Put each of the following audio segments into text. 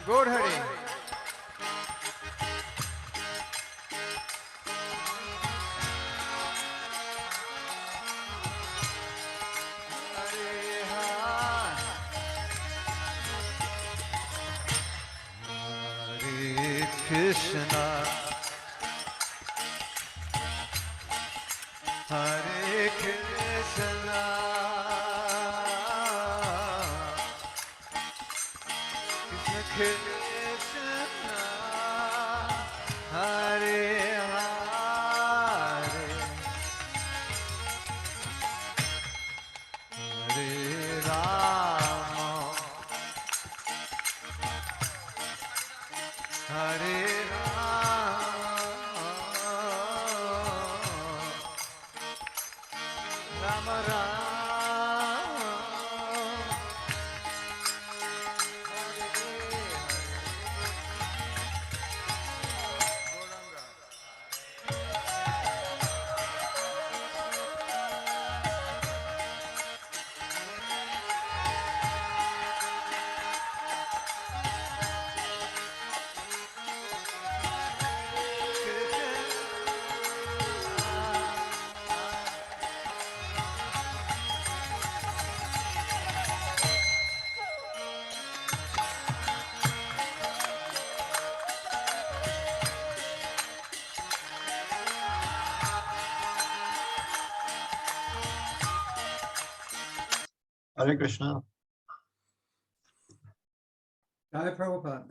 Gaur Hari. Hare Krishna, Hare Krishna, Krishna Krishna, Hare Hare, Hare Rama, Hare Rama, Rama Rama. Hare Krishna. Jai Prabhupada.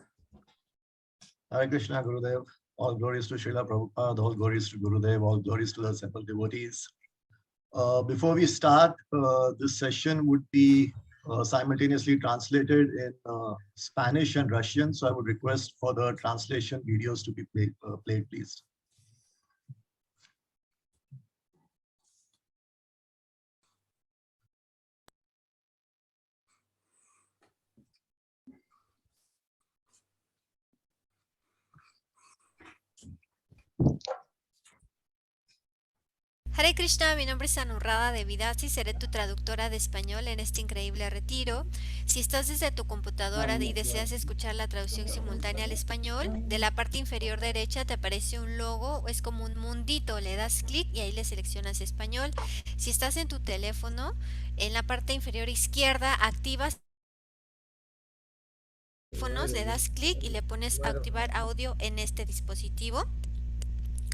Hare Krishna, Gurudev. All glories to Srila Prabhupada, all glories to Gurudev, all glories to the simple devotees. Before we start, this session would be simultaneously translated in Spanish and Russian. So I would request for the translation videos to be played, please. Hare Krishna, mi nombre es Anurrada de Vidasi, seré tu traductora de español en este increíble retiro. Si estás desde tu computadora y deseas escuchar la traducción simultánea al español, de la parte inferior derecha te aparece un logo, es como un mundito, le das clic y ahí le seleccionas español. Si estás en tu teléfono, en la parte inferior izquierda activas teléfonos, le das clic y le pones activar audio en este dispositivo.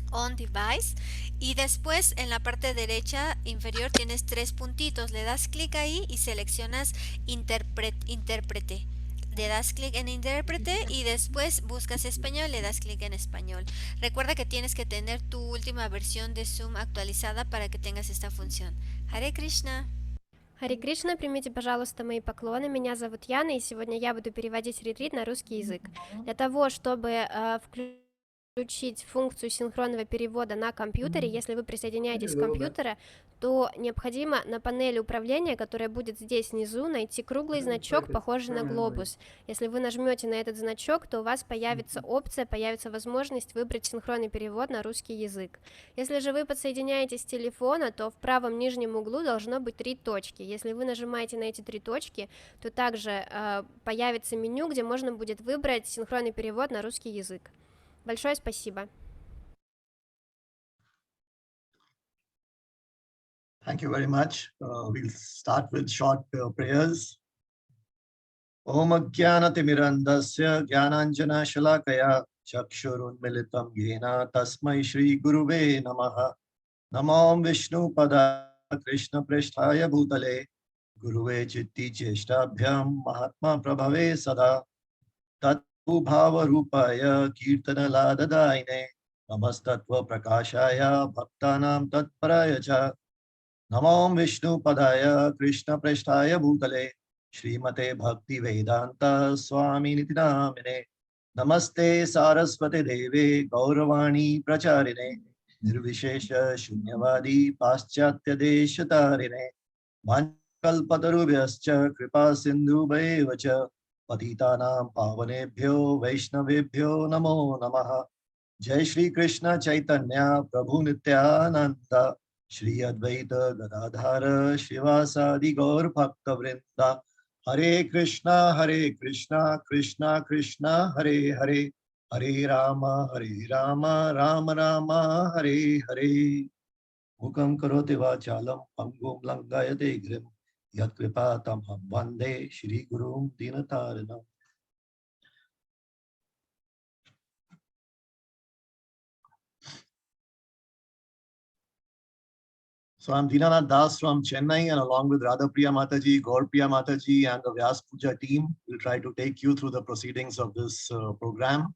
On device, y después en la parte derecha inferior tienes tres puntitos, le das clic ahí y seleccionas intérprete, le das clic en intérprete y después buscas español, le das clic en español. Recuerda que tienes que tener tu última versión de Zoom actualizada para que tengas esta función. Hare Krishna. Харе Кришна, примите, пожалуйста, мои поклоны. Меня зовут Яна, и сегодня я буду переводить ретрит на русский язык. Для того, чтобы включить функцию синхронного перевода на компьютере, если вы присоединяетесь к компьютеру, то необходимо на панели управления, которая будет здесь внизу, найти круглый значок, похожий на глобус. Если вы нажмете на этот значок, то у вас появится опция, появится возможность выбрать синхронный перевод на русский язык. Если же вы подсоединяетесь с телефона, то в правом нижнем углу должно быть 3 точки. Если вы нажимаете на эти 3 точки, то также появится меню, где можно будет выбрать синхронный перевод на русский язык. Большое спасибо. Thank you very much. We'll start with short prayers. Om Jnanatimirandasya Jnananjana Shalakaya Chakshurunmilitam Yena Tasmai Shri Guruve Namaha. Namam Vishnu Pada Krishna Prishthaya Bhutale Guruve Chitti Cheshtabhyam Mahatma Prabhave Sada Tat Bhava Rupaya Kirtana Ladadaine Namastatva Prakashaya Bhaktanam Tatparaya Cha Namam Vishnu Padaya Krishna Prasthaya Bhutale Srimate Bhakti Vedanta Swami Nitinamine Namaste Saraswate Deve Gauravani Pracharine Nirvishesha Shunyavadi Paschatya Deshatarine Vankalpatarubhyascha Kripa Sindhu Bhaevacha Patitanam Pavanebhyo Vaishnavebhyo Namo Namaha Jai Shri Krishna Chaitanya Prabhu Nityananda Shri Advaita Gadadhara Shivasadi Gaur Bhakta Vrinda Hare Krishna, Krishna Krishna, Hare Hare, Hare Rama, Rama Rama, Hare Hare. Mukam karoti vachalam, pangum langayate grim, yat kripatam vande, Shri Gurum Dinataranam. So I'm Dinanath Das from Chennai, and along with Radha Priya Mataji, Gaur Priya Mataji, and the Vyasa-Puja team, we'll try to take you through the proceedings of this program.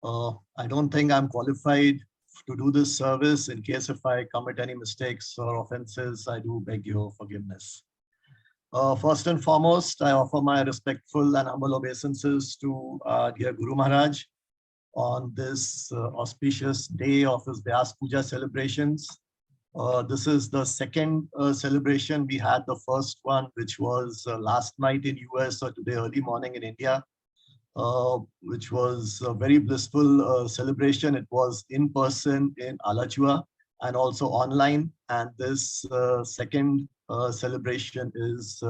I don't think I'm qualified to do this service. In case if I commit any mistakes or offenses, I do beg your forgiveness. First and foremost, I offer my respectful and humble obeisances to dear Guru Maharaj on this auspicious day of his Vyasa-Puja celebrations. This is the second celebration. We had the first one, which was last night in US or today early morning in India, which was a very blissful celebration. It was in person in Alachua and also online. And this second celebration is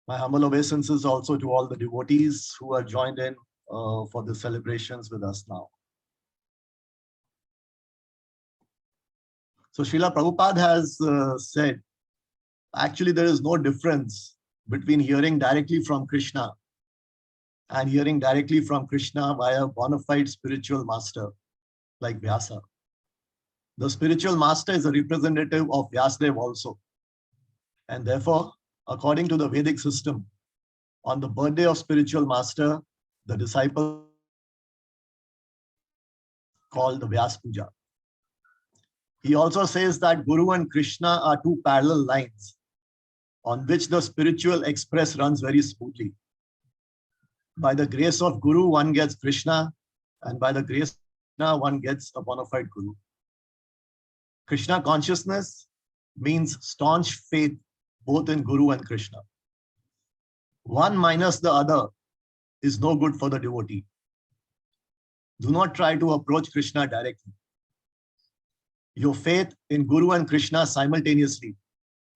my humble obeisances also to all the devotees who are joined in for the celebrations with us now. So Srila Prabhupada has said, actually there is no difference between hearing directly from Krishna and hearing directly from Krishna via a bona fide spiritual master like Vyasa. The spiritual master is a representative of Vyasadeva also. And therefore, according to the Vedic system, on the birthday of spiritual master, the disciple called the Vyasa-Puja. He also says that Guru and Krishna are two parallel lines on which the spiritual express runs very smoothly. By the grace of Guru, one gets Krishna, and by the grace of Krishna, one gets a bona fide Guru. Krishna consciousness means staunch faith both in Guru and Krishna. One minus the other is no good for the devotee. Do not try to approach Krishna directly. Your faith in Guru and Krishna simultaneously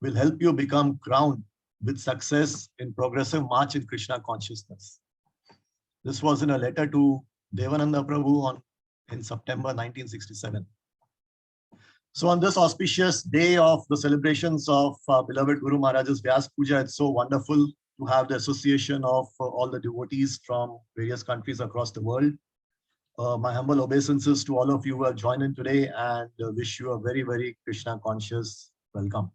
will help you become crowned with success in progressive march in Krishna consciousness. This was in a letter to Devananda Prabhu in September 1967. So on this auspicious day of the celebrations of beloved Guru Maharaj's Vyasa-Puja, it's so wonderful to have the association of all the devotees from various countries across the world. My humble obeisances to all of you who have joined in today, and wish you a very, very Krishna conscious welcome.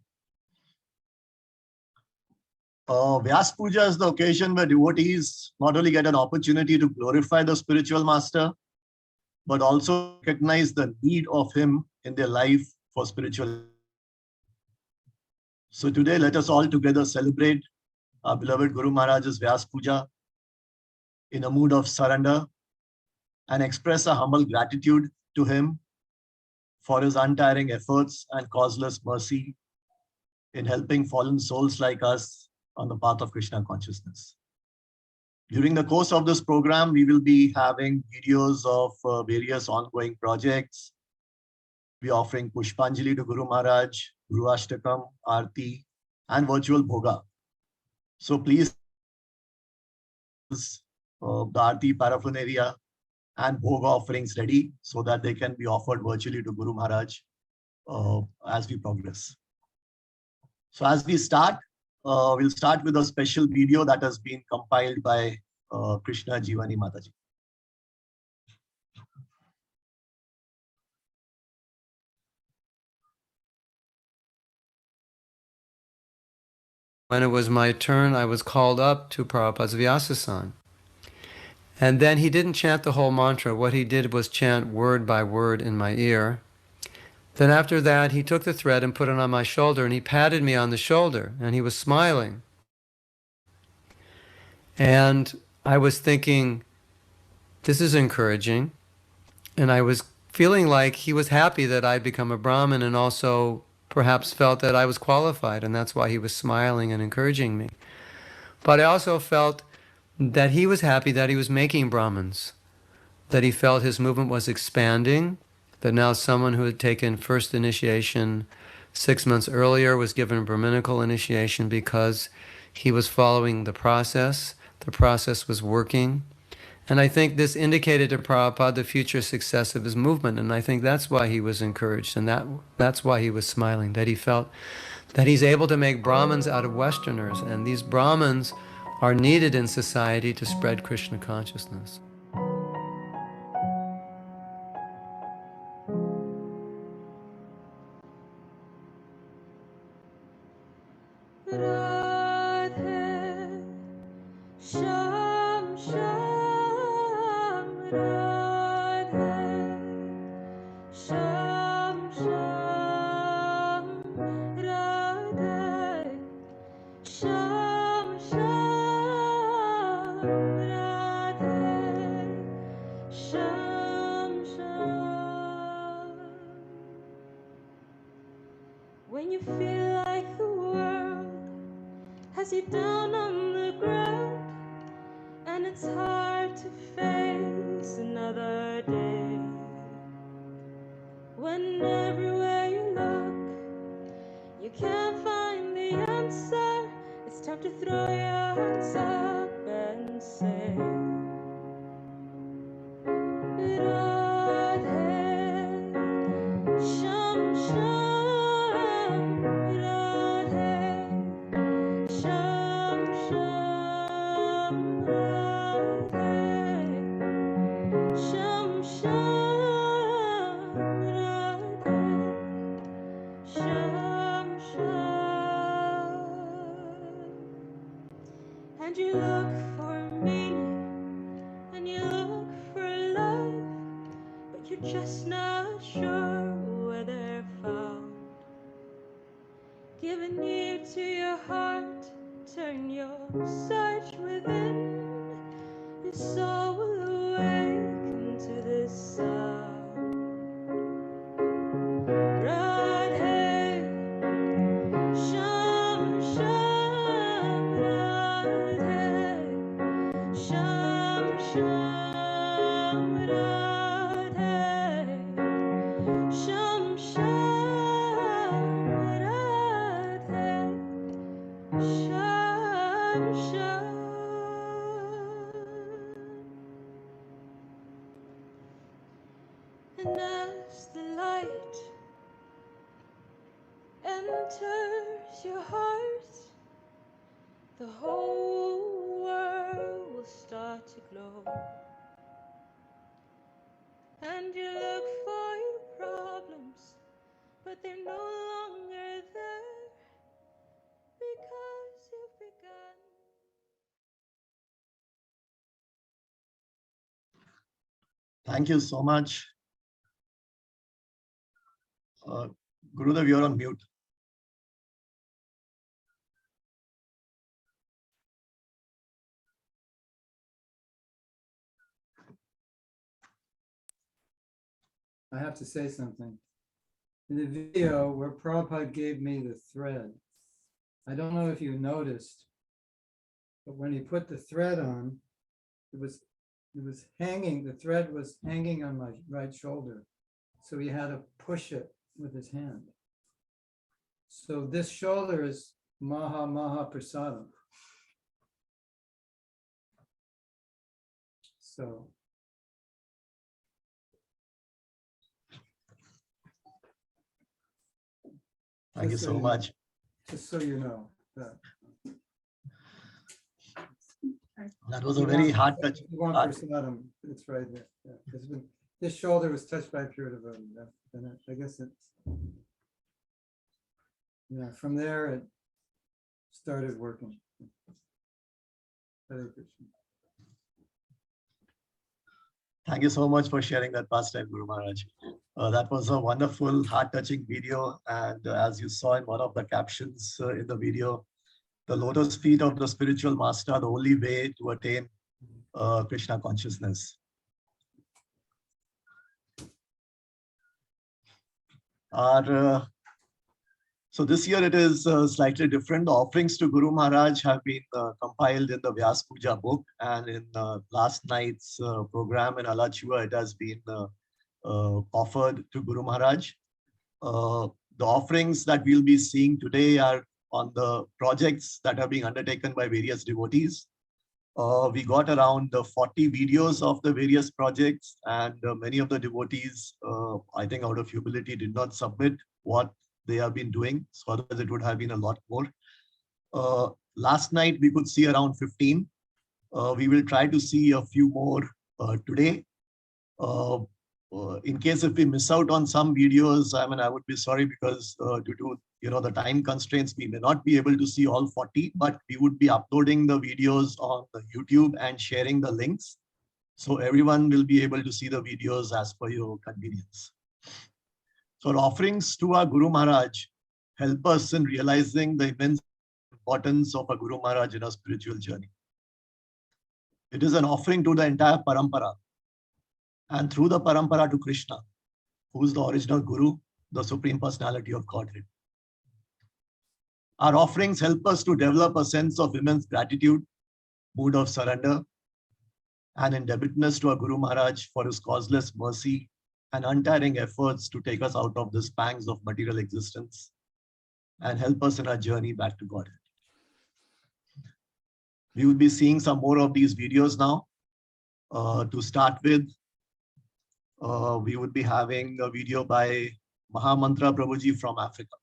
Vyasa-Puja is the occasion where devotees not only get an opportunity to glorify the spiritual master, but also recognize the need of him in their life for spiritual. So today, let us all together celebrate our beloved Guru Maharaj's Vyasa-Puja in a mood of surrender and express a humble gratitude to him for his untiring efforts and causeless mercy in helping fallen souls like us on the path of Krishna consciousness. During the course of this program, we will be having videos of various ongoing projects. We're offering Pushpanjali to Guru Maharaj, Guru Ashtakam, Aarti, and virtual Bhoga. So please, the Aarti paraphernalia and Bhoga offerings ready so that they can be offered virtually to Guru Maharaj as we progress. So as we start, we'll start with a special video that has been compiled by Krishna Jivani Mataji. When it was my turn, I was called up to Prabhupada's Vyasa-san. And then he didn't chant the whole mantra. What he did was chant word by word in my ear. Then after that, he took the thread and put it on my shoulder, and he patted me on the shoulder, and he was smiling. And I was thinking, this is encouraging. And I was feeling like he was happy that I'd become a Brahmin, and also perhaps felt that I was qualified, and that's why he was smiling and encouraging me. But I also felt that he was happy that he was making Brahmins, that he felt his movement was expanding, that now someone who had taken first initiation, 6 months earlier was given Brahminical initiation because he was following the process. The process was working. And I think this indicated to Prabhupada the future success of his movement. And I think that's why he was encouraged. And that's why he was smiling, that he felt that he's able to make Brahmins out of Westerners. And these Brahmins are needed in society to spread Krishna consciousness. When you feel like the world has you down on the ground and it's hard to face another day, when everywhere you look you can't find the answer, it's time to throw your hands up and say, Radhe, Sham Sham, Radhe, Sham Sham, Radhe, Sham Sham, Radhe, Sham Sham. And you look for meaning, and you look for love, but you're just not sure where they're found. Give an ear to your heart, turn your search within, your soul will awaken to this sound. Radhe, Sham Sham, Radhe, Sham Sham, Radhe, Sham Sham, Radhe, Sham Sham. And as the light enters your heart, the whole world will start to glow. And you look for your problems, but they're no longer there because you've begun. Thank you so much. Gurudev, you're on mute. I have to say something. In the video where Prabhupada gave me the thread, I don't know if you noticed, but when he put the thread on, it was hanging, the thread was hanging on my right shoulder. So he had to push it with his hand. So this shoulder is Maha Prasadam. So Thank you so much. just so you know that. That was a very hard touch. Prasadam, it's right there. Yeah. This shoulder was touched by pure devotee. And I guess it's, yeah, from there it started working. Hare Krishna. Thank you so much for sharing that pastime, Guru Maharaj. That was a wonderful, heart-touching video. And as you saw in one of the captions in the video, the lotus feet of the spiritual master are the only way to attain Krishna consciousness. So this year it is slightly different. The offerings to Guru Maharaj have been compiled in the Vyasa-Puja book, and in last night's program in Alachua, it has been offered to Guru Maharaj. The offerings that we'll be seeing today are on the projects that are being undertaken by various devotees. We got around 40 videos of the various projects, and many of the devotees, I think out of humility, did not submit what they have been doing. So otherwise it would have been a lot more. Last night we could see around 15. We will try to see a few more today. In case if we miss out on some videos, I would be sorry, because due to the time constraints, we may not be able to see all 40, but we would be uploading the videos on the YouTube and sharing the links. So everyone will be able to see the videos as per your convenience. So our offerings to our Guru Maharaj help us in realizing the immense importance of a Guru Maharaj in our spiritual journey. It is an offering to the entire parampara, and through the parampara to Krishna, who is the original Guru, the Supreme Personality of Godhead. Our offerings help us to develop a sense of immense gratitude, mood of surrender, and indebtedness to our Guru Maharaj for his causeless mercy and untiring efforts to take us out of the pangs of material existence and help us in our journey back to Godhead. We will be seeing some more of these videos now. To start with, we would be having a video by Mahamantra Prabhuji from Africa.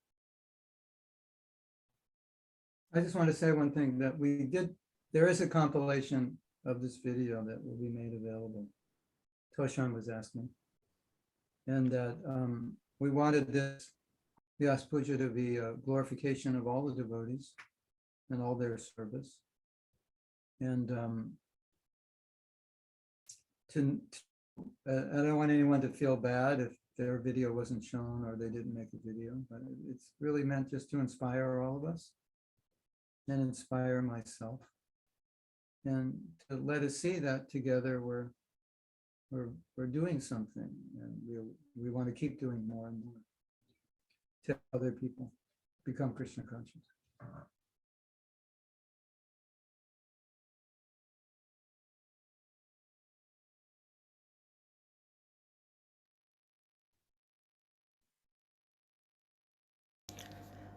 I just want to say one thing, that there is a compilation of this video that will be made available. Toshan was asking. And that we wanted this Vyasa-Puja to be a glorification of all the devotees and all their service. And I don't want anyone to feel bad if their video wasn't shown or they didn't make a video, but it's really meant just to inspire all of us and inspire myself, and to let us see that together we're doing something, and we want to keep doing more and more to other people become Krishna conscious.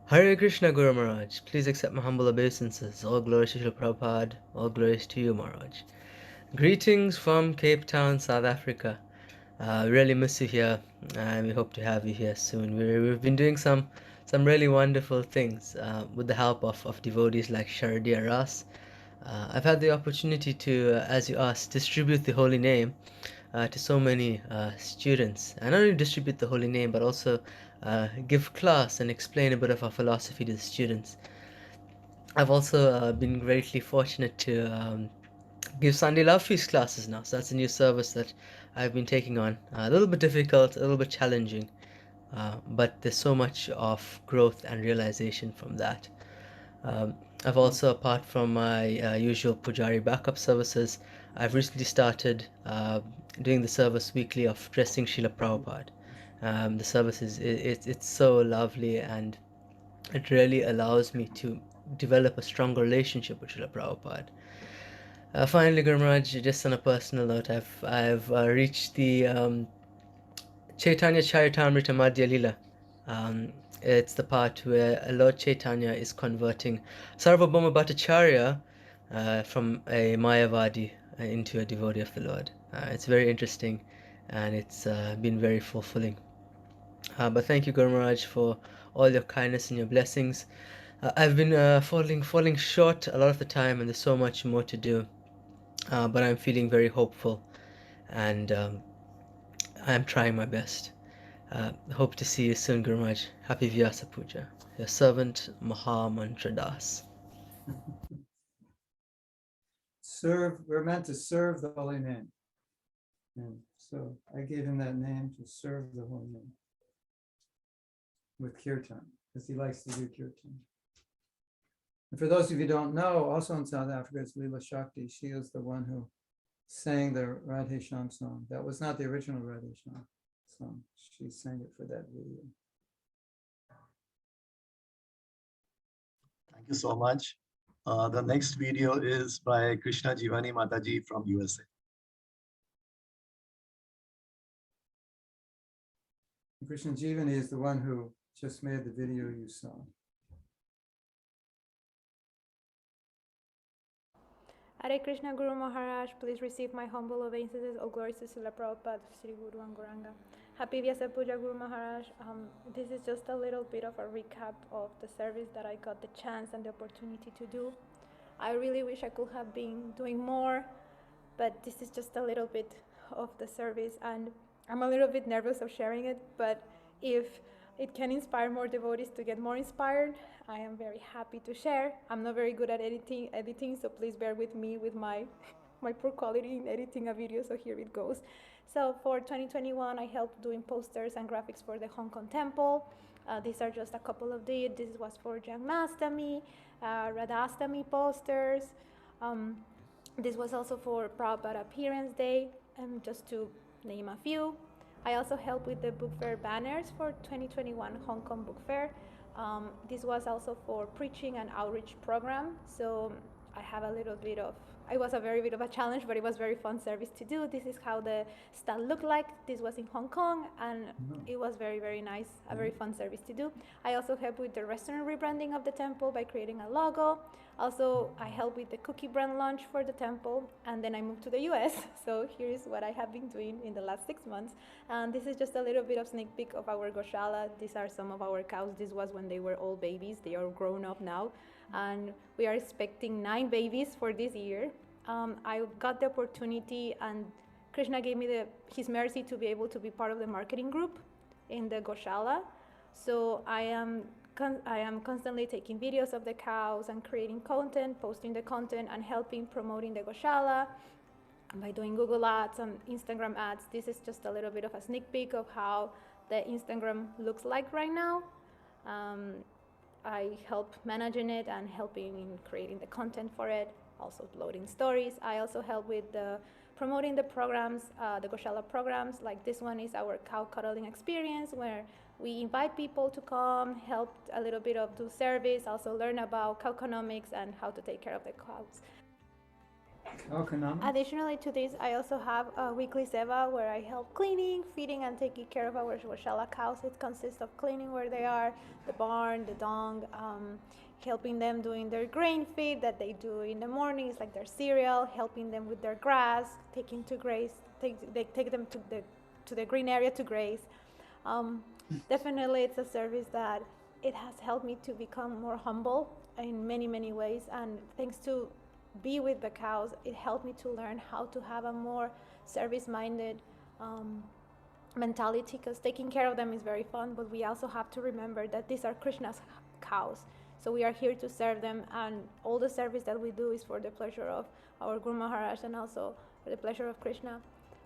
Hare Krishna Guru Maharaj, please accept my humble obeisances. All glories to Srila Prabhupada, all glories to you, Maharaj. Greetings from Cape Town, South Africa. We really miss you here, and we hope to have you here soon. We've been doing some really wonderful things with the help of devotees like Sharadiya Ras. I've had the opportunity to, as you asked, distribute the holy name to so many students, and not only distribute the holy name, but also give class and explain a bit of our philosophy to the students. I've also been greatly fortunate to give Sunday Love Feast classes now, so that's a new service that I've been taking on. A little bit difficult, a little bit challenging, but there's so much of growth and realization from that. I've also, apart from my usual Pujari backup services, I've recently started doing the service weekly of dressing Srila Prabhupada. The service it's so lovely, and it really allows me to develop a stronger relationship with Srila Prabhupada. Finally, Guru Maharaj, just on a personal note, I've reached the Chaitanya Charitamrita Madhya Lila. It's the part where Lord Chaitanya is converting Sarvabhauma Bhattacharya from a Mayavadi into a devotee of the Lord. It's very interesting, and it's been very fulfilling. But thank you, Guru Maharaj, for all your kindness and your blessings. I've been falling short a lot of the time, and there's so much more to do. But I'm feeling very hopeful, and I'm trying my best. Hope to see you soon, Guru Maharaj. Happy Vyasa-Puja. Your servant, Mahamantra Das. We're meant to serve the holy name. And so I gave him that name to serve the holy name with kirtan, because he likes to do kirtan. And for those of you who don't know, also in South Africa, it's Leela Shakti. She is the one who sang the Radhe Shyam song. That was not the original Radhe Shyam song. She sang it for that video. Thank you so much. The next video is by Krishna Jivani Mataji from USA. Krishna Jivani is the one who just made the video you saw. Hare Krishna Guru Maharaj, please receive my humble obeisances. All glories to Srila Prabhupada, Sri Guru and Gauranga. Happy Vyasa-Puja Guru Maharaj. This is just a little bit of a recap of the service that I got the chance and the opportunity to do. I really wish I could have been doing more, but this is just a little bit of the service, and I'm a little bit nervous of sharing it, but if it can inspire more devotees to get more inspired, I am very happy to share. I'm not very good at editing, so please bear with me with my poor quality in editing a video, so here it goes. So for 2021, I helped doing posters and graphics for the Hong Kong temple. These are just a couple of days. This was for Janmashtami, Radhastami posters. This was also for Prabhupada Appearance Day, just to name a few. I also helped with the book fair banners for 2021 Hong Kong Book Fair. This was also for preaching and outreach program. So I have a little bit of, it was a very bit of a challenge, but it was very fun service to do. This is how the stall looked like. This was in Hong Kong, and it was very, very nice, a very fun service to do. I also helped with the restaurant rebranding of the temple by creating a logo. Also, I helped with the cookie brand launch for the temple, and then I moved to the US. So here's what I have been doing in the last 6 months. And this is just a little bit of sneak peek of our Goshala. These are some of our cows. This was when they were all babies. They are grown up now. And we are expecting 9 babies for this year. I got the opportunity, and Krishna gave me his mercy to be able to be part of the marketing group in the Goshala. So I am constantly taking videos of the cows and creating content, posting the content, and helping promoting the Goshala by doing Google ads and Instagram ads. This is just a little bit of a sneak peek of how the Instagram looks like right now. I help managing it and helping in creating the content for it, also uploading stories. I also help with promoting the programs, the Goshala programs. Like this one is our cow cuddling experience, where we invite people to come, help a little bit of do service, also learn about cow economics and how to take care of the cows. Additionally to this, I also have a weekly seva where I help cleaning, feeding, and taking care of our Goshala cows. It consists of cleaning where they are, the barn, the dung, helping them doing their grain feed that they do in the mornings, like their cereal, helping them with their grass, taking to graze, they take them to the green area to graze. Definitely, it's a service that it has helped me to become more humble in many, many ways, and thanks to be with the cows, it helped me to learn how to have a more service-minded mentality, because taking care of them is very fun, but we also have to remember that these are Krishna's cows. So we are here to serve them, and all the service that we do is for the pleasure of our Guru Maharaj and also for the pleasure of Krishna.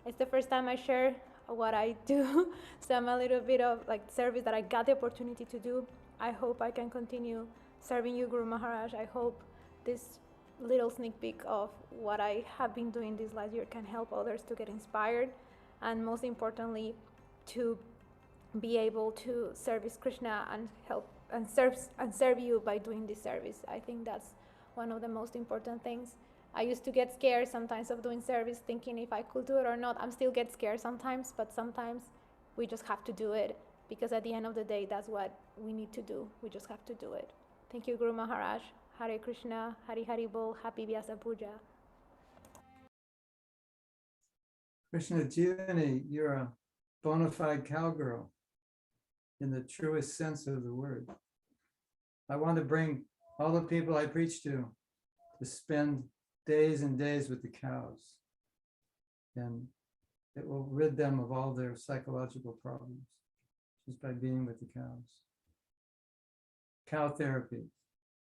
It's the first time I share what I do, so I'm a little bit of like service that I got the opportunity to do. I hope I can continue serving you, Guru Maharaj. I hope this little sneak peek of what I have been doing this last year can help others to get inspired, and most importantly, to be able to service Krishna and help and serve you by doing this service. I think that's one of the most important things. I used to get scared sometimes of doing service, thinking if I could do it or not. I'm still get scared sometimes, but sometimes we just have to do it, because at the end of the day, that's what we need to do. We just have to do it. Thank you, Guru Maharaj. Hare Krishna, Hari Hari Bol, Happy Vyasa-Puja. Krishna Jivani, you're a bona fide cowgirl in the truest sense of the word. I want to bring all the people I preach to spend days and days with the cows, and it will rid them of all their psychological problems just by being with the cows. Cow therapy.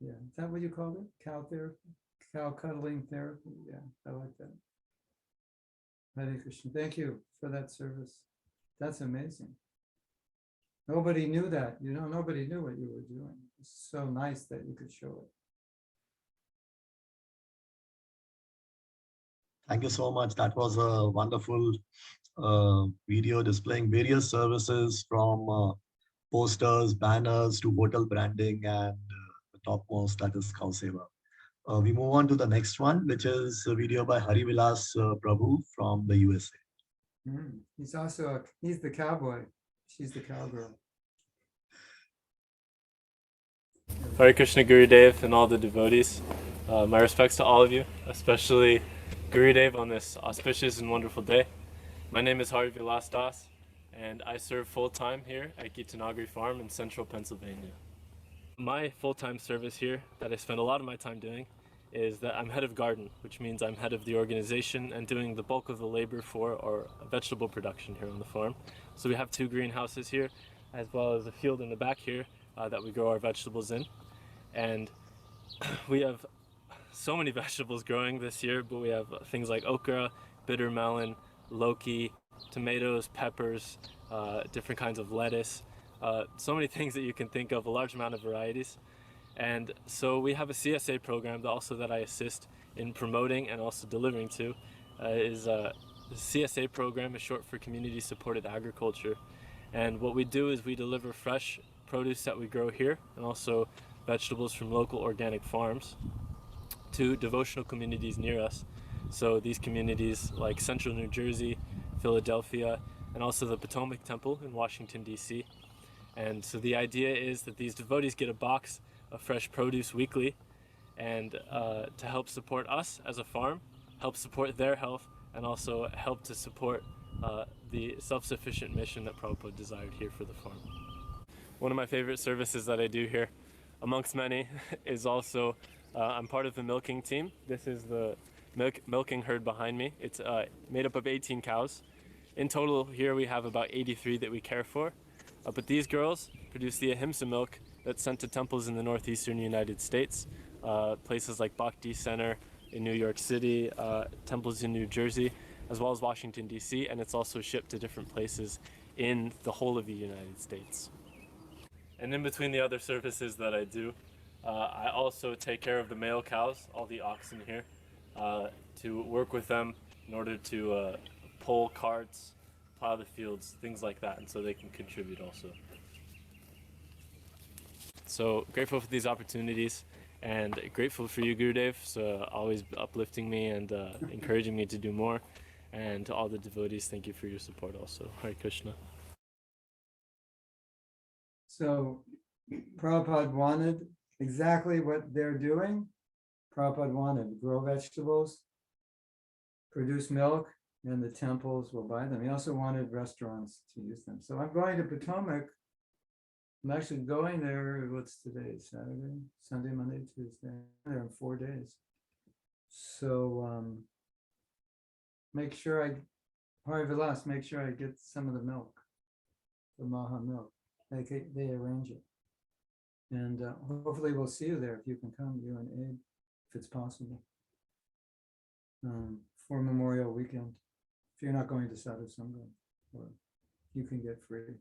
Yeah, is that what you called it? Cow therapy? Cow cuddling therapy? Yeah, I like that. Hare Krishna. Thank you for that service. That's amazing. Nobody knew that. You know, nobody knew what you were doing. It's so nice that you could show it. Thank you so much. That was a wonderful video displaying various services from posters, banners to hotel branding, and the topmost, that is cow seva. We move on to the next one, which is a video by Vyasa-Prabhu from the USA. He's the cowboy. She's the cowgirl. Hare Krishna Gurudev and all the devotees. My respects to all of you, especially Gurudev on this auspicious and wonderful day. My name is Hari Vilas Das, and I serve full-time here at Gitanagari Farm in central Pennsylvania. My full-time service here that I spend a lot of my time doing is that I'm head of garden, which means I'm head of the organization and doing the bulk of the labor for our vegetable production here on the farm. So we have 2 greenhouses here, as well as a field in the back here that we grow our vegetables in. And we have so many vegetables growing this year, but we have things like okra, bitter melon, loki, tomatoes, peppers, different kinds of lettuce, so many things that you can think of, a large amount of varieties. And so we have a CSA program that I assist in promoting and also delivering to. The CSA program is short for Community Supported Agriculture. And what we do is we deliver fresh produce that we grow here and also vegetables from local organic farms to devotional communities near us. So these communities like Central New Jersey, Philadelphia, and also the Potomac Temple in Washington, D.C. And so the idea is that these devotees get a box of fresh produce weekly, and to help support us as a farm, help support their health, and also help to support the self-sufficient mission that Prabhupada desired here for the farm. One of my favorite services that I do here, amongst many, is also I'm part of the milking team. This is the milking herd behind me. It's made up of 18 cows. In total here we have about 83 that we care for. But these girls produce the ahimsa milk that's sent to temples in the northeastern United States, places like Bhakti Center in New York City, temples in New Jersey, as well as Washington, D.C., and it's also shipped to different places in the whole of the United States. And in between the other services that I do, I also take care of the male cows, all the oxen here, to work with them in order to pull carts, plow the fields, things like that, and so they can contribute also. So grateful for these opportunities and grateful for you, Gurudev, so always uplifting me and encouraging me to do more. And to all the devotees, thank you for your support also. Hare Krishna. So Prabhupada wanted exactly what they're doing. Prabhupada wanted grow vegetables, produce milk, and the temples will buy them. He also wanted restaurants to use them. So I'm going to Potomac. I'm actually going there, what's today, Saturday, Sunday, Monday, Tuesday. I'm there in 4 days. So make sure Hari Vilas, make sure I get some of the milk, the Maha milk. They arrange it. And hopefully we'll see you there if you can come, you and Abe, if it's possible, for Memorial Weekend. If you're not going to Sadhu Sangha, or you can get free.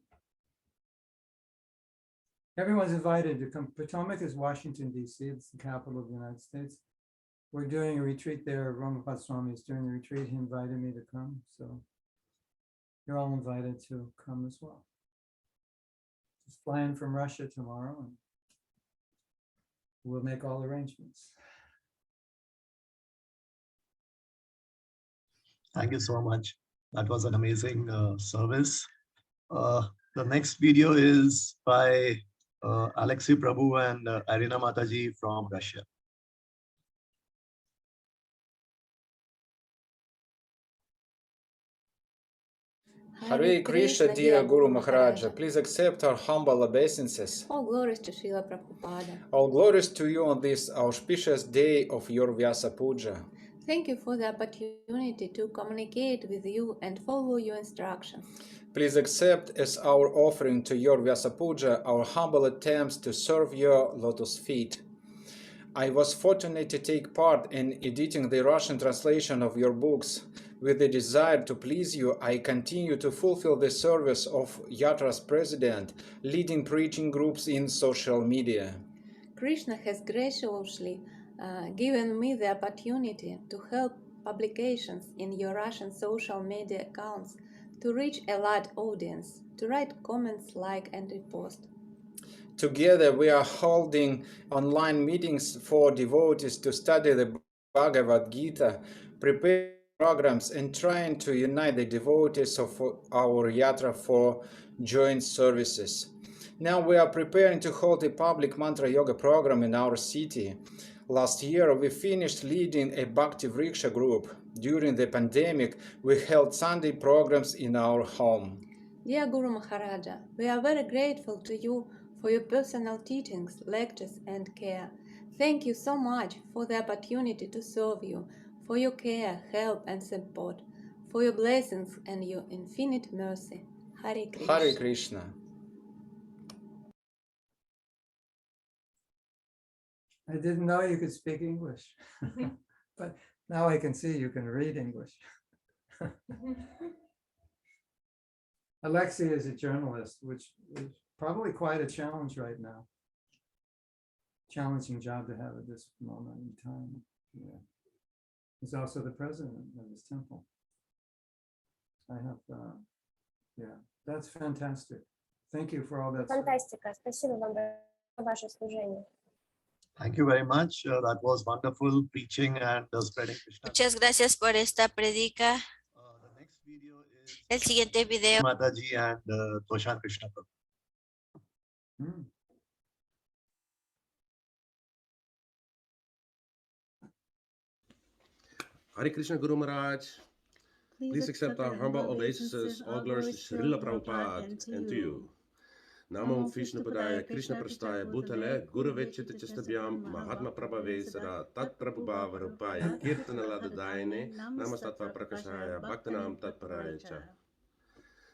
Everyone's invited to come. Potomac is Washington, D.C. It's the capital of the United States. We're doing a retreat there. Ramapad Swami is doing the retreat. He invited me to come. So you're all invited to come as well. Just fly in from Russia tomorrow and we'll make all arrangements. Thank you so much. That was an amazing service. The next video is by Alexei Prabhu and Arina Mataji from Russia. Hare Krishna, dear Guru Maharaja, please accept our humble obeisances. All glories to Srila Prabhupada. All glories to you on this auspicious day of your Vyasa-Puja. Thank you for the opportunity to communicate with you and follow your instructions. Please accept as our offering to your Vyasa-Puja our humble attempts to serve your lotus feet. I was fortunate to take part in editing the Russian translation of your books. With the desire to please you, I continue to fulfill the service of Yatra's president, leading preaching groups in social media. Krishna has graciously given me the opportunity to help publications in your Russian social media accounts to reach a large audience, to write comments, like and repost. Together we are holding online meetings for devotees to study the Bhagavad Gita, prepare programs and trying to unite the devotees of our yatra for joint services. Now we are preparing to hold a public mantra yoga program in our city. Last year, we finished leading a Bhakti Vriksha group. During the pandemic, we held Sunday programs in our home. Dear Guru Maharaja, we are very grateful to you for your personal teachings, lectures, and care. Thank you so much for the opportunity to serve you, for your care, help, and support, for your blessings and your infinite mercy. Hare Krishna. Hare Krishna. I didn't know you could speak English, but now I can see you can read English. Alexei is a journalist, which is probably quite a challenge right now. Challenging job to have at this moment in time. Yeah. He's also the president of this temple. I have, yeah, that's fantastic. Thank you for all that. Фантастика. Спасибо вам за ваше служение. Thank you very much. That was wonderful preaching and spreading Krishna. Muchas gracias por esta predica. The next video is El siguiente video. Mataji and Toshan Krishna Prabhu. Hmm. Hare Krishna Guru Maharaj. Please accept our humble obeisances. All glories to Srila Prabhupada and to you. Namo Vishnu Padaya Krishna Prastaya Bhutale Guru Vechita Chistabhyam Mahatma Prabhavesara Tat Prabhubhava Rupaya Kirtana Ladadayane Namastatva Prakashaya Bhaktanam Tatparaya Cha.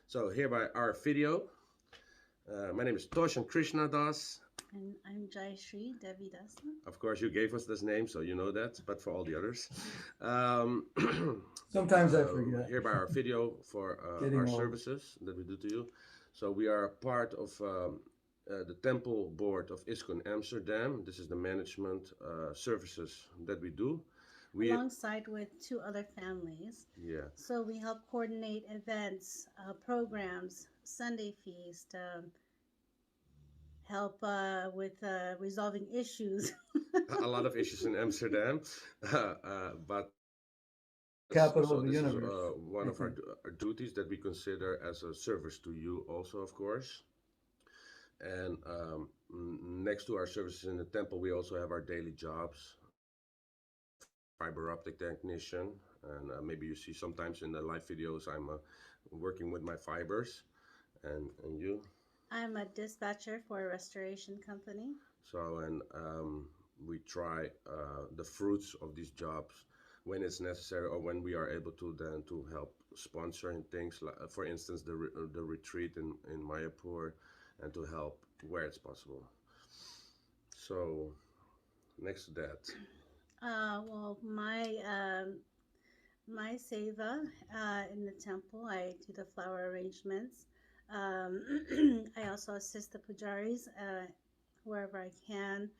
So hereby our video. My name is Toshan Krishna Das. And I'm Jayashree Devi Das. Of course, you gave us this name, so you know that, but for all the others. Sometimes I forget. Hereby our video for our services that we do to you. So we are part of the temple board of ISKCON Amsterdam. This is the management services that we do. Alongside with two other families. Yeah. So we help coordinate events, programs, Sunday feast, help with resolving issues. A lot of issues in Amsterdam, but capital of the universe. One of our duties that we consider as a service to you also, of course. And next to our services in the temple, we also have our daily jobs. Fiber optic technician, and maybe you see sometimes in the live videos I'm working with my fibers. And you? I'm a dispatcher for a restoration company. So, and we try the fruits of these jobs when it's necessary or when we are able to then to help sponsoring things, like, for instance, the retreat in Mayapur, and to help where it's possible. So, next to that. Well, my seva in the temple, I do the flower arrangements. I also assist the pujaris wherever I can.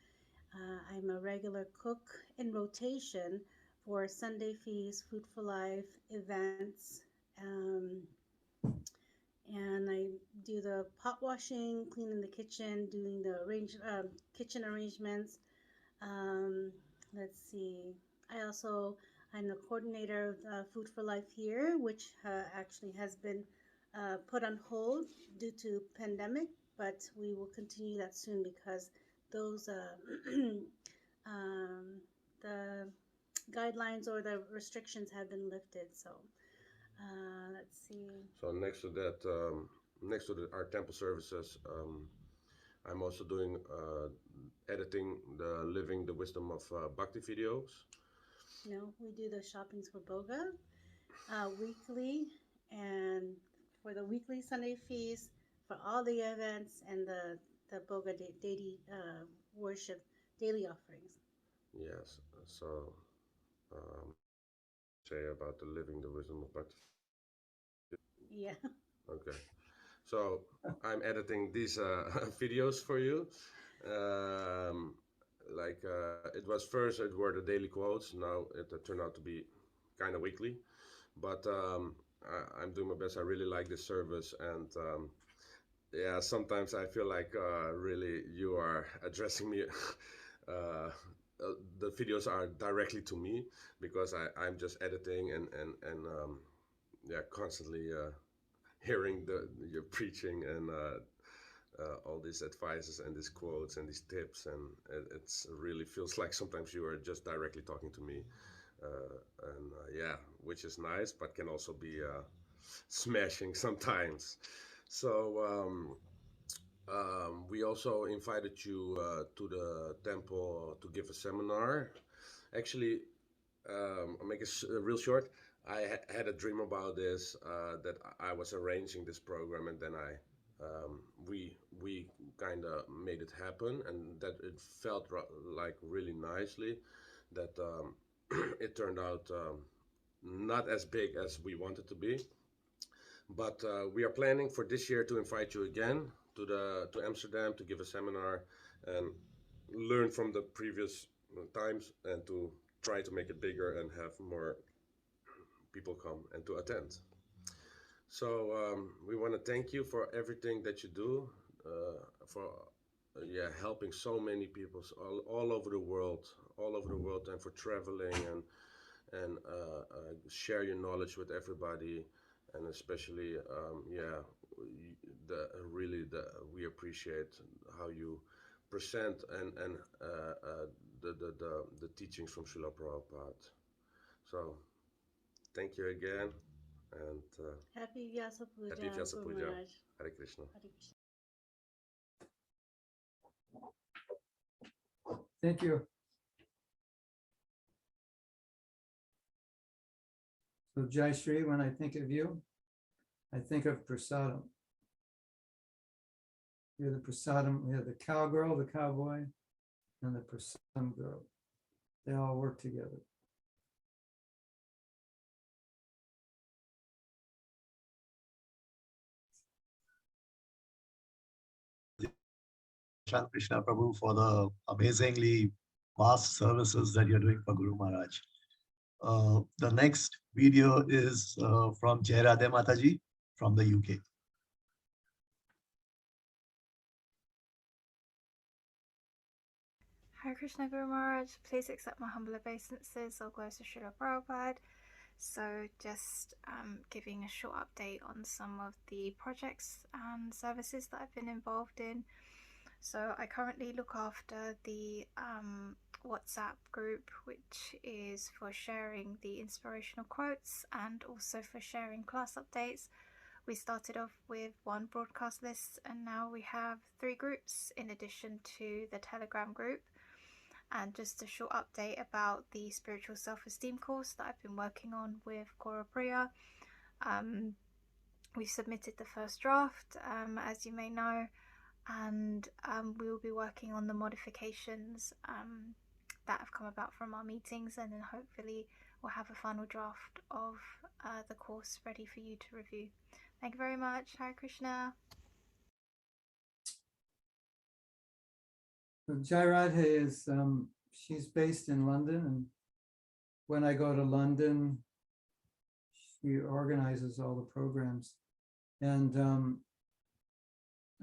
I'm a regular cook in rotation for Sunday feast, Food for Life events, and I do the pot washing, cleaning the kitchen, doing the kitchen arrangements. Let's see. I'm the coordinator of Food for Life here, which actually has been put on hold due to pandemic, but we will continue that soon because those the guidelines or the restrictions have been lifted. So let's see. So next to that, next to our temple services, I'm also doing editing the Living the Wisdom of Bhakti videos. No, we do the shoppings for Boga weekly, and for the weekly Sunday feast, for all the events, and the Boga daily worship, daily offerings. Yes, so say about the Living the Wisdom of Bhakti. Yeah. Okay, so I'm editing these videos for you. It was first, it were the daily quotes. Now it turned out to be kind of weekly, but I'm doing my best. I really like this service, and yeah, sometimes I feel like really you are addressing me. The videos are directly to me because I'm just editing and yeah, constantly hearing your preaching and all these advices and these quotes and these tips, and it's really feels like sometimes you are just directly talking to me, yeah, which is nice, but can also be smashing sometimes. So we also invited you to the temple to give a seminar. Actually, I'll make it real short. I had a dream about this, that I was arranging this program, and then we kind of made it happen, and that it felt like really nicely that it turned out not as big as we wanted to be. But we are planning for this year to invite you again to Amsterdam to give a seminar and learn from the previous times, and to try to make it bigger and have more people come and to attend. So we want to thank you for everything that you do, for yeah, helping so many people all over the world, and for traveling and share your knowledge with everybody, and especially yeah, we appreciate how you present and the teachings from Srila Prabhupada. So thank you again, and Happy Vyasa-Puja, happy Guru Vyasa-Puja. Maharaj. Hare Krishna. Hare Krishna. Thank you. So Jai Shri, when I think of you, I think of prasadam. You're the prasadam. We have the cowgirl, the cowboy, and the prasadam girl. They all work together. Shan Krishna Prabhu, for the amazingly vast services that you're doing for Guru Maharaj. The next video is from Jai Radhe Mataji from the UK. Hare Krishna Guru Maharaj, please accept my humble obeisances, all glories to Srila Prabhupada. So just giving a short update on some of the projects and services that I've been involved in. So I currently look after the WhatsApp group, which is for sharing the inspirational quotes and also for sharing class updates. We started off with one broadcast list, and now we have 3 groups in addition to the Telegram group. And just a short update about the spiritual self-esteem course that I've been working on with Gaura Priya. We submitted the first draft, as you may know, and we will be working on the modifications that have come about from our meetings, and then hopefully we'll have a final draft of the course ready for you to review. Thank you very much. Hare Krishna. So Jai Radhe is, she's based in London, and when I go to London, she organizes all the programs. And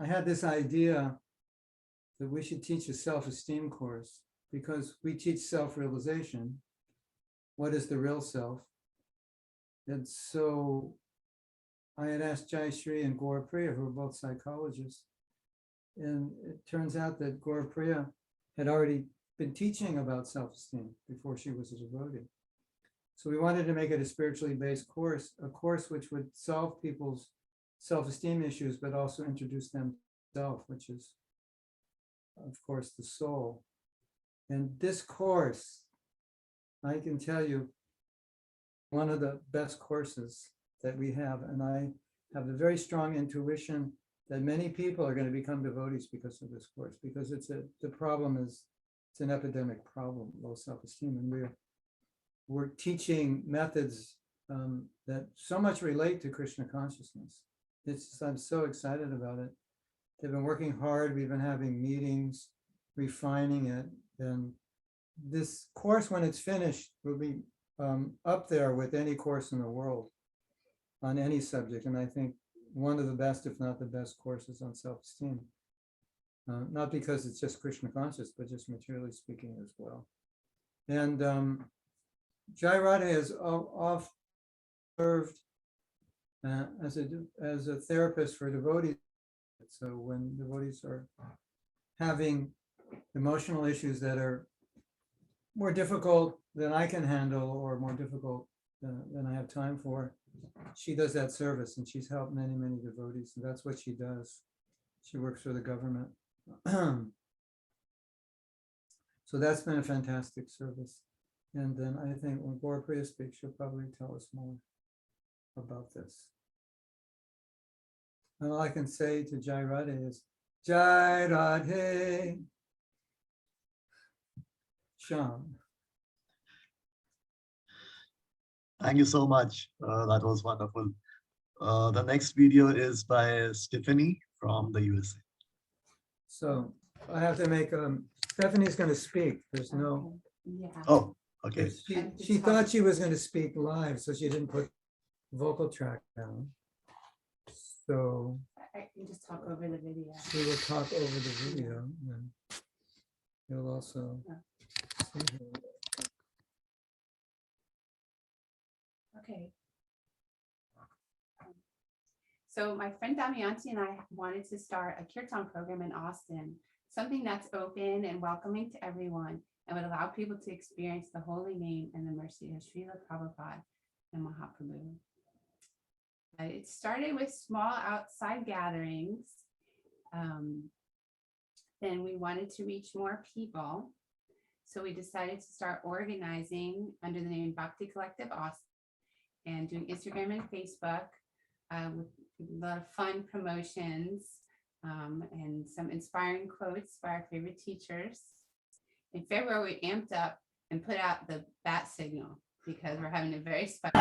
I had this idea that we should teach a self-esteem course, because we teach self-realization. What is the real self? And so I had asked Jai Shri and Gaura Priya, who are both psychologists, and it turns out that Gaura Priya had already been teaching about self-esteem before she was a devotee. So we wanted to make it a spiritually based course, a course which would solve people's self-esteem issues, but also introduce them to self, which is, of course, the soul. And this course, I can tell you, one of the best courses that we have. And I have a very strong intuition that many people are going to become devotees because of this course, because the problem is, it's an epidemic problem, low self-esteem. And we're teaching methods that so much relate to Krishna consciousness. I'm so excited about it. They've been working hard. We've been having meetings, refining it. And this course, when it's finished, will be up there with any course in the world on any subject. And I think one of the best, if not the best, courses on self-esteem. Not because it's just Krishna conscious, but just materially speaking as well. And Jai Radhe has oft served as a therapist for devotees So when devotees are having emotional issues that are more difficult than I can handle or more difficult than I have time for, she does that service, and she's helped many, many devotees. And that's what she does. She works for the government. So that's been a fantastic service. And then I think when Gaurapriya speaks, she'll probably tell us more about this. And all I can say to Jai Radhe is, Jai Radhe Shyam. Thank you so much. That was wonderful. The next video is by Stephanie from the USA. So I have to make, Stephanie's going to speak. There's no. Yeah. Oh, okay. She thought she was going to speak live, so she didn't put vocal track down. So I can just talk over the video. she will talk over the video, and you'll also see her. Okay. So my friend Damayanti and I wanted to start a kirtan program in Austin, something that's open and welcoming to everyone and would allow people to experience the holy name and the mercy of Srila Prabhupada and Mahaprabhu. It started with small outside gatherings. Then we wanted to reach more people. So we decided to start organizing under the name Bhakti Collective Austin and doing Instagram and Facebook with a lot of fun promotions and some inspiring quotes by our favorite teachers. In February, we amped up and put out the bat signal because we're having a very special.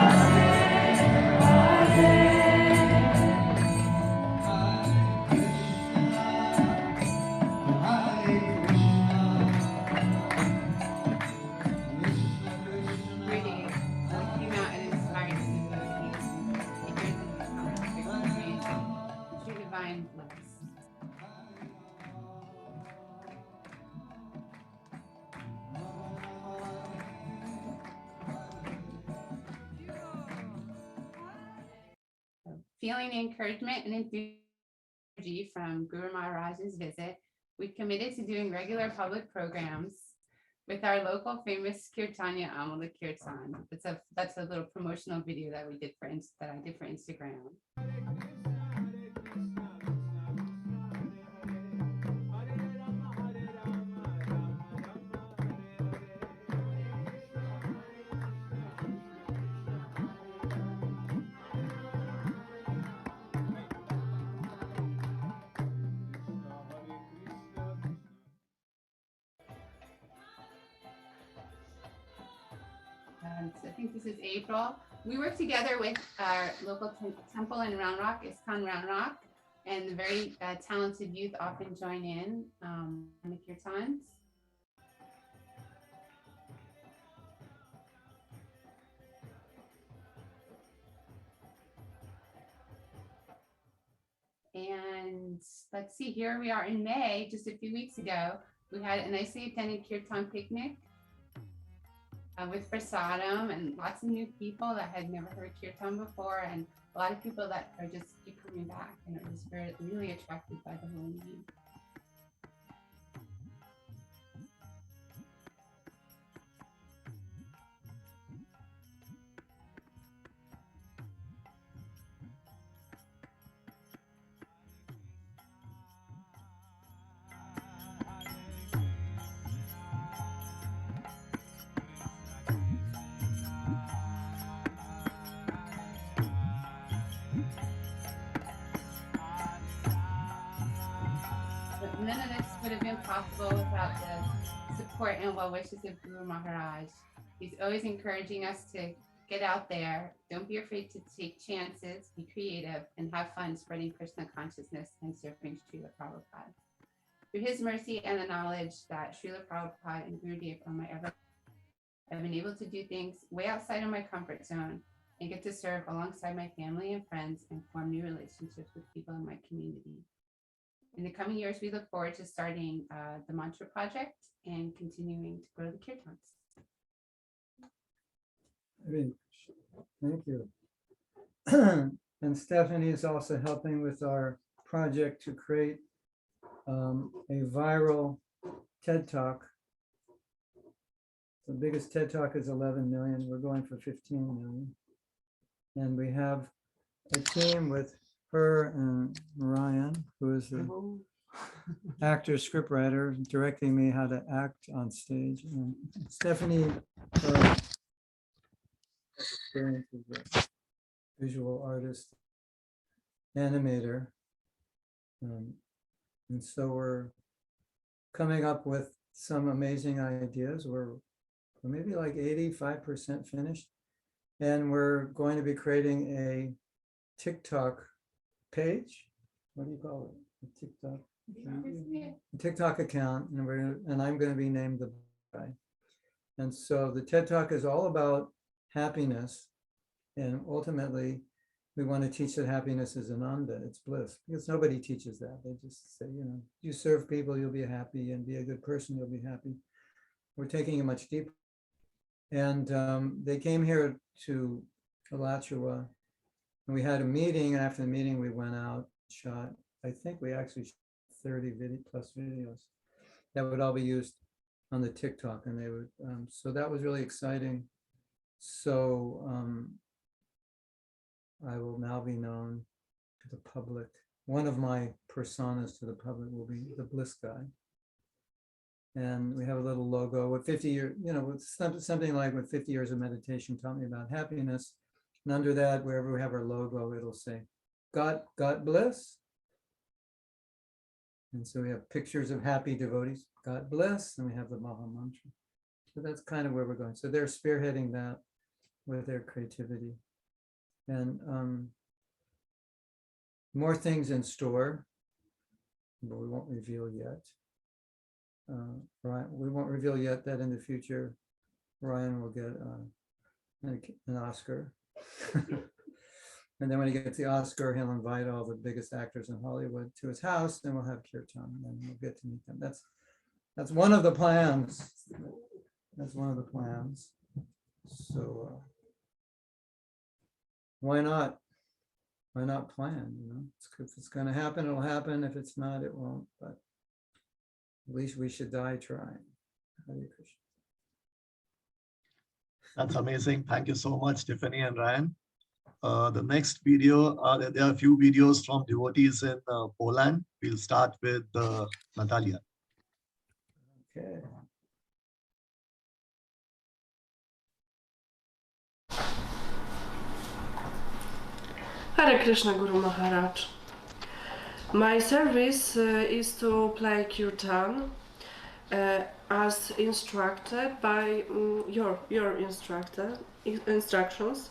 Feeling the encouragement and enthusiasm from Guru Maharaj's visit, we committed to doing regular public programs with our local famous Kirtanya Amala Kirtan. That's a little promotional video that we did for that I did for Instagram. So I think this is April. We work together with our local temple in Round Rock, ISKCON Round Rock, and the very talented youth often join in the kirtans. And let's see, here we are in May, just a few weeks ago. We had a nicely attended kirtan picnic with prasadam and lots of new people that had never heard kirtan before, and a lot of people that are just keep coming back and are just really attracted by the holy name. None of this would have been possible without the support and well wishes of Guru Maharaj. He's always encouraging us to get out there. Don't be afraid to take chances, be creative, and have fun spreading Krishna consciousness and serving Srila Prabhupada. Through his mercy and the knowledge that Srila Prabhupada and Gurudev are my ever, I've been able to do things way outside of my comfort zone and get to serve alongside my family and friends and form new relationships with people in my community. In the coming years, we look forward to starting the Mantra Project and continuing to grow the kirtans. Thank you. And Stephanie is also helping with our project to create a viral TED Talk. The biggest TED Talk is 11 million. We're going for 15 million. And we have a team with her and Ryan, who is the actor, scriptwriter, directing me how to act on stage. And Stephanie has experience as a visual artist, animator. And so we're coming up with some amazing ideas. We're maybe like 85% finished. And we're going to be creating a TikTok page. What do you call it? A TikTok. A TikTok account, and I'm going to be named the guy. And so the TED Talk is all about happiness, and ultimately, we want to teach that happiness is ananda, it's bliss, because nobody teaches that. They just say, you serve people, you'll be happy, and be a good person, you'll be happy. We're taking it much deeper. And they came here to Alachua, and we had a meeting, and after the meeting, we went out, shot, I think we actually shot 30 plus videos that would all be used on the TikTok, and they would, so that was really exciting. So I will now be known to the public. One of my personas to the public will be the bliss guy. And we have a little logo with 50 years, with something like with 50 years of meditation taught me about happiness. And under that, wherever we have our logo, it'll say, God bless. And so we have pictures of happy devotees, God bless, and we have the Maha Mantra. So that's kind of where we're going. So they're spearheading that with their creativity. And more things in store, but we won't reveal yet. We won't reveal yet that in the future, Ryan will get an Oscar. And then when he gets the Oscar, he'll invite all the biggest actors in Hollywood to his house, and we'll have kirtan, and we'll get to meet them. That's one of the plans. That's one of the plans. So why not? Why not plan? If it's going to happen, it'll happen. If it's not, it won't. But at least we should die trying. Hare Krishna. That's amazing. Thank you so much, Tiffany and Ryan. The next video, there are a few videos from devotees in Poland. We'll start with Natalia. Okay. Hare Krishna, Guru Maharaj. My service is to play kirtan as instructed by your instructions.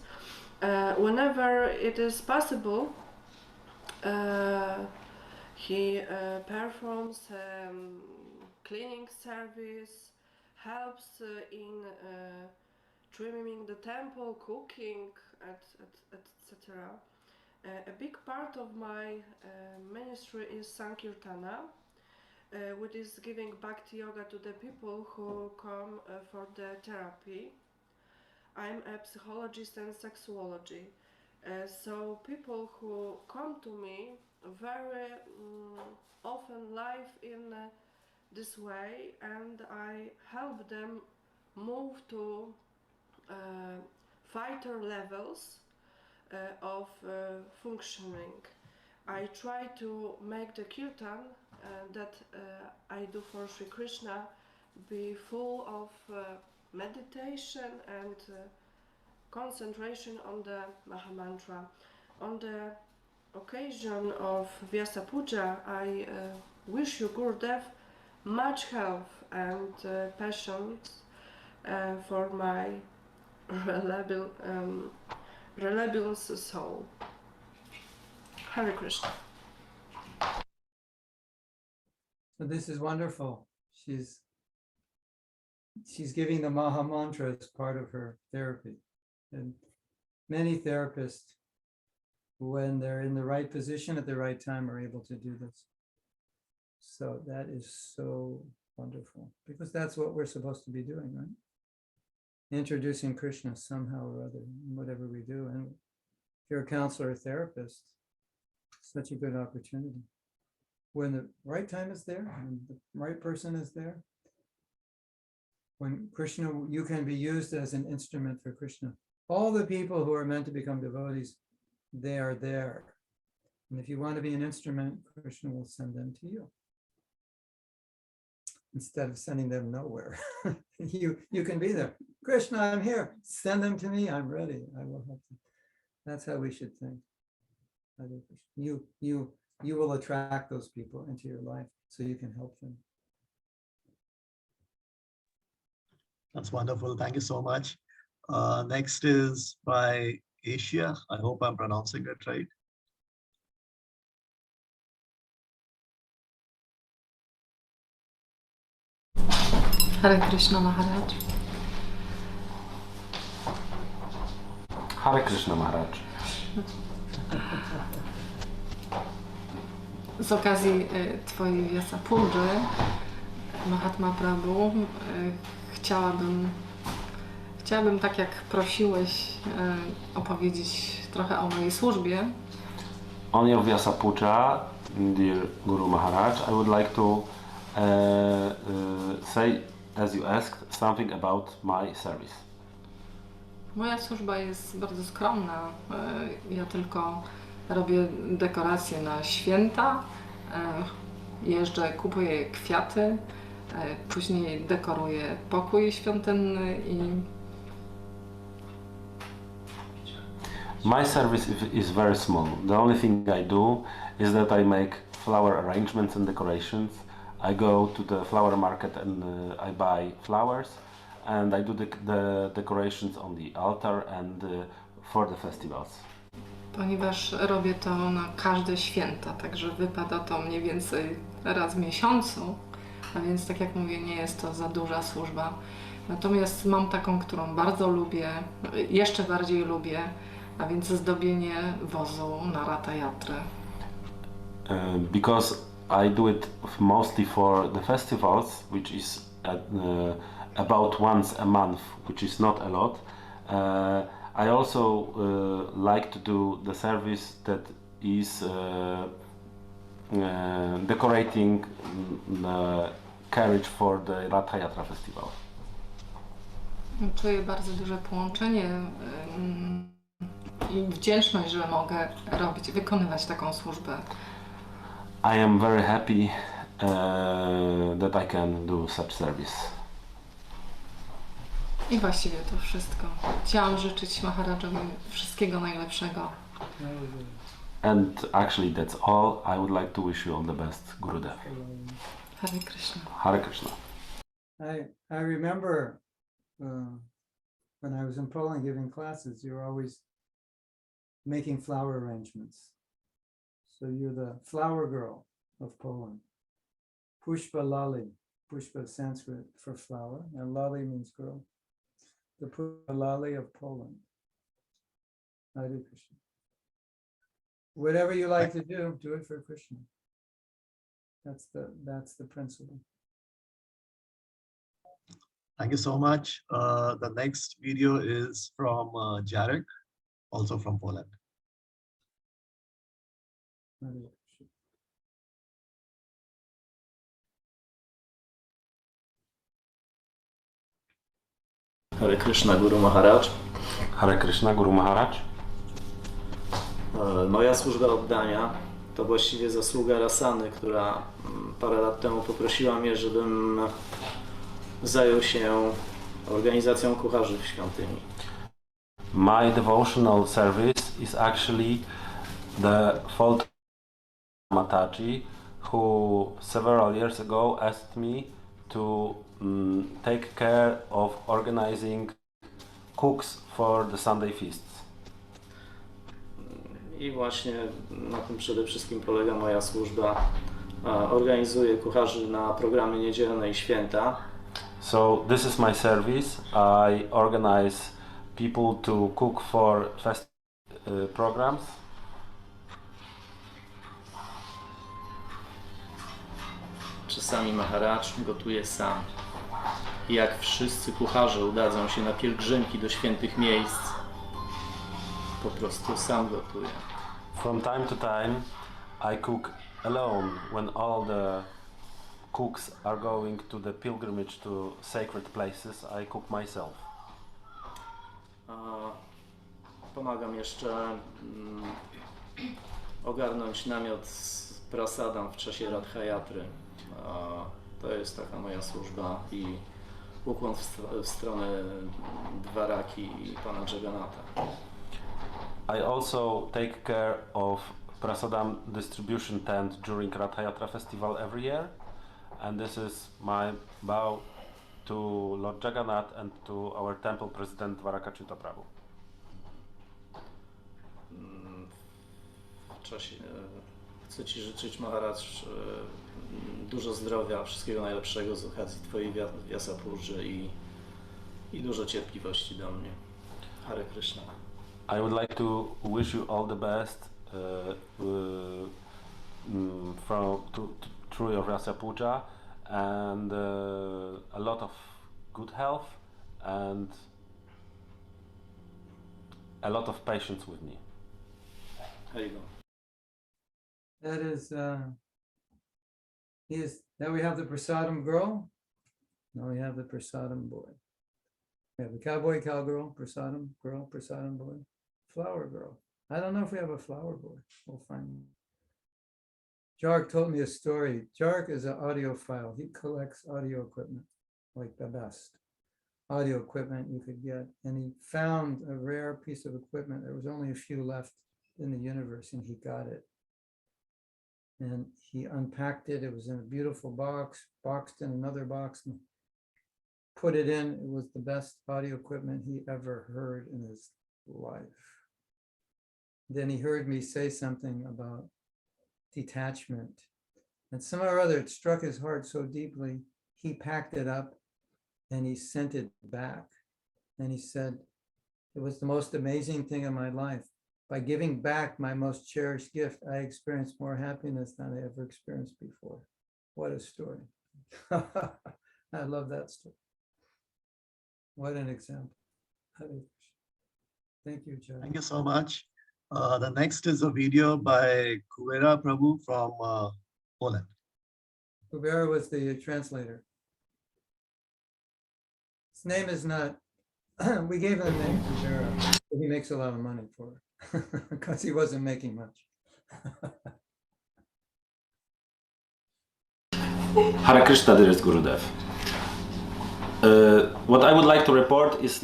Whenever it is possible, he performs cleaning service, helps in trimming the temple, cooking, etc. A big part of my ministry is Sankirtana, which is giving Bhakti Yoga to the people who come for the therapy. I'm a psychologist and sexology, so people who come to me very often live in this way, and I help them move to fighter levels of functioning. I try to make the kirtan that I do for Sri Krishna be full of meditation and concentration on the Maha Mantra. On the occasion of Vyasa-Puja, I wish you, Gurudev, much health and patience for my reliable soul. Hare Krishna. So this is wonderful. She's giving the Maha Mantra as part of her therapy. And many therapists, when they're in the right position at the right time, are able to do this. So that is so wonderful, because that's what we're supposed to be doing, right? Introducing Krishna somehow or other in whatever we do. And if you're a counselor or therapist, Such a good opportunity. When the right time is there and the right person is there, when Krishna, you can be used as an instrument for Krishna. All the people who are meant to become devotees, they are there. And if you want to be an instrument, Krishna will send them to you. Instead of sending them nowhere. you can be there. Krishna, I'm here. Send them to me. I'm ready. I will help them. That's how we should think. You will attract those people into your life so you can help them. That's wonderful. Thank you so much. Next is by Asia. I hope I'm pronouncing it right. Hare Krishna Maharaj. Hare Krishna Maharaj. Z okazji Twojej Vyasa-Pudży, Mahatma Prabhu, chciałabym, tak jak prosiłeś, opowiedzieć trochę o mojej służbie. On your Vyasa-Puja, dear Guru Maharaj, I would like to say, as you asked, something about my service. Moja służba jest bardzo skromna. Ja tylko robię dekoracje na święta, jeżdżę, kupuję kwiaty, później dekoruję pokój świątynny i... My service is very small. The only thing I do is that I make flower arrangements and decorations. I go to the flower market and I buy flowers, and I do the decorations on the altar and for the festivals. Ponieważ robię to na każde święta, także wypada to mniej więcej raz w miesiącu, a więc tak jak mówię, nie jest to za duża służba. Natomiast mam taką, którą bardzo lubię, jeszcze bardziej lubię, a więc zdobienie wozu na Ratha Yatra. Because I do it mostly for the festivals, which is about once a month, which is not a lot. I also like to do the service that is decorating the carriage for the Ratha Yatra festival. Czuję bardzo duże połączenie i wdzięczność, że mogę wykonywać taką służbę. I am very happy that I can do such service. I właściwie to wszystko. Chciałam życzyć Maharajowi wszystkiego najlepszego. And actually that's all. I would like to wish you all the best, Gurudev. Hare Krishna. Hare Krishna. I remember when I was in Poland giving classes, you were always making flower arrangements. So you're the flower girl of Poland. Pushpa Lali. Pushpa Sanskrit for flower, and Lali means girl. The Pushpa Lali of Poland. Hare Krishna. Whatever you like to do it for Krishna. That's the principle. Thank you so much. The next video is from Jarek, also from Poland. Hare Krishna Guru Maharaj. Hare Krishna Guru Maharaj. Moja służba oddania to właściwie zasługa Rasany, która parę lat temu poprosiła mnie, żebym zajął się organizacją kucharzy w świątyni. My devotional service is actually the fault Mataji, who several years ago asked me to take care of organizing cooks for the Sunday feasts. I właśnie na tym przede wszystkim polega moja służba. Organizuję kucharzy na programy niedzielne i święta. So this is my service. I organize people to cook for programs. Czasami Maharaj gotuje sam. I jak wszyscy kucharze udadzą się na pielgrzymki do świętych miejsc, po prostu sam gotuje. From time to time, I cook alone when all the cooks are going to the pilgrimage to sacred places. I cook myself. Pomagam jeszcze ogarnąć namiot prasadam w czasie Radha-jatry. To jest taka moja służba i ukłon w stronę Dwaraki i Pana Jagannatha. I also take care of prasadam distribution tent during Radha-yatra festival every year, and this is my bow to Lord Jagannath and to our temple president Vyasa-Puja Prabhu. W czasie chcę Ci życzyć, Maharaj, dużo zdrowia, wszystkiego najlepszego z okazji Twojej Vyasa-Puży i dużo cierpliwości do mnie. Hare Krishna. I would like to wish you all the best through your Vyasa-Puja and a lot of good health and a lot of patience with me. There you go. That is, now we have the prasadam girl. Now we have the prasadam boy. We have the cowboy, cowgirl, prasadam girl, prasadam boy, flower girl. I don't know if we have a flower boy. We'll find. Jark told me a story. Jark is an audiophile. He collects audio equipment, like the best audio equipment you could get. And he found a rare piece of equipment. There was only a few left in the universe, and he got it. And he unpacked it. It was in a beautiful box, boxed in another box, and put it in. It was the best audio equipment he ever heard in his life. Then he heard me say something about detachment. And somehow or other, it struck his heart so deeply, he packed it up and he sent it back. And he said, it was the most amazing thing in my life. By giving back my most cherished gift, I experienced more happiness than I ever experienced before. What a story. I love that story. What an example. Thank you, Joe. Thank you so much. The next is a video by Kuvera Prabhu from Poland. Kubera was the translator. His name is not, we gave him the name Kubera, but he makes a lot of money for it because he wasn't making much. Hare Krishna, dearest Gurudev. What I would like to report is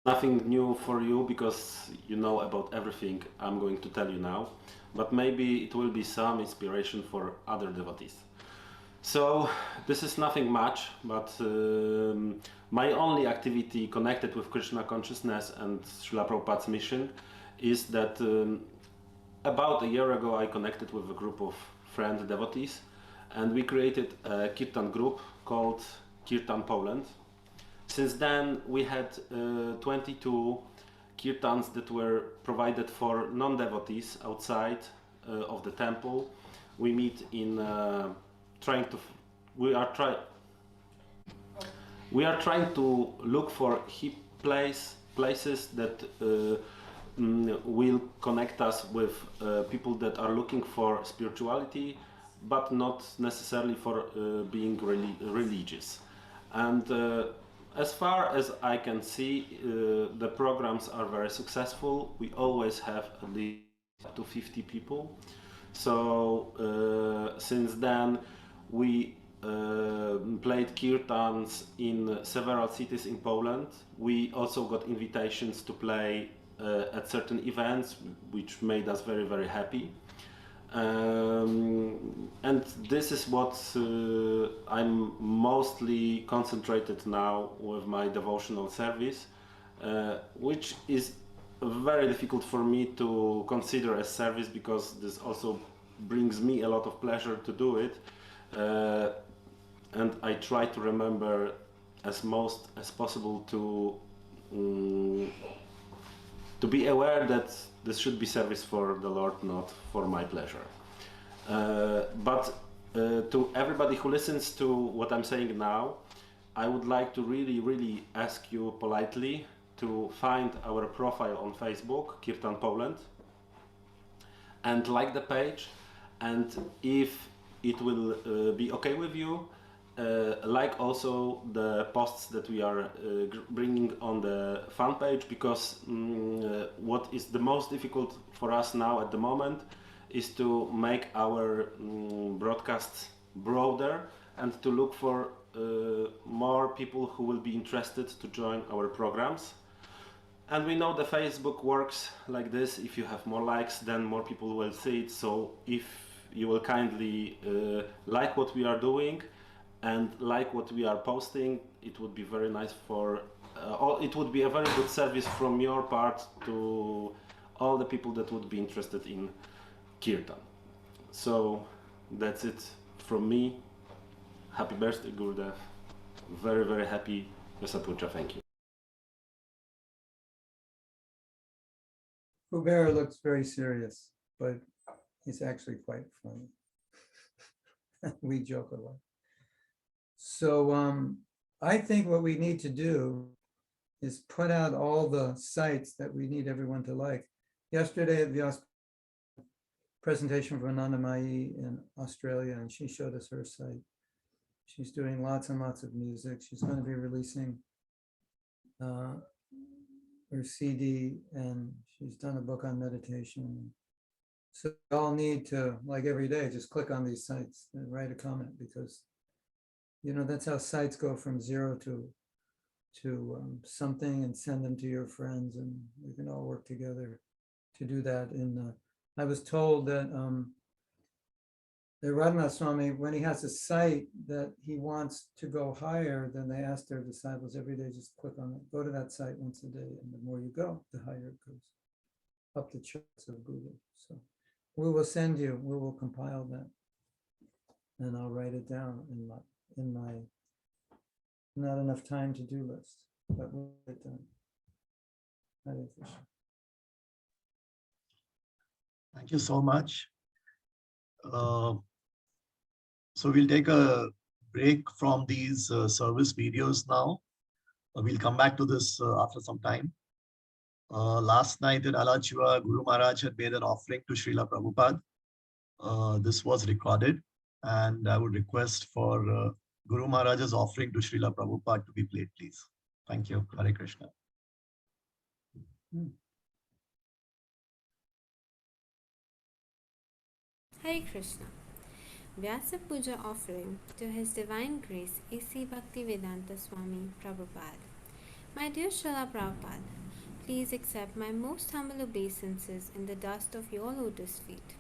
nothing new for you because you know about everything I'm going to tell you now, but maybe it will be some inspiration for other devotees. So this is nothing much, but my only activity connected with Krishna consciousness and Srila Prabhupada's mission is that about a year ago I connected with a group of friend devotees and we created a kirtan group called Kirtan Poland. Since then we had 22 kirtans that were provided for non-devotees outside of the temple. We meet in we are trying to look for hip places that will connect us with people that are looking for spirituality, but not necessarily for being religious. And as far as I can see, the programs are very successful. We always have at least up to 50 people. So since then we played kirtans in several cities in Poland. We also got invitations to play at certain events, which made us very, very happy. And this is what I'm mostly concentrated now with my devotional service, which is very difficult for me to consider as service because this also brings me a lot of pleasure to do it. And I try to remember as most as possible to be aware that this should be service for the Lord, not for my pleasure. But to everybody who listens to what I'm saying now, I would like to really ask you politely to find our profile on Facebook, Kirtan Poland, and like the page And if it will be okay with you, like also the posts that we are bringing on the fan page, because what is the most difficult for us now at the moment is to make our broadcasts broader and to look for more people who will be interested to join our programs. And we know the Facebook works like this: if you have more likes, then more people will see it. So if you will kindly like what we are doing and like what we are posting, it would be very nice for it would be a very good service from your part to all the people that would be interested in Kirtan. So that's it from me. Happy birthday, Gurudev. Very, very happy Vyasa-Puja. Thank you. Kubera looks very serious, but he's actually quite funny. We joke a lot. So I think what we need to do is put out all the sites that we need everyone to like. Yesterday at Vyasa presentation from Anandamayi in Australia, and she showed us her site. She's doing lots and lots of music. She's going to be releasing her CD, and she's done a book on meditation. So we all need to, like every day, just click on these sites and write a comment, because you know that's how sites go from zero to something, and send them to your friends, and we can all work together to do that. I was told that the Radhanath Swami, when he has a site that he wants to go higher, then they ask their disciples every day, just click on it, go to that site once a day, and the more you go, the higher it goes up the charts of Google. So we will send you, we will compile that, and I'll write it down in my not enough time to do list, but we'll get it done. Hare Krishna. Thank you so much. So we'll take a break from these service videos now. We'll come back to this after some time. Last night in Alachiva, Guru Maharaj had made an offering to Srila Prabhupada. This was recorded, and I would request for Guru Maharaj's offering to Srila Prabhupada to be played, please. Thank you. Hare Krishna. Hare Krishna. Vyasa-Puja offering to His Divine Grace A.C. Bhaktivedanta Swami Prabhupada. My dear Srila Prabhupada, please accept my most humble obeisances in the dust of your lotus feet.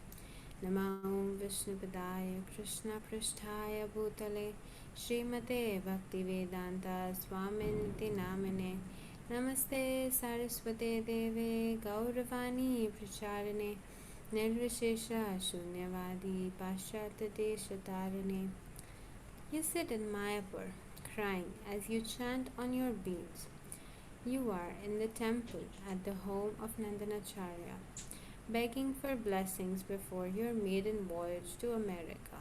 Namah Vishnupadaya Krishna Pristhaya Bhutale Srimate Bhaktivedanta Swaminiti Namane Namaste Saraswate Deve Gauravani Pracharine Nirvishesha Shunyavadi Paschata Deshatarine. You sit in Mayapur, crying as you chant on your beads. You are in the temple at the home of Nandanacharya, begging for blessings before your maiden voyage to America.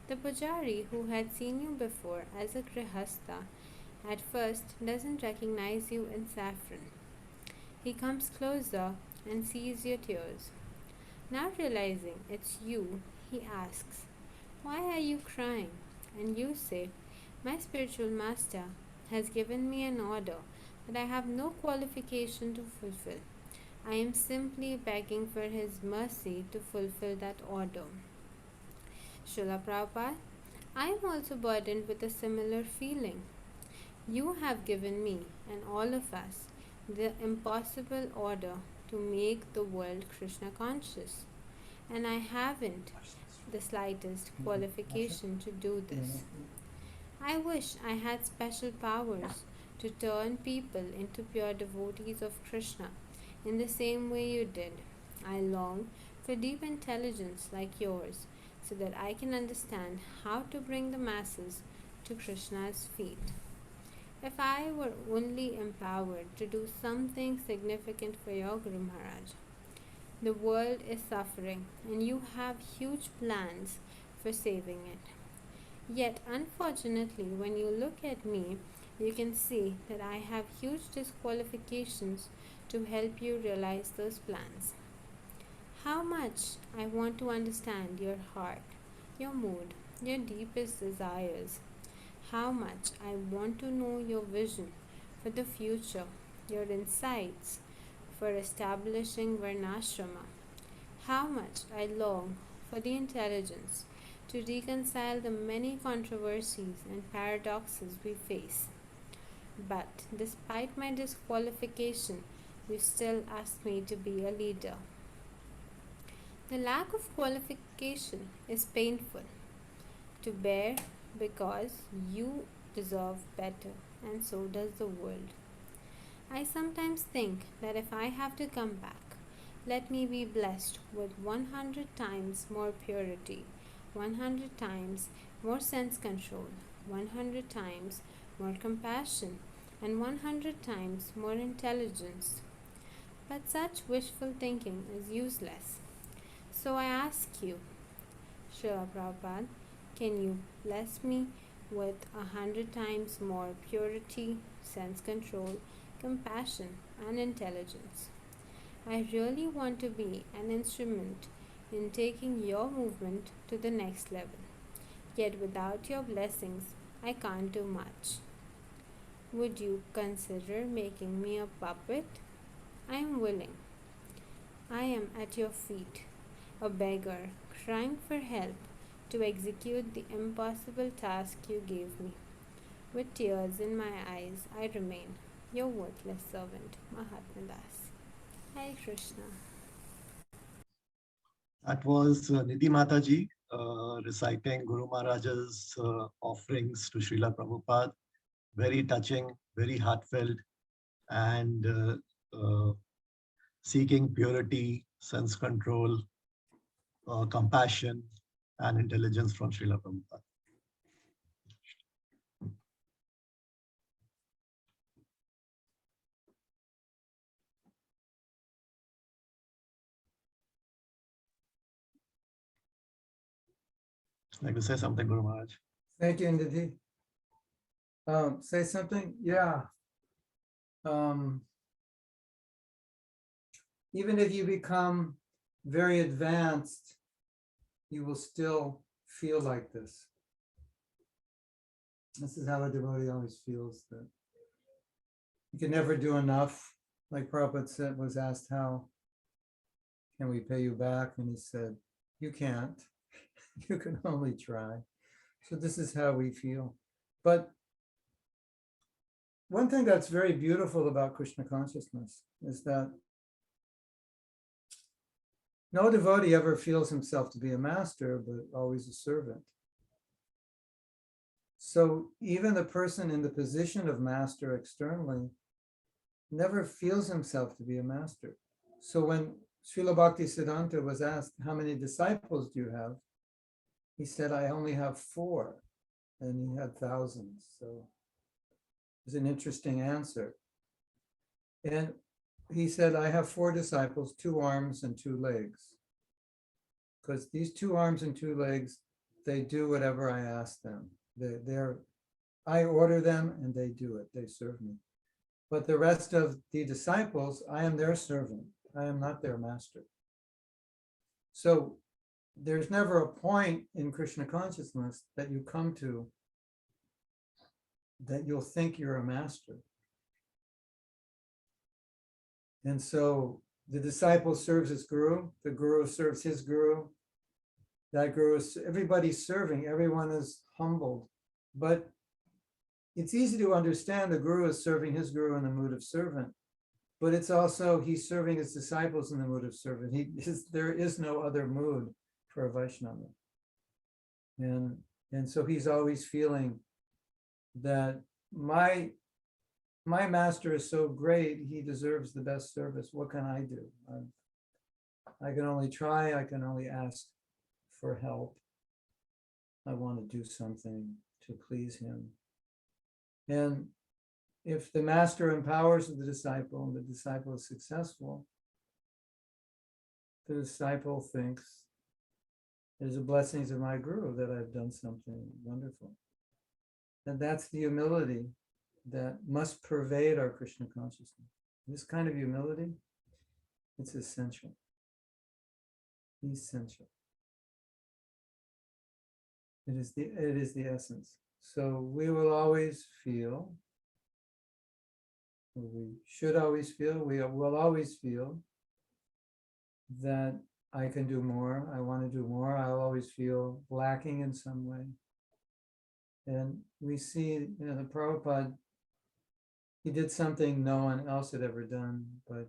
The pujari who had seen you before as a grihastha at first doesn't recognize you in saffron. He comes closer and sees your tears. Now realizing it's you, he asks, "Why are you crying?" And you say, "My spiritual master has given me an order that I have no qualification to fulfill. I am simply begging for his mercy to fulfill that order." Srila Prabhupada, I am also burdened with a similar feeling. You have given me and all of us the impossible order to make the world Krishna conscious, and I haven't the slightest qualification to do this. I wish I had special powers to turn people into pure devotees of Krishna in the same way you did. I long for deep intelligence like yours so that I can understand how to bring the masses to Krishna's feet. If I were only empowered to do something significant for your Guru Maharaj. The world is suffering and you have huge plans for saving it. Yet, unfortunately, when you look at me, you can see that I have huge disqualifications to help you realize those plans. How much I want to understand your heart, your mood, your deepest desires. How much I want to know your vision for the future, your insights for establishing Varnashrama. How much I long for the intelligence to reconcile the many controversies and paradoxes we face. But despite my disqualification, you still ask me to be a leader. The lack of qualification is painful to bear because you deserve better, and so does the world. I sometimes think that if I have to come back, let me be blessed with 100 times more purity, 100 times more sense control, 100 times more compassion, and 100 times more intelligence. But such wishful thinking is useless. So I ask you, Srila Prabhupada, can you bless me with 100 times more purity, sense control, compassion, and intelligence? I really want to be an instrument in taking your movement to the next level. Yet without your blessings, I can't do much. Would you consider making me a puppet? I am willing. I am at your feet, a beggar crying for help to execute the impossible task you gave me. With tears in my eyes, I remain your worthless servant, Mahatma Das. Hare Krishna. That was Nidhi Mataji reciting Guru Maharaj's offerings to Srila Prabhupada. Very touching, very heartfelt, and seeking purity, sense control, compassion, and intelligence from Srila Prabhupada. Like to say something, Guru Maharaj? Thank you, Nidhi. Say something? Yeah. Even if you become very advanced, you will still feel like this. This is how a devotee always feels, that you can never do enough. Like Prabhupada said, was asked, how can we pay you back? And he said, you can't. You can only try. So this is how we feel. But one thing that's very beautiful about Krishna consciousness is that no devotee ever feels himself to be a master, but always a servant. So even the person in the position of master externally never feels himself to be a master. So when Srila Bhaktisiddhanta was asked, how many disciples do you have? He said, I only have 4. And he had thousands. So it was an interesting answer. And he said, I have 4 disciples, 2 arms and 2 legs. Because these 2 arms and 2 legs, they do whatever I ask them. I order them and they do it. They serve me. But the rest of the disciples, I am their servant. I am not their master. So there's never a point in Krishna consciousness that you come to that you'll think you're a master. And so the disciple serves his guru, the guru serves his guru, that guru is, everybody's serving, everyone is humbled. But it's easy to understand the guru is serving his guru in the mood of servant, but it's also he's serving his disciples in the mood of servant. There is no other mood for a Vaishnava. And so he's always feeling that my master is so great, he deserves the best service. What can I do? I can only try, I can only ask for help. I want to do something to please him. And if the master empowers the disciple and the disciple is successful, the disciple thinks, there's the blessings of my guru that I've done something wonderful. And that's the humility that must pervade our Krishna consciousness. This kind of humility, it's essential. essential. It is the essence. So we will always feel, or we should always feel, we will always feel that I can do more, I want to do more, I'll always feel lacking in some way. And we see, the Prabhupada, he did something no one else had ever done, but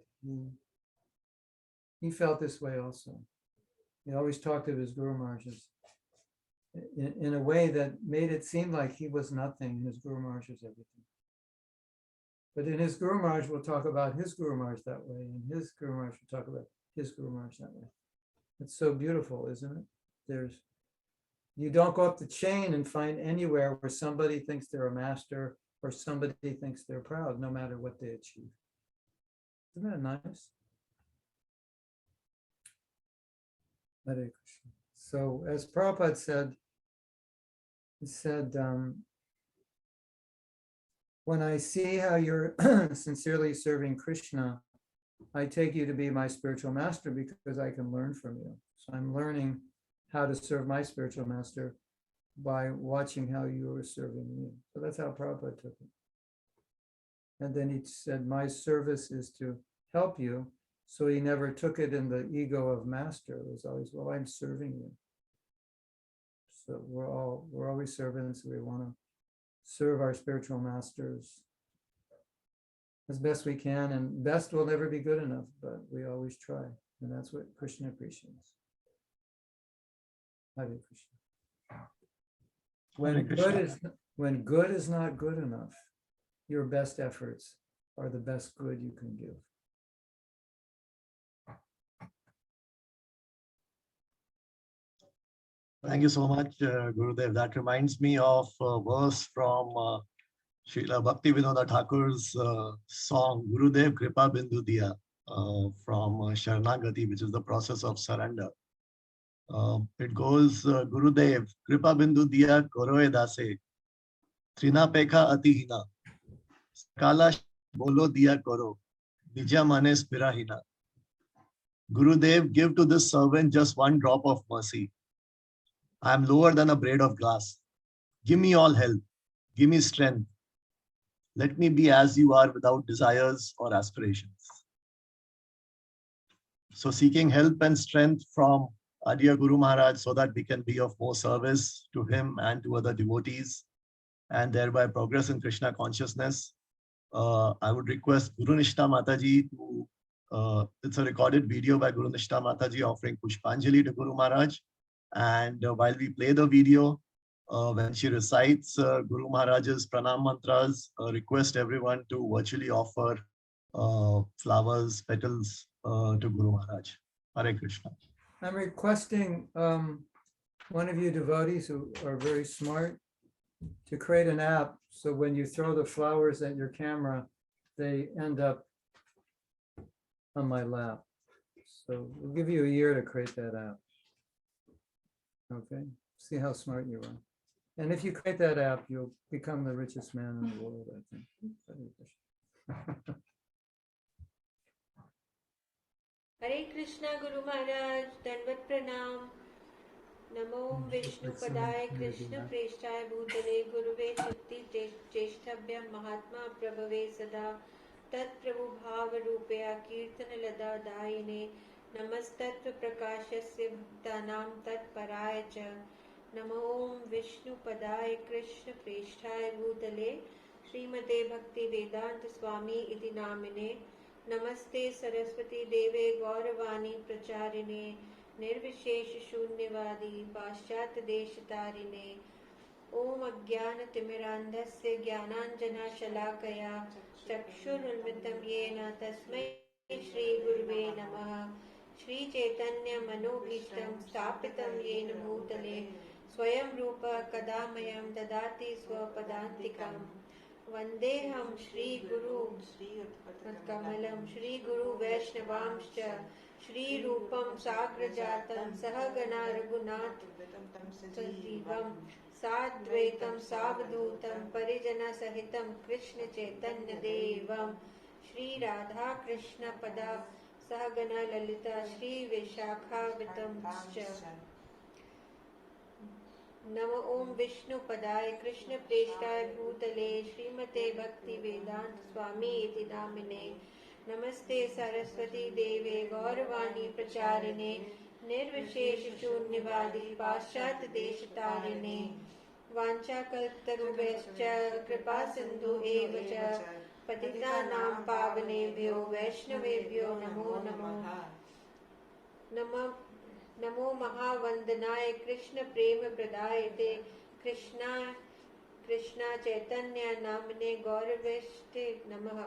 he felt this way also. He always talked of his Guru Maharajs in a way that made it seem like he was nothing, his Guru Maharaj was everything. But in his Guru Maharaj, we'll talk about his Guru Maharaj that way, and his Guru Maharaj will talk about his Guru Maharaj that way. It's so beautiful, isn't it? You don't go up the chain and find anywhere where somebody thinks they're a master or somebody thinks they're proud, no matter what they achieve. Isn't that nice? Hare Krishna. So as Prabhupada said, he said, when I see how you're sincerely serving Krishna, I take you to be my spiritual master because I can learn from you. So I'm learning how to serve my spiritual master by watching how you are serving me. So that's how Prabhupada took it. And then he said, my service is to help you. So he never took it in the ego of master. It was always, well, I'm serving you. So we're always servants. We want to serve our spiritual masters as best we can, and best will never be good enough, but we always try. And that's what Krishna appreciates. Hare Krishna. When good is not good enough, your best efforts are the best good you can give. Thank you so much, Gurudev. That reminds me of a verse from Srila Bhaktivinoda Thakur's song, Gurudev Kripa Bindu Diya, from Sharanagati, which is the process of surrender. It goes, Gurudev Kripa Bindu Diya Koroe Dase, Trina Pekha Atihina, Kala Bolo Diya Koro, Nija Mane Spirahina. Gurudev, give to this servant just one drop of mercy. I am lower than a blade of glass. Give me all help. Give me strength. Let me be as you are without desires or aspirations. So seeking help and strength from our dear Guru Maharaj so that we can be of more service to him and to other devotees and thereby progress in Krishna consciousness. I would request Guru Nishta Mataji to, it's a recorded video by Guru Nishta Mataji offering Pushpanjali to Guru Maharaj. And while we play the video, when she recites Guru Maharaj's pranam mantras, request everyone to virtually offer flowers, petals to Guru Maharaj. Hare Krishna. I'm requesting one of you devotees who are very smart to create an app so when you throw the flowers at your camera, they end up on my lap. So we'll give you a year to create that app. Okay, see how smart you are. And if you create that app, you'll become the richest man in the world, I think. Hare Krishna Guru Maharaj, Dandavat Pranam. Namo Vishnu Padaya Krishna Preshthaya Bhutale Guruve Shakti Jeshthabhyam Mahatma Prabhave Sada Tat Prabhu Bhava Rupaya Kirtana Lada Daine Namastatva Prakashasya Bhaktanam Tat Paraya Cha Namo Vishnu Padaya Krishna Preshthaya Bhutale Srimate Bhakti Vedanta Swami Iti Namine Namaste Saraswati Deve Gauravani Pracharine निर्विशेष शून्यवादी पाश्चात्य देश तारिणे ओम अज्ञान तिमिरान्धस्य ज्ञानाञ्जना शलाकया चक्षुरुन्मिलितं येन तस्मै श्री गुरुवे नमः श्री चैतन्य मनोभीष्टं स्थापितं येन भूतले स्वयं रूप कदा मह्यं ददाति स्वपदान्तिकं वन्देऽहं श्री गुरु कमलं श्री गुरु वैष्णवांश्च श्री रूपं साग्रजातं सहगना रघुनाथ सजीवं साद्वैतं सावधूतं परिजनसहितं कृष्ण चैतन्य देवं श्री राधा कृष्ण पदा सहगना ललिता श्री विशाखावतंश्च नमो ओम विष्णु पदाय कृष्ण प्रेष्ठाय भूतले श्रीमते भक्ति वेदांत स्वामी इति नामिने नमस्ते सरस्वती देवे गौरवाणी प्रचारिणे निर्विशेष शून्यवादी पाश्चात्य देशतारिणे वाञ्छाकल्पतरुभ्यश्च कृपा सिन्धु एव च पतितानां पावनेभ्यो वैष्णवेभ्यो नमो नमः नमो महावंदनाय कृष्ण प्रेम प्रदाय ते कृष्णा चैतन्य नामने गौरवेष्टे नमः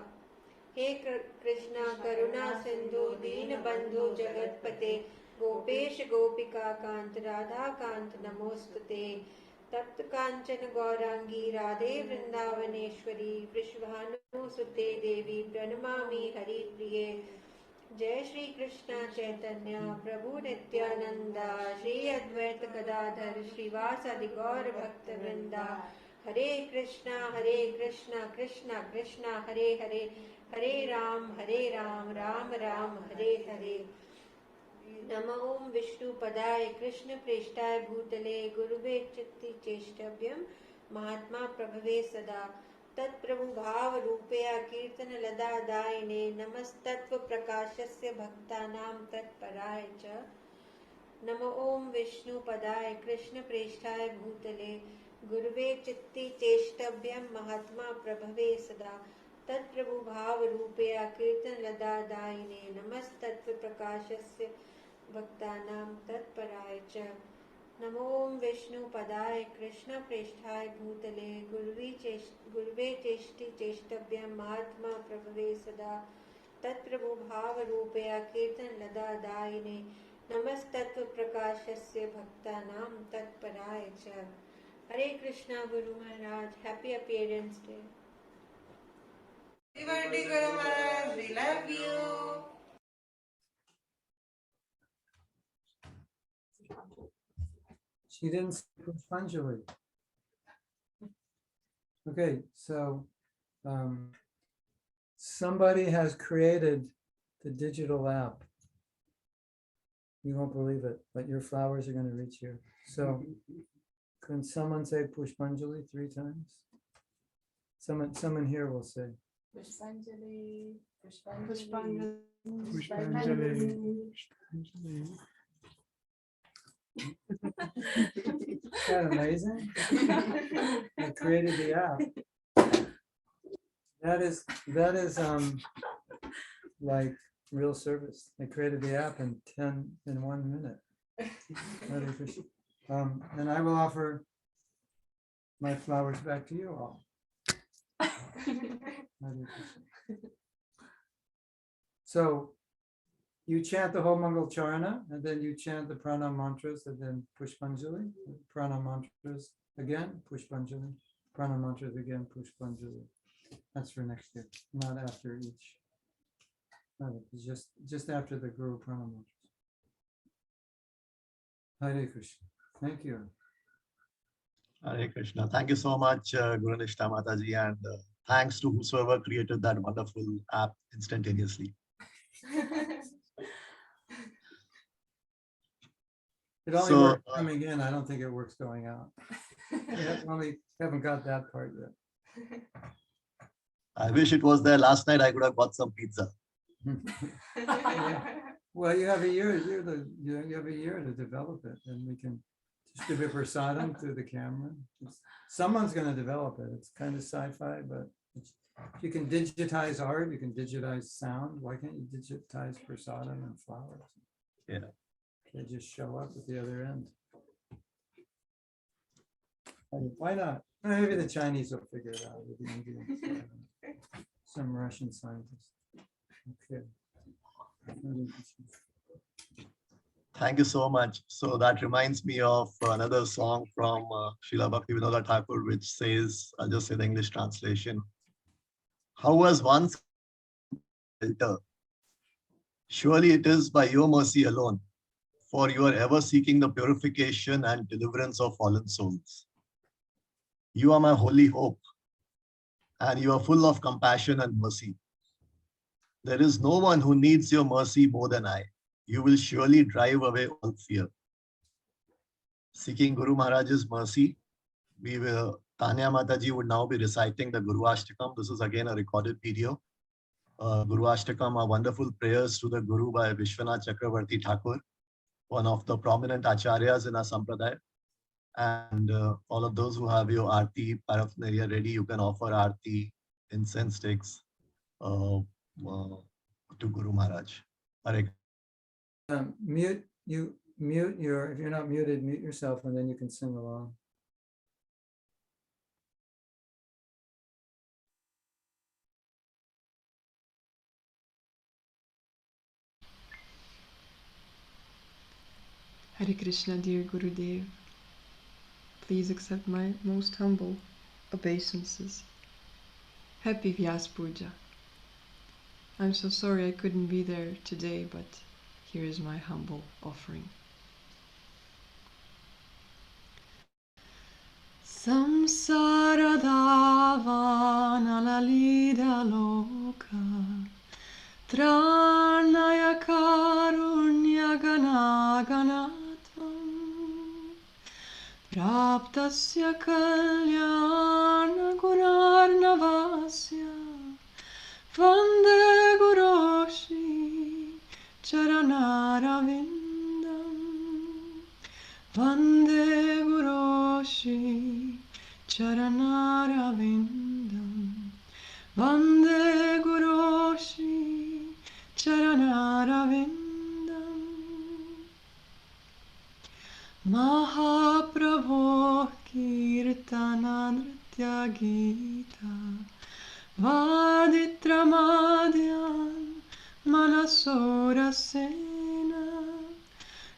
हे कृष्णा करुणा सिंधु दीन बंधु जगतपते गोपेश गोपिका कांत राधा कांत नमोस्तुते तप्त कांचन गौरांगी राधे वृंदावनेश्वरी वृषभानुसुते देवी प्रणमामि हरिप्रिये जय श्री कृष्ण चैतन्य प्रभु नित्यानंदा श्री अद्वैत गदाधर श्रीवासादि गौर भक्त वृंदा हरे कृष्णा कृष्णा कृष्णा हरे हरे हरे राम राम राम हरे हरे नमो ओम विष्णु पदाय कृष्ण प्रेष्ठाय भूतले गुरुवे चित्ति चेष्टव्यम महात्मा प्रभवे सदा तत्प्रभु भाव रूपया कीर्तन लदा दायिने नमस्तत्व प्रकाशस्य भक्तानां तत्पराय च नमो ओम विष्णु पदाय कृष्ण प्रेष्ठाय भूतले गुरुवे चित्ति चेष्टव्यम महात्मा प्रभवे सदा तत्प्रभु भाव रूपया कीर्तन लदा दायिने नमस्तत्व प्रकाशस्य भक्तानां तत्पराय च नमो ओम विष्णु पदाय कृष्ण प्रेष्ठाय भूतले गुरुवे चेष्टि चेष्टव्यम महात्मा प्रभवे सदा तत्प्रभु भाव रूपया कीर्तन लदा दायिने नमस्तत्व प्रकाशस्य भक्तानां तत्पराय च Hare Krishna Guru Maharaj happy appearance day Happy birthday, Guru Maharaj. We love you. She didn't say Pushpanjali. Okay, so somebody has created the digital app. You won't believe it, but your flowers are going to reach you. So can someone say Pushpanjali 3 times? Someone here will say. Pushpanjali, Pushpanjali. Pushpanjali. Isn't that amazing? They created the app. That is like real service. They created the app in 1 minute. And I will offer my flowers back to you all. So you chant the whole Mangal Charana, and then you chant the pranam mantras, and then Pushpanjali, pranam mantras again, Pushpanjali, pranam mantras again, Pushpanjali. That's for next year, not after each. No, it's just after the Guru pranam mantras. Hare Krishna. Thank you. Hare Krishna. Thank you so much, Guru Nishta Mataji, and thanks to whosoever created that wonderful app instantaneously. It only So, works coming in. I don't think it works going out. Haven't got that part yet. I wish it was there last night. I could have bought some pizza. Yeah. Well, you have a year. You have a year to develop it, and we can distribute prasadam through the camera. Someone's going to develop it. It's kind of sci-fi, but if you can digitize art, you can digitize sound. Why can't you digitize prasadam and flowers? Yeah. They just show up at the other end. Why not? Maybe the Chinese will figure it out with the Indians. Some Russian scientists. Okay. Thank you so much. So that reminds me of another song from Srila Bhaktivinoda Thakur, which says, I'll just say the English translation. How was once shelter? Surely it is by your mercy alone, for you are ever seeking the purification and deliverance of fallen souls. You are my holy hope, and you are full of compassion and mercy. There is no one who needs your mercy more than I. You will surely drive away all fear. Seeking Guru Maharaj's mercy, Tanya Mataji would now be reciting the Guru Ashtakam. This is again a recorded video. Guru Ashtakam are wonderful prayers to the Guru by Vishwanath Chakravarti Thakur, one of the prominent acharyas in our sampradaya. And all of those who have your Aarti paraphernalia ready, you can offer Aarti incense sticks to Guru Maharaj. Hare. Mute your, if you're not muted, mute yourself and then you can sing along. Hare Krishna, dear Gurudev. Please accept my most humble obeisances. Happy Vyasa-Puja. I'm so sorry I couldn't be there today, but here is my humble offering. Samsara davana lalida loka Tranaya karunya gana ganatvam Praptasya kalyana gunarnavasya Vande Guroshi Charanaravindam Vande Guroshi Charanaravindam Vande Guroshi Charanaravindam Mahaprabhu Kirtana Nritya Gita Vaditra Madhyan Manasura Sena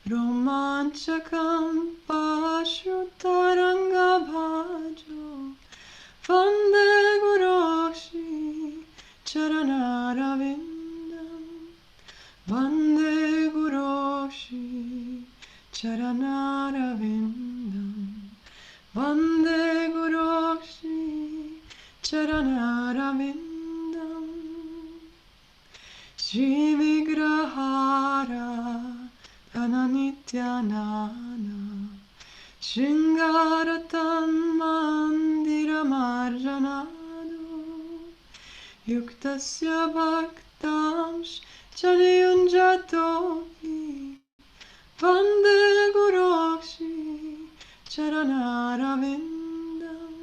Romanchakam Pashrutaranga Bhajo Vande Guroshi Charanaravindam Vande Guroshi Charanaravindam Vande Guroshi Charanaravindam Shri Vigrahara Ananityanana Shringaratam Mandiramarjanado Yuktasya Bhaktamsh Chaniyunjatopi Vande Guroshi Charanaravindam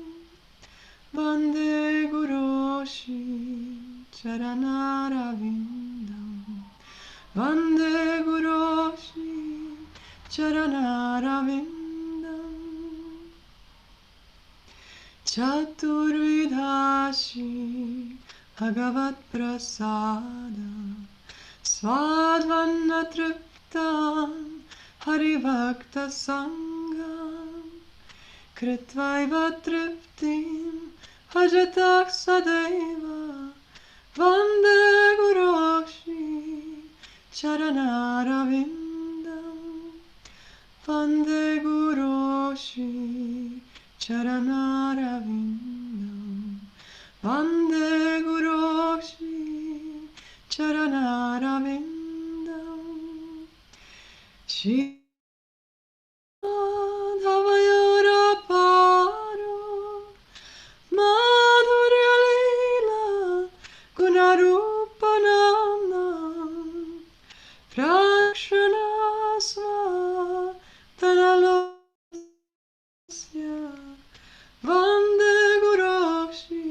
Vande Guroshi Charanaravindam Vande Guroshi Charanaravindam Chaturvidashi Bhagavat Prasada Swadvana Triptam Harivakta Sangam Kritvaiva Triptim Bhajatak Sadaiva Vande Guroshi Charanaravindam Vande Guroshi Charanaravindam Vande Guroshi Charanaravindam Shri Madhavayora Paro Madhurya Leela Gunarupanam Prakshanasva Tanalosya Vande Guroshi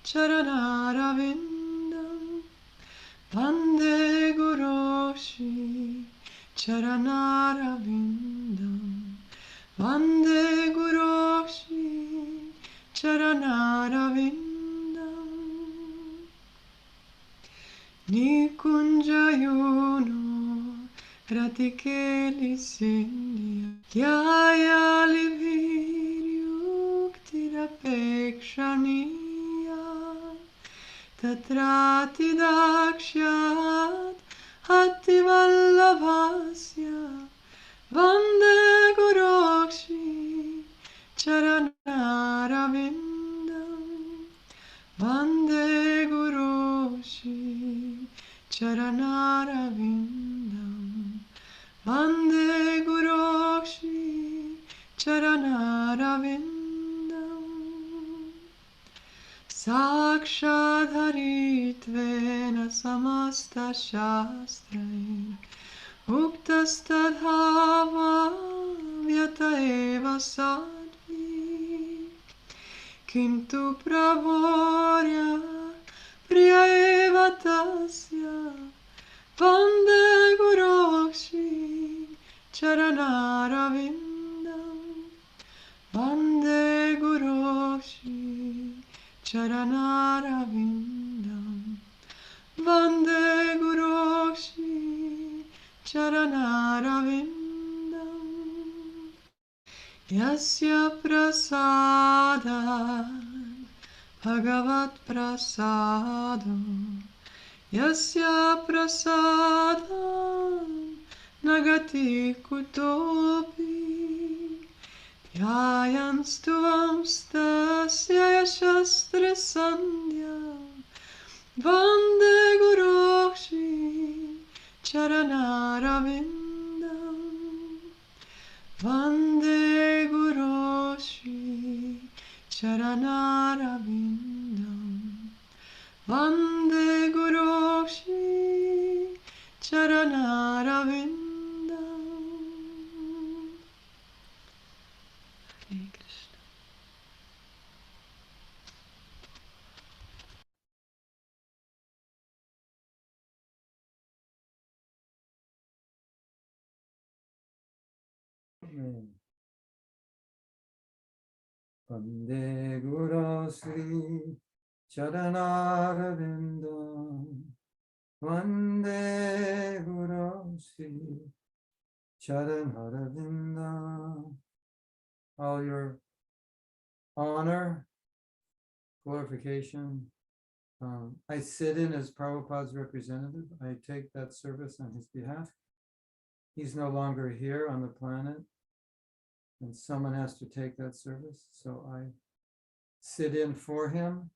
Charanaravindam Vande Guroshi Charanaravindam Vande Guroshi Charanaravindam Nikunjayuno Ratikeli Sindhya Yayali Viryuktirapekshaniyya Tatrati Dakshyat Hattivallabhasya Vande Guroshi Charanaravindam Vande Guroshi Charanarvindam. Vande Guru Shri Charanarvindam. Sakshadharitvena samasta shastrain. Uktastadhava vyataeva sadvi. Kintu pravorya priyaeva tasya. Vande Guru Shri Charanarvindam. Vande Guru Shri Charanarvindam. Vande Guru Shri Charanarvindam. Yasya prasada Bhagavat prasadam. Yasya prasadam nagati kutopi. Yayan stuvam stasya shastra sandhya. Vande Guru Shri Charanarvindam. Vande Guru Shri Charanarvindam. Vande Guru Shri Charanarvindam. Hare Krishna. Vande Guru Sri Charanarvindam. Vande Guru Sri Charanarvindam. All your honor, glorification. I sit in as Prabhupada's representative. I take that service on his behalf. He's no longer here on the planet, and someone has to take that service. So I sit in for him.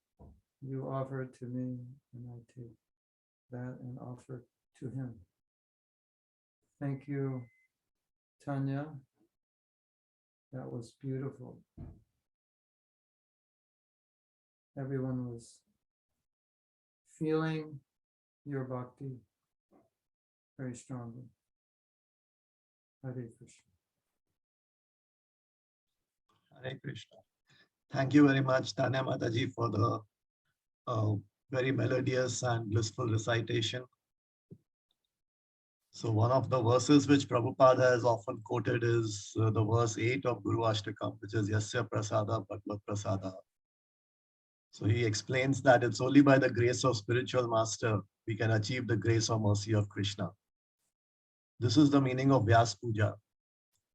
You offer it to me, and I take that and offer it to him. Thank you, Tanya. That was beautiful. Everyone was feeling your bhakti very strongly. Hare Krishna. Hare Krishna. Thank you very much, Tanya Mataji, for the very melodious and blissful recitation. So one of the verses which Prabhupada has often quoted is the verse 8 of Guru Ashtakam, which is Yasya Prasada Bhagavad Prasada. So he explains that it's only by the grace of spiritual master we can achieve the grace or mercy of Krishna. This is the meaning of Vyasa-Puja,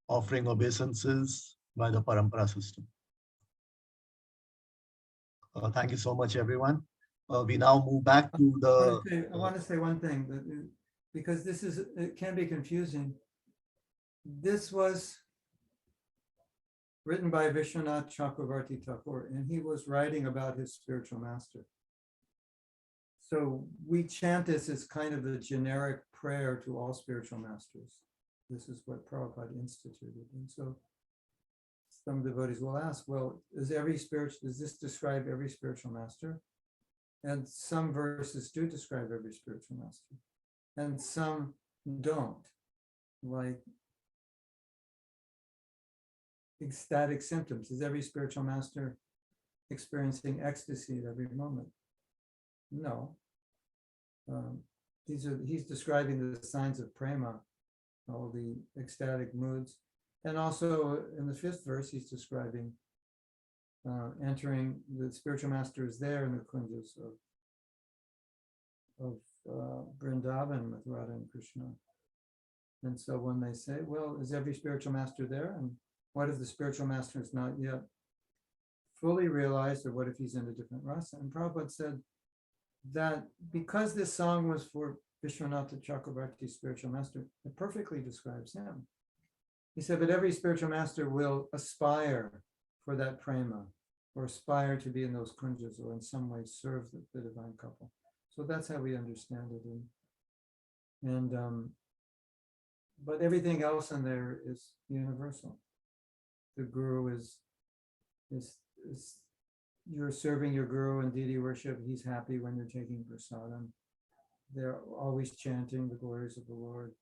offering obeisances by the Parampara system. Thank you so much, everyone. We now move back to the... I want to say one thing, that, because it can be confusing. This was written by Vishwanath Chakravarti Thakur, and he was writing about his spiritual master. So we chant this as kind of a generic prayer to all spiritual masters. This is what Prabhupada instituted. And so some devotees will ask, well, does this describe every spiritual master? And some verses do describe every spiritual master, and some don't, like ecstatic symptoms. Is every spiritual master experiencing ecstasy at every moment? No. He's describing the signs of prema, all the ecstatic moods. And also in the 5th verse, he's describing entering, the spiritual master is there in the kunjas of Vrindavan with Radha and Krishna. And so when they say, well, is every spiritual master there? And what if the spiritual master is not yet fully realized, or what if he's in a different rasa? And Prabhupada said that because this song was for Vishwanatha Chakravarti's spiritual master, it perfectly describes him. He said, but every spiritual master will aspire for that prema, or aspire to be in those kunjas, or in some way serve the divine couple. So that's how we understand it And but everything else in there is universal. The guru is you're serving your guru in deity worship. He's happy when you're taking prasadam. They're always chanting the glories of the Lord.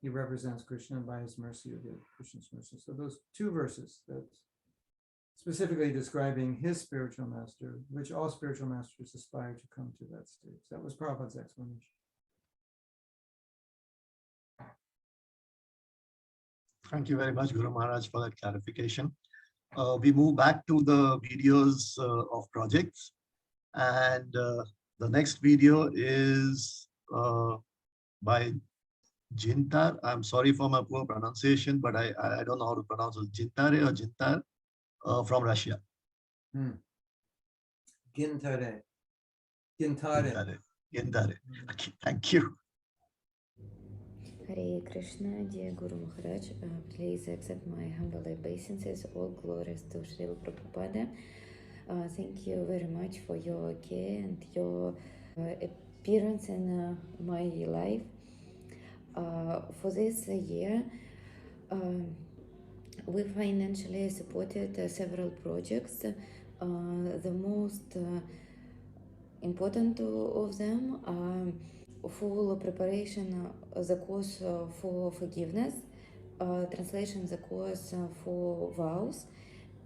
He represents Krishna by his mercy, or Krishna's mercy. So those two verses that specifically describing his spiritual master, which all spiritual masters aspire to come to that stage. That was Prabhupada's explanation. Thank you very much, Guru Maharaj, for that clarification. We move back to the videos of projects. And the next video is by Jintar. I'm sorry for my poor pronunciation, but I don't know how to pronounce it. Jintare or Jintar from Russia. Gintare. Gintare. Okay, thank you. Hare Krishna, dear Guru Maharaj, please accept my humble obeisances. All glories to Srila Prabhupada. Thank you very much for your care and your appearance in my life. For this year, we financially supported several projects. The most important of them are full preparation the course for forgiveness, translation the course for vows,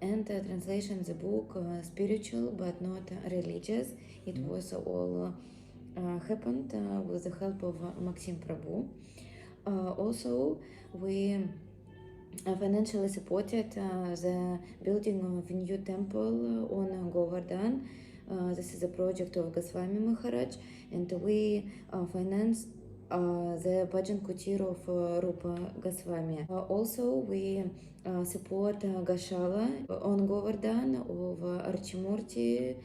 and translation the book spiritual but not religious. It was all happened with the help of Maxim Prabhu. Also, we financially supported the building of a new temple on Govardhan. This is a project of Goswami Maharaj, and we financed the Bhajan Kutir of Rupa Goswami. Also, we support Gashala on Govardhan of Archimurti,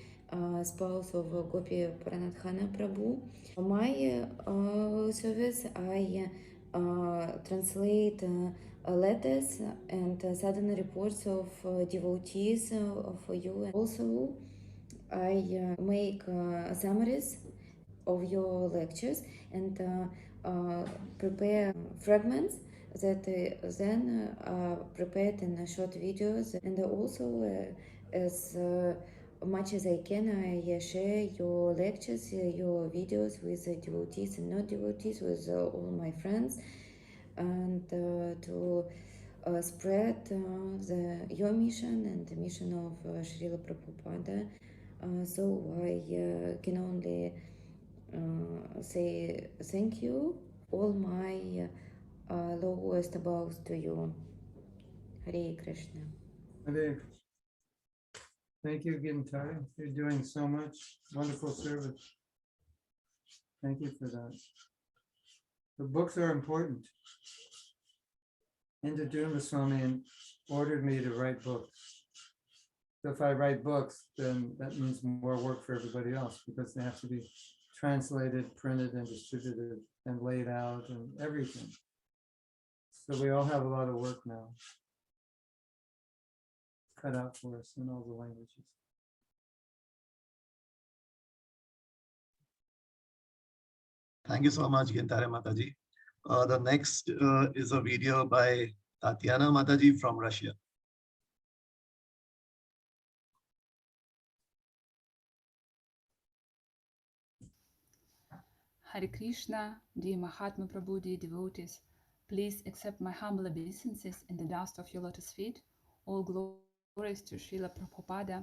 spouse of Gopi Pranadhana Prabhu. My service, I translate letters and sudden reports of devotees for you. Also, I make summaries of your lectures and prepare fragments that then are prepared in short videos. And also, as much as I can, I share your lectures, your videos with devotees and not devotees, with all my friends, and to spread your mission and the mission of Srila Prabhupada. So I can only say thank you. All my lowest bows to you. Hare Krishna. Hare Krishna. Thank you, Gintare. You're doing so much wonderful service. Thank you for that. The books are important. Indra Swami ordered me to write books. So if I write books, then that means more work for everybody else, because they have to be translated, printed, and distributed, and laid out, and everything. So we all have a lot of work now cut out for us in all the languages. Thank you so much, Gintare Mataji. The next is a video by Tatiana Mataji from Russia. Hare Krishna, dear Mahatma Prabhu, dear devotees, please accept my humble obeisances in the dust of your lotus feet. All glories to Srila Prabhupada.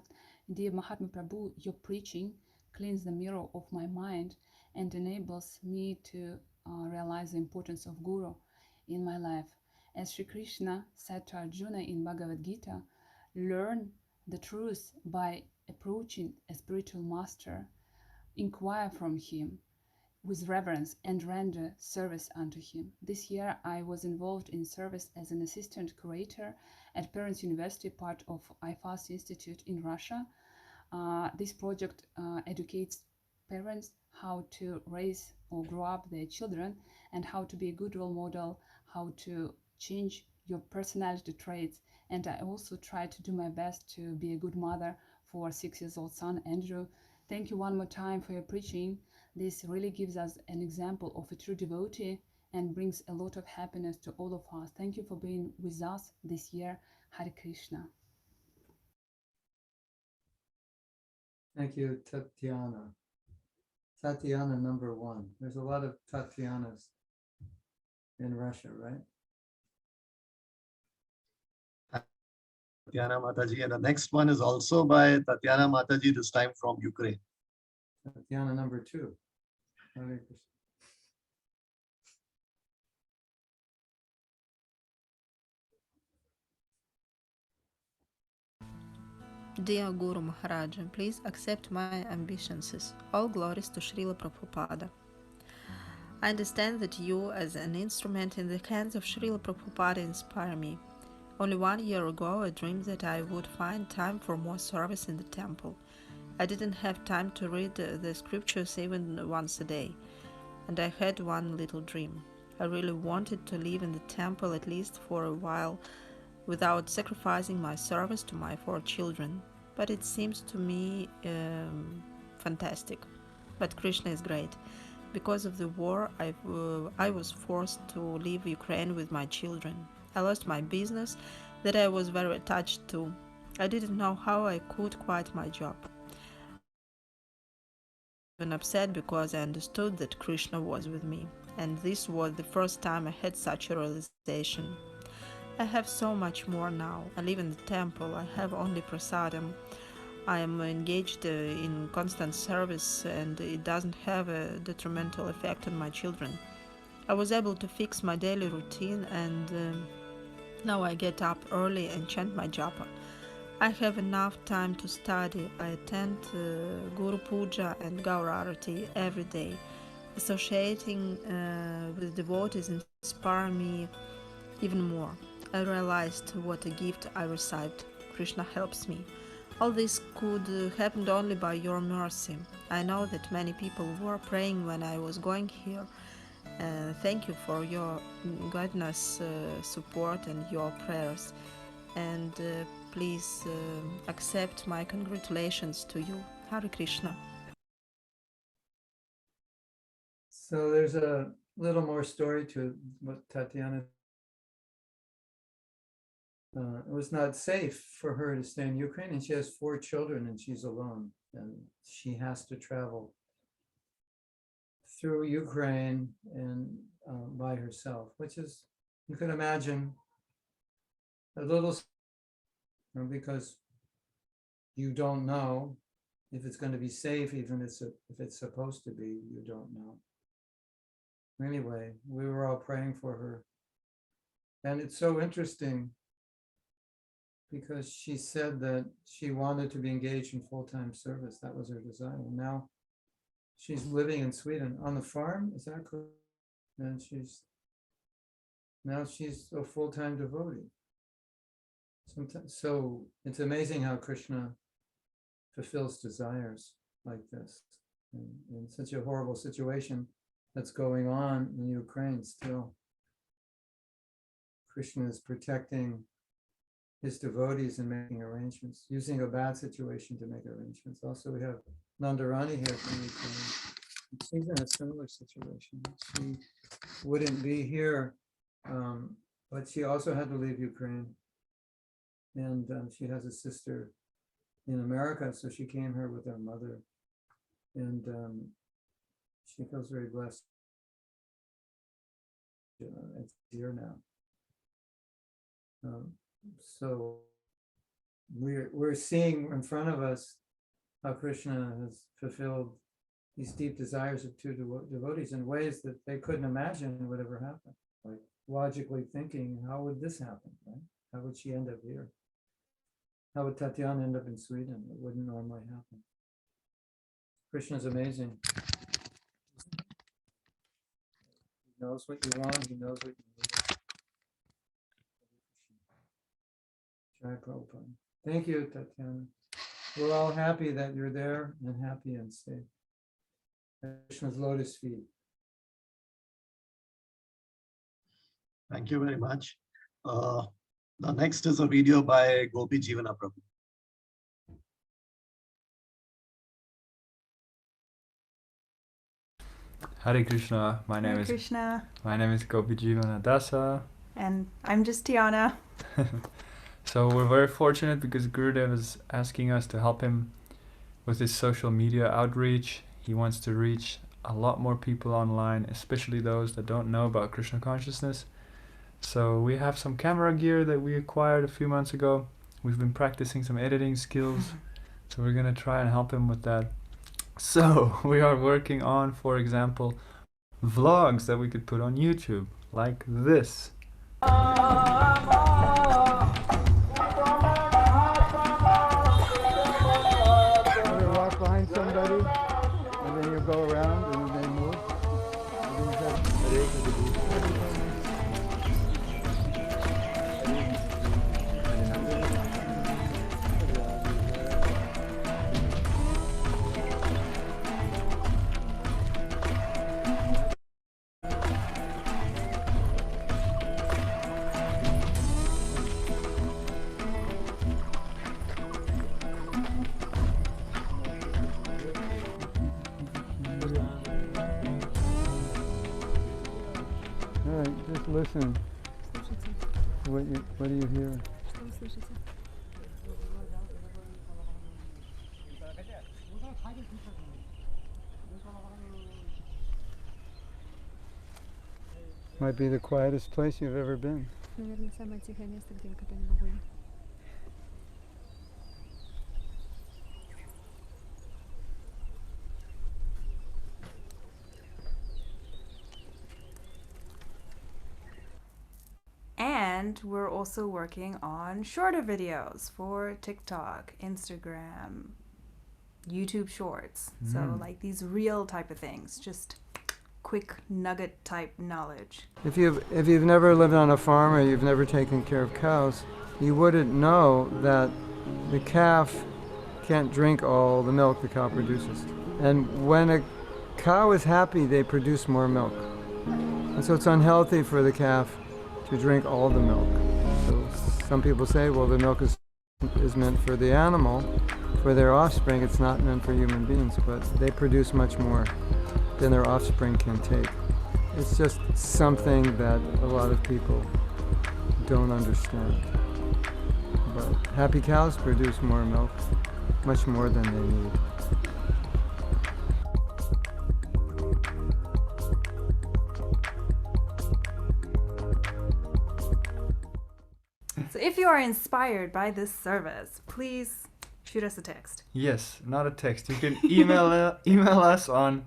Dear Mahatma Prabhu, your preaching cleans the mirror of my mind and enables me to realize the importance of Guru in my life. As Sri Krishna said to Arjuna in Bhagavad Gita, learn the truth by approaching a spiritual master, inquire from him with reverence and render service unto him. This year I was involved in service as an assistant curator at Parents University, part of IFAS Institute in Russia. This project educates parents how to raise or grow up their children and how to be a good role model, how to change your personality traits. And I also try to do my best to be a good mother for 6-year-old son, Andrew. Thank you one more time for your preaching. This really gives us an example of a true devotee and brings a lot of happiness to all of us. Thank you for being with us this year. Hare Krishna. Thank you, Tatiana. Tatiana number 1. There's a lot of Tatianas in Russia, right? Tatiana Mataji, and the next one is also by Tatiana Mataji, this time from Ukraine. Tatiana number 2. Hare Krishna. Dear Guru Maharaj, please accept my ambitions. All glories to Srila Prabhupada. I understand that you, as an instrument in the hands of Srila Prabhupada, inspire me. Only 1 year ago, I dreamed that I would find time for more service in the temple. I didn't have time to read the scriptures even once a day, and I had one little dream. I really wanted to live in the temple at least for a while without sacrificing my service to my 4 children. But it seems to me fantastic. But Krishna is great. Because of the war, I was forced to leave Ukraine with my children. I lost my business that I was very attached to. I didn't know how I could quit my job. I was upset because I understood that Krishna was with me, and this was the first time I had such a realization. I have so much more now. I live in the temple. I have only prasadam. I am engaged in constant service, and it doesn't have a detrimental effect on my children. I was able to fix my daily routine, and now I get up early and chant my japa. I have enough time to study. I attend Guru Puja and Gaur Arati every day. Associating with devotees inspire me even more. I realized what a gift I received. Krishna helps me. All this could happen only by your mercy. I know that many people were praying when I was going here. Thank you for your guidance, support, and your prayers. And please accept my congratulations to you. Hare Krishna. So there's a little more story to what Tatiana. It was not safe for her to stay in Ukraine, and she has 4 children, and she's alone, and she has to travel through Ukraine and by herself, which is, you can imagine, a little, because you don't know if it's going to be safe, even if it's supposed to be, you don't know. Anyway, we were all praying for her, and it's so interesting because she said that she wanted to be engaged in full-time service. That was her desire. And now she's living in Sweden on the farm. Is that correct? And now she's a full-time devotee. So it's amazing how Krishna fulfills desires like this. In such a horrible situation that's going on in Ukraine still, Krishna is protecting his devotees and making arrangements, using a bad situation to make arrangements. Also, we have Nandarani here from Ukraine. She's in a similar situation. She wouldn't be here, but she also had to leave Ukraine. And she has a sister in America, so she came here with her mother. And she feels very blessed. It's here now. So we're seeing in front of us how Krishna has fulfilled these deep desires of 2 devotees in ways that they couldn't imagine would ever happen. Like logically thinking, how would this happen? Right? How would she end up here? How would Tatiana end up in Sweden? It wouldn't normally happen. Krishna's amazing. He knows what you want. He knows what you need. Jai Prabhupada. Thank you, Tatiana. We're all happy that you're there and happy and safe. Krishna's lotus feet. Thank you very much. The next is a video by Gopi Jivana Prabhu. Hare Krishna. My name is Gopi Jivanadasa. And I'm just Tiana. So we're very fortunate because Gurudev is asking us to help him with his social media outreach. He wants to reach a lot more people online, especially those that don't know about Krishna consciousness. So we have some camera gear that we acquired a few months ago. We've been practicing some editing skills. So we're going to try and help him with that. So we are working on, for example, vlogs that we could put on YouTube, like this. You walk behind somebody, and then you go around, and then they move. All right, just listen. What do you hear? Might be the quietest place you've ever been. And we're also working on shorter videos for TikTok, Instagram, YouTube Shorts. So like these real type of things, just quick nugget type knowledge. If you've never lived on a farm or you've never taken care of cows, you wouldn't know that the calf can't drink all the milk the cow produces. And when a cow is happy, they produce more milk. And so it's unhealthy for the calf to drink all the milk. So some people say, well, the milk is meant for the animal, for their offspring. It's not meant for human beings, but they produce much more than their offspring can take. It's just something that a lot of people don't understand. But happy cows produce more milk, much more than they need. So if you are inspired by this service, please shoot us a text. Yes, not a text. You can email us on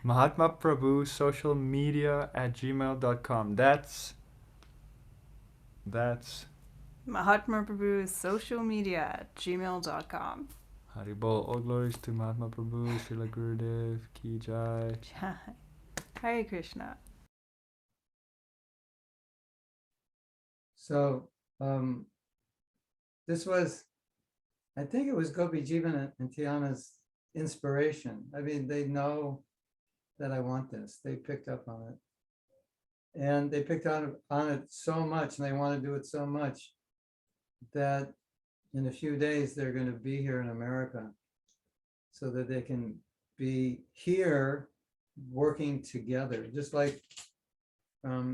Mahatma Prabhu social media @gmail.com. That's Mahatma Prabhu social media @gmail.com. Haribol. All glories to Mahatma Prabhu, Srila Gurudev, Ki Jai. Hare Krishna. So this was, I think it was Gopi Jivan and Tiana's inspiration. I mean, they know that I want this. They picked up on it. And they picked on it so much, and they want to do it so much that in a few days they're going to be here in America so that they can be here working together, just like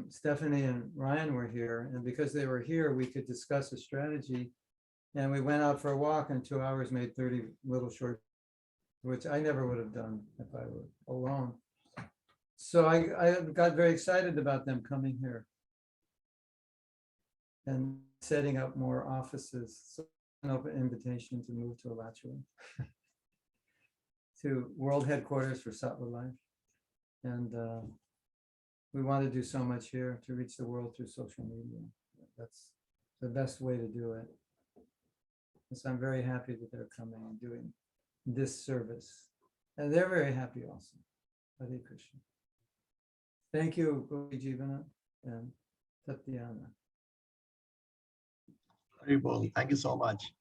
Stephanie and Ryan were here, and because they were here, we could discuss a strategy. And we went out for a walk, and 2 hours made 30 little short, which I never would have done if I were alone. So I got very excited about them coming here and setting up more offices. So an open invitation to move to Alachua, to world headquarters for Sattva Life. And we want to do so much here to reach the world through social media. That's the best way to do it. So I'm very happy that they're coming and doing this service. And they're very happy also. Hare Krishna. Thank you, Gopi Jivana and Tatyana. Haribol, thank you so much.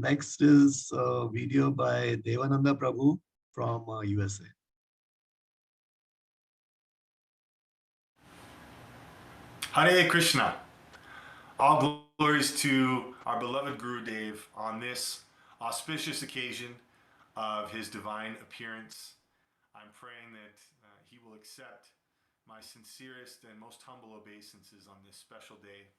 Next is a video by Devananda Prabhu from USA. Hare Krishna. All glories to our beloved Gurudev on this auspicious occasion of his divine appearance I'm praying that he will accept my sincerest and most humble obeisances on this special day.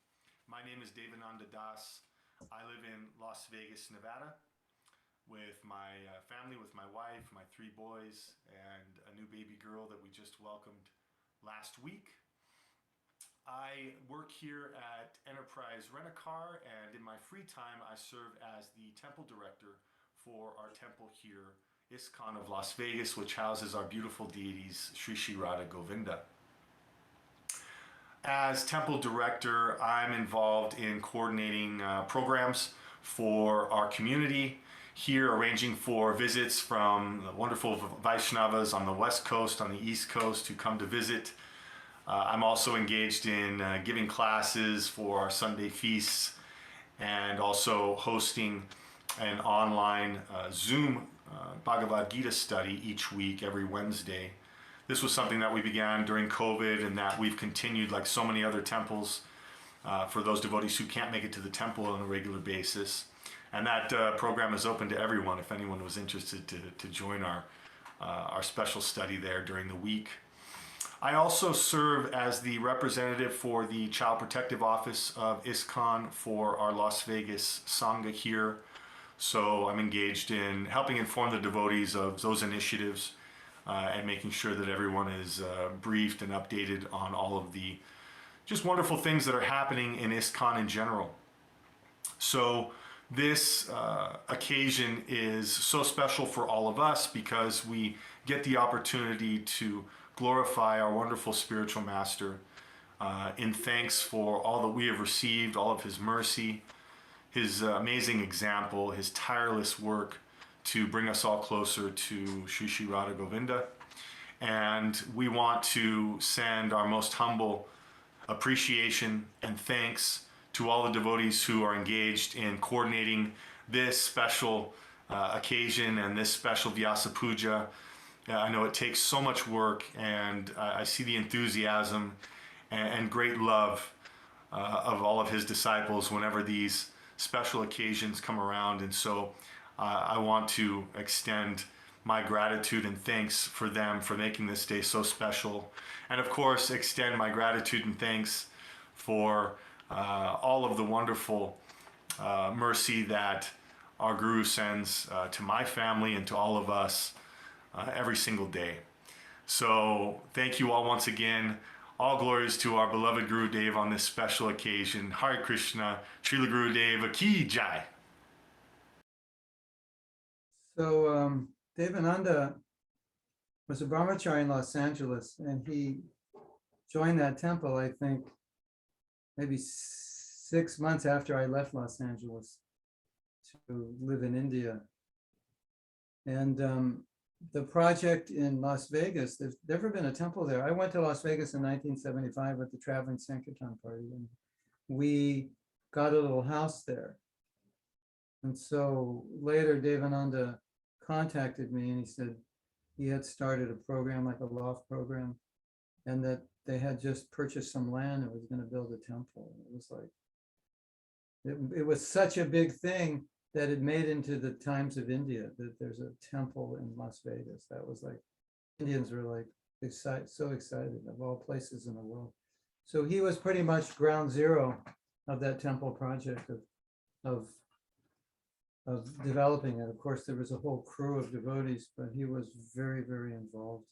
My name is Devananda Das. I live in Las Vegas, Nevada, with my family, with my wife, my 3 boys, and a new baby girl that we just welcomed last week. I work here at Enterprise Rent-A-Car, and in my free time I serve as the temple director for our temple here, ISKCON of Las Vegas, which houses our beautiful deities Sri Sri Radha Govinda. As temple director, I'm involved in coordinating programs for our community here, arranging for visits from the wonderful Vaishnavas on the West Coast, on the East Coast, who come to visit. I'm also engaged in giving classes for our Sunday feasts and also hosting an online Zoom Bhagavad Gita study each week, every Wednesday. This was something that we began during COVID and that we've continued like so many other temples for those devotees who can't make it to the temple on a regular basis. And that program is open to everyone if anyone was interested to join our special study there during the week. I also serve as the representative for the Child Protective Office of ISKCON for our Las Vegas Sangha here. So I'm engaged in helping inform the devotees of those initiatives and making sure that everyone is briefed and updated on all of the just wonderful things that are happening in ISKCON in general. So this occasion is so special for all of us because we get the opportunity to glorify our wonderful spiritual master in thanks for all that we have received, all of his mercy, his amazing example, his tireless work to bring us all closer to Sri Sri Radha Govinda. And we want to send our most humble appreciation and thanks to all the devotees who are engaged in coordinating this special occasion and this special Vyasa-Puja. I know it takes so much work, and I see the enthusiasm and great love of all of his disciples whenever these special occasions come around. And so I want to extend my gratitude and thanks for them for making this day so special. And of course, extend my gratitude and thanks for all of the wonderful mercy that our Guru sends to my family and to all of us every single day. So thank you all once again. All glories to our beloved Guru Dev on this special occasion. Hare Krishna, Srila Guru Deva Ki Jai. So Devananda was a brahmachari in Los Angeles, and he joined that temple, I think, maybe 6 months after I left Los Angeles to live in India. And the project in Las Vegas, there's never been a temple there. I went to Las Vegas in 1975 with the traveling Sankirtan party, and we got a little house there. And so later Devananda contacted me and he said he had started a program, like a loft program, and that they had just purchased some land and was going to build a temple. It was like, it was such a big thing that it made into the Times of India, that there's a temple in Las Vegas. That was like, Indians were like so excited, of all places in the world. So he was pretty much ground zero of that temple project of developing it. Of course, there was a whole crew of devotees, but he was very, very involved.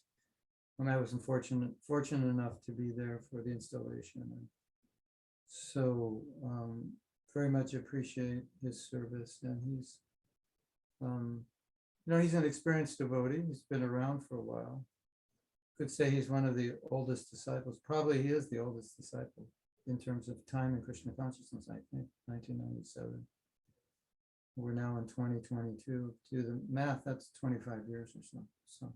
And I was fortunate enough to be there for the installation. And so very much appreciate his service. And he's, he's an experienced devotee. He's been around for a while. Could say he's one of the oldest disciples. Probably he is the oldest disciple in terms of time in Krishna consciousness, I think, 1997. We're now in 2022. Do the math, that's 25 years or so. So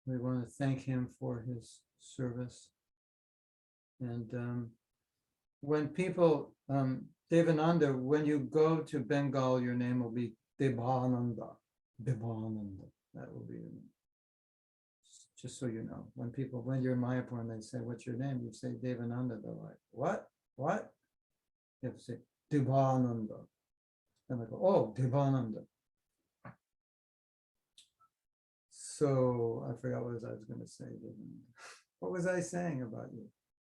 we want to thank him for his service. And when people, Devananda, when you go to Bengal, your name will be Devananda. Devananda. That will be, just so you know. When you're in Mayapur and they say, what's your name? You say Devananda. They're like, what? What? You have to say Devananda. And they go, oh, Devananda. So I forgot what I was going to say. What was I saying about you?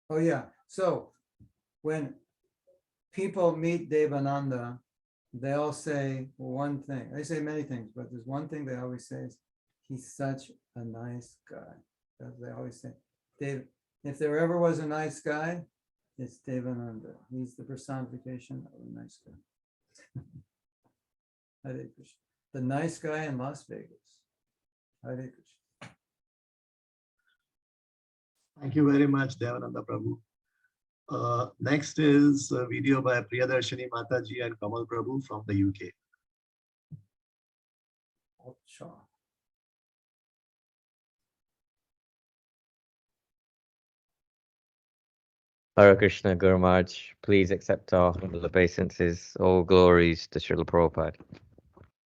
Oh yeah. So when people meet Devananda, they all say one thing. They say many things, but there's one thing they always say is, he's such a nice guy. That's what they always say. Dave, if there ever was a nice guy, it's Devananda. He's the personification of a nice guy. Hare Krishna. The nice guy in Las Vegas. Hare Krishna. Thank you very much, Devananda Prabhu. Next is a video by Priyadarshini Mataji and Kamal Prabhu from the UK. Acha. Hare Krishna, Guru Maharaj, please accept our humble obeisances. All glories to Srila Prabhupada.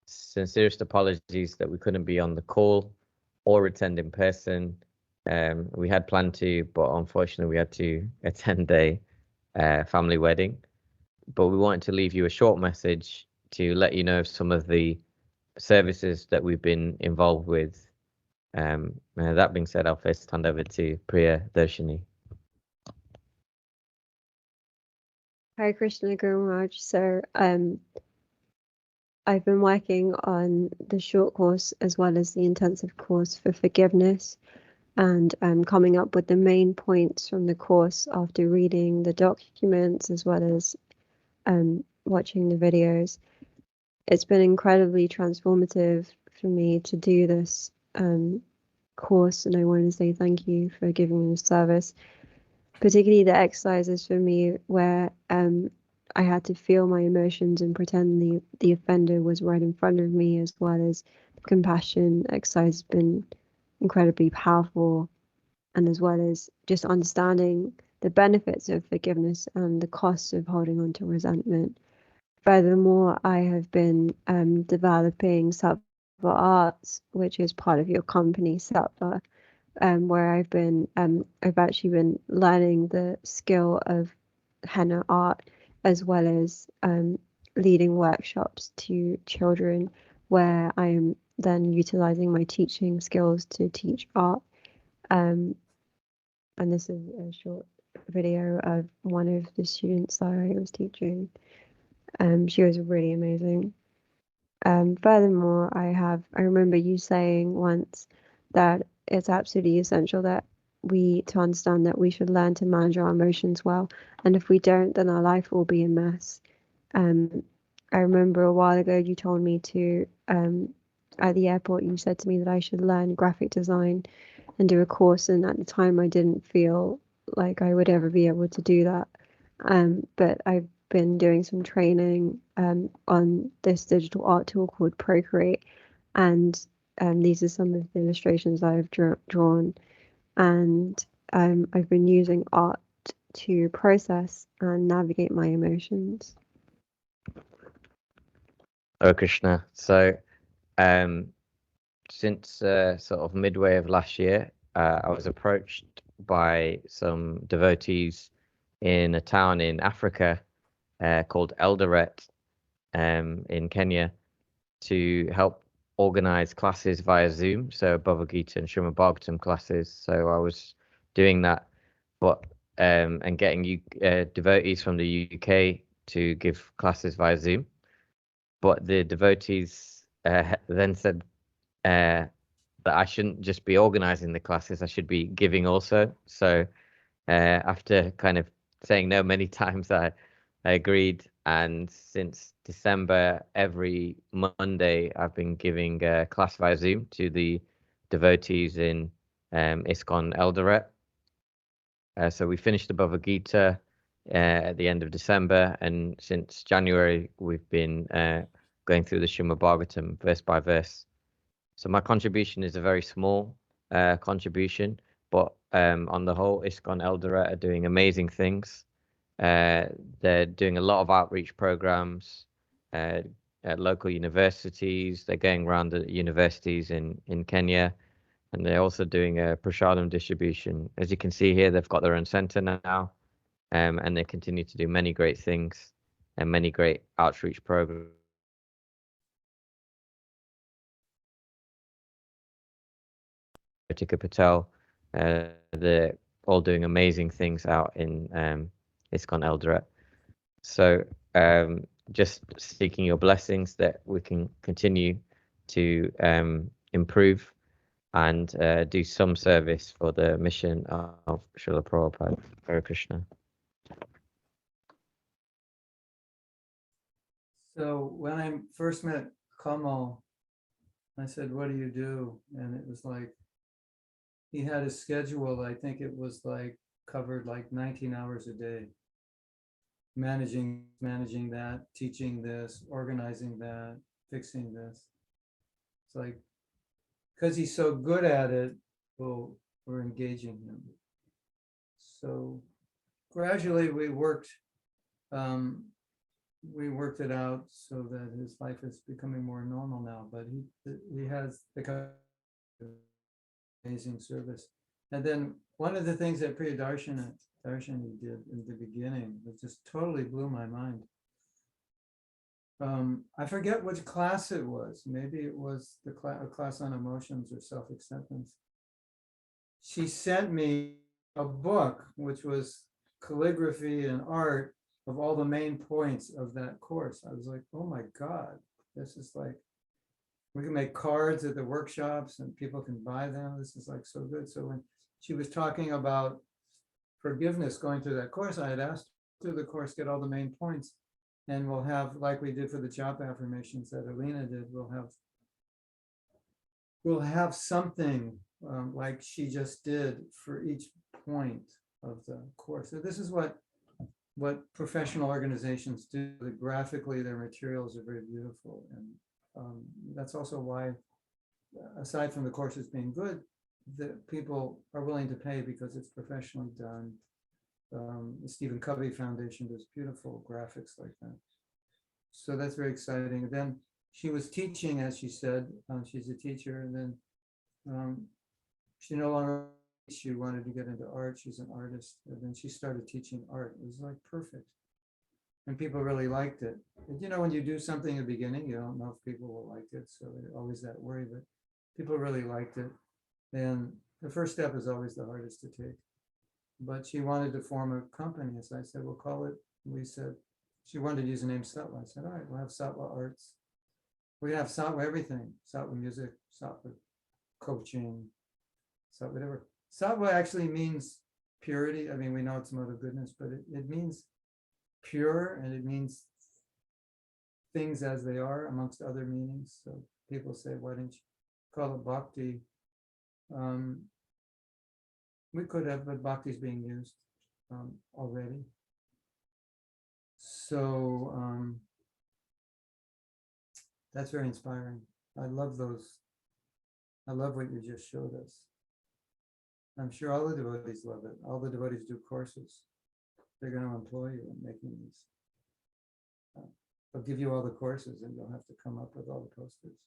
Sincerest apologies that we couldn't be on the call or attend in person. We had planned to, but unfortunately we had to attend a family wedding. But we wanted to leave you a short message to let you know of some of the services that we've been involved with. That being said, I'll first hand over to Priyadarshini. Hare Krishna, Guru Maharaj. So I've been working on the short course as well as the intensive course for forgiveness, and coming up with the main points from the course after reading the documents as well as watching the videos. It's been incredibly transformative for me to do this course, and I want to say thank you for giving me the service, particularly the exercises for me where I had to feel my emotions and pretend the offender was right in front of me, as well as the compassion exercise has been incredibly powerful, and as well as just understanding the benefits of forgiveness and the costs of holding on to resentment. Furthermore, I have been developing Sattva Arts, which is part of your company, Sattva, where I've actually been learning the skill of henna art, as well as leading workshops to children, where I am then utilizing my teaching skills to teach art. And this is a short video of one of the students that I was teaching. She was really amazing. Furthermore, I remember you saying once that it's absolutely essential that to understand that we should learn to manage our emotions well, and if we don't, then our life will be a mess. I remember a while ago you told me to at the airport, you said to me that I should learn graphic design and do a course, and at the time I didn't feel like I would ever be able to do that. But I've been doing some training on this digital art tool called Procreate, and these are some of the illustrations I've drawn, and I've been using art to process and navigate my emotions. Hare Krishna. So since sort of midway of last year, I was approached by some devotees in a town in Africa called Eldoret in Kenya to help organize classes via Zoom, so Bhagavad Gita and Srimad Bhagavatam classes. So I was doing that, but and getting devotees from the UK to give classes via Zoom. But the devotees then said that I shouldn't just be organizing the classes, I should be giving also. So after kind of saying no many times, I agreed, and since December, every Monday, I've been giving a class via Zoom to the devotees in ISKCON Eldoret. So we finished the Bhagavad Gita at the end of December, and since January, we've been going through the Srimad Bhagavatam verse by verse. So my contribution is a very small contribution, but on the whole, ISKCON Eldoret are doing amazing things. They're doing a lot of outreach programs at local universities. They're going around the universities in Kenya, and they're also doing a prasadam distribution. As you can see here, they've got their own center now, and they continue to do many great things and many great outreach programs. Ritika Patel. They're all doing amazing things out in ISKCON Eldoret. So just seeking your blessings that we can continue to improve and do some service for the mission of Srila Prabhupada. Hare Krishna. So when I first met Kamal, I said, "What do you do?" And it was like, he had a schedule. I think it was like covered like 19 hours a day. Managing that, teaching this, organizing that, fixing this. It's like, because he's so good at it, well, we're engaging him. So gradually we worked it out so that his life is becoming more normal now, but he has become amazing service. And then one of the things that Priya Darshani did in the beginning that just totally blew my mind. I forget which class it was. Maybe it was the class on emotions or self-acceptance. She sent me a book, which was calligraphy and art of all the main points of that course. I was like, oh my God, this is like, we can make cards at the workshops and people can buy them. This is like so good. So when she was talking about forgiveness going through that course, I had asked through the course, get all the main points. And we'll have, like we did for the japa affirmations that Alina did, we'll have something like she just did for each point of the course. So this is what professional organizations do. Graphically, their materials are very beautiful. And that's also why, aside from the courses being good, the people are willing to pay because it's professionally done. The Stephen Covey Foundation does beautiful graphics like that. So that's very exciting. And then she was teaching, as she said, she's a teacher, and then she no longer, she wanted to get into art. She's an artist. And then she started teaching art. It was like perfect. And people really liked it. And, you know, when you do something in the beginning, you don't know if people will like it. So there's always that worry, but people really liked it. And the first step is always the hardest to take. But she wanted to form a company. So I said, we'll call it, we said, she wanted to use the name Sattva. I said, all right, we'll have Sattva Arts. We have Sattva everything, Sattva music, Sattva coaching, Sattva whatever. Sattva actually means purity. I mean, we know it's a mode of goodness, but it means pure, and it means things as they are, amongst other meanings. So people say, why didn't you call it bhakti? We could have, but bhakti is being used already. So that's very inspiring. I love those. I love what you just showed us. I'm sure all the devotees love it. All the devotees do courses. They're going to employ you in making these. They'll give you all the courses and you'll have to come up with all the posters.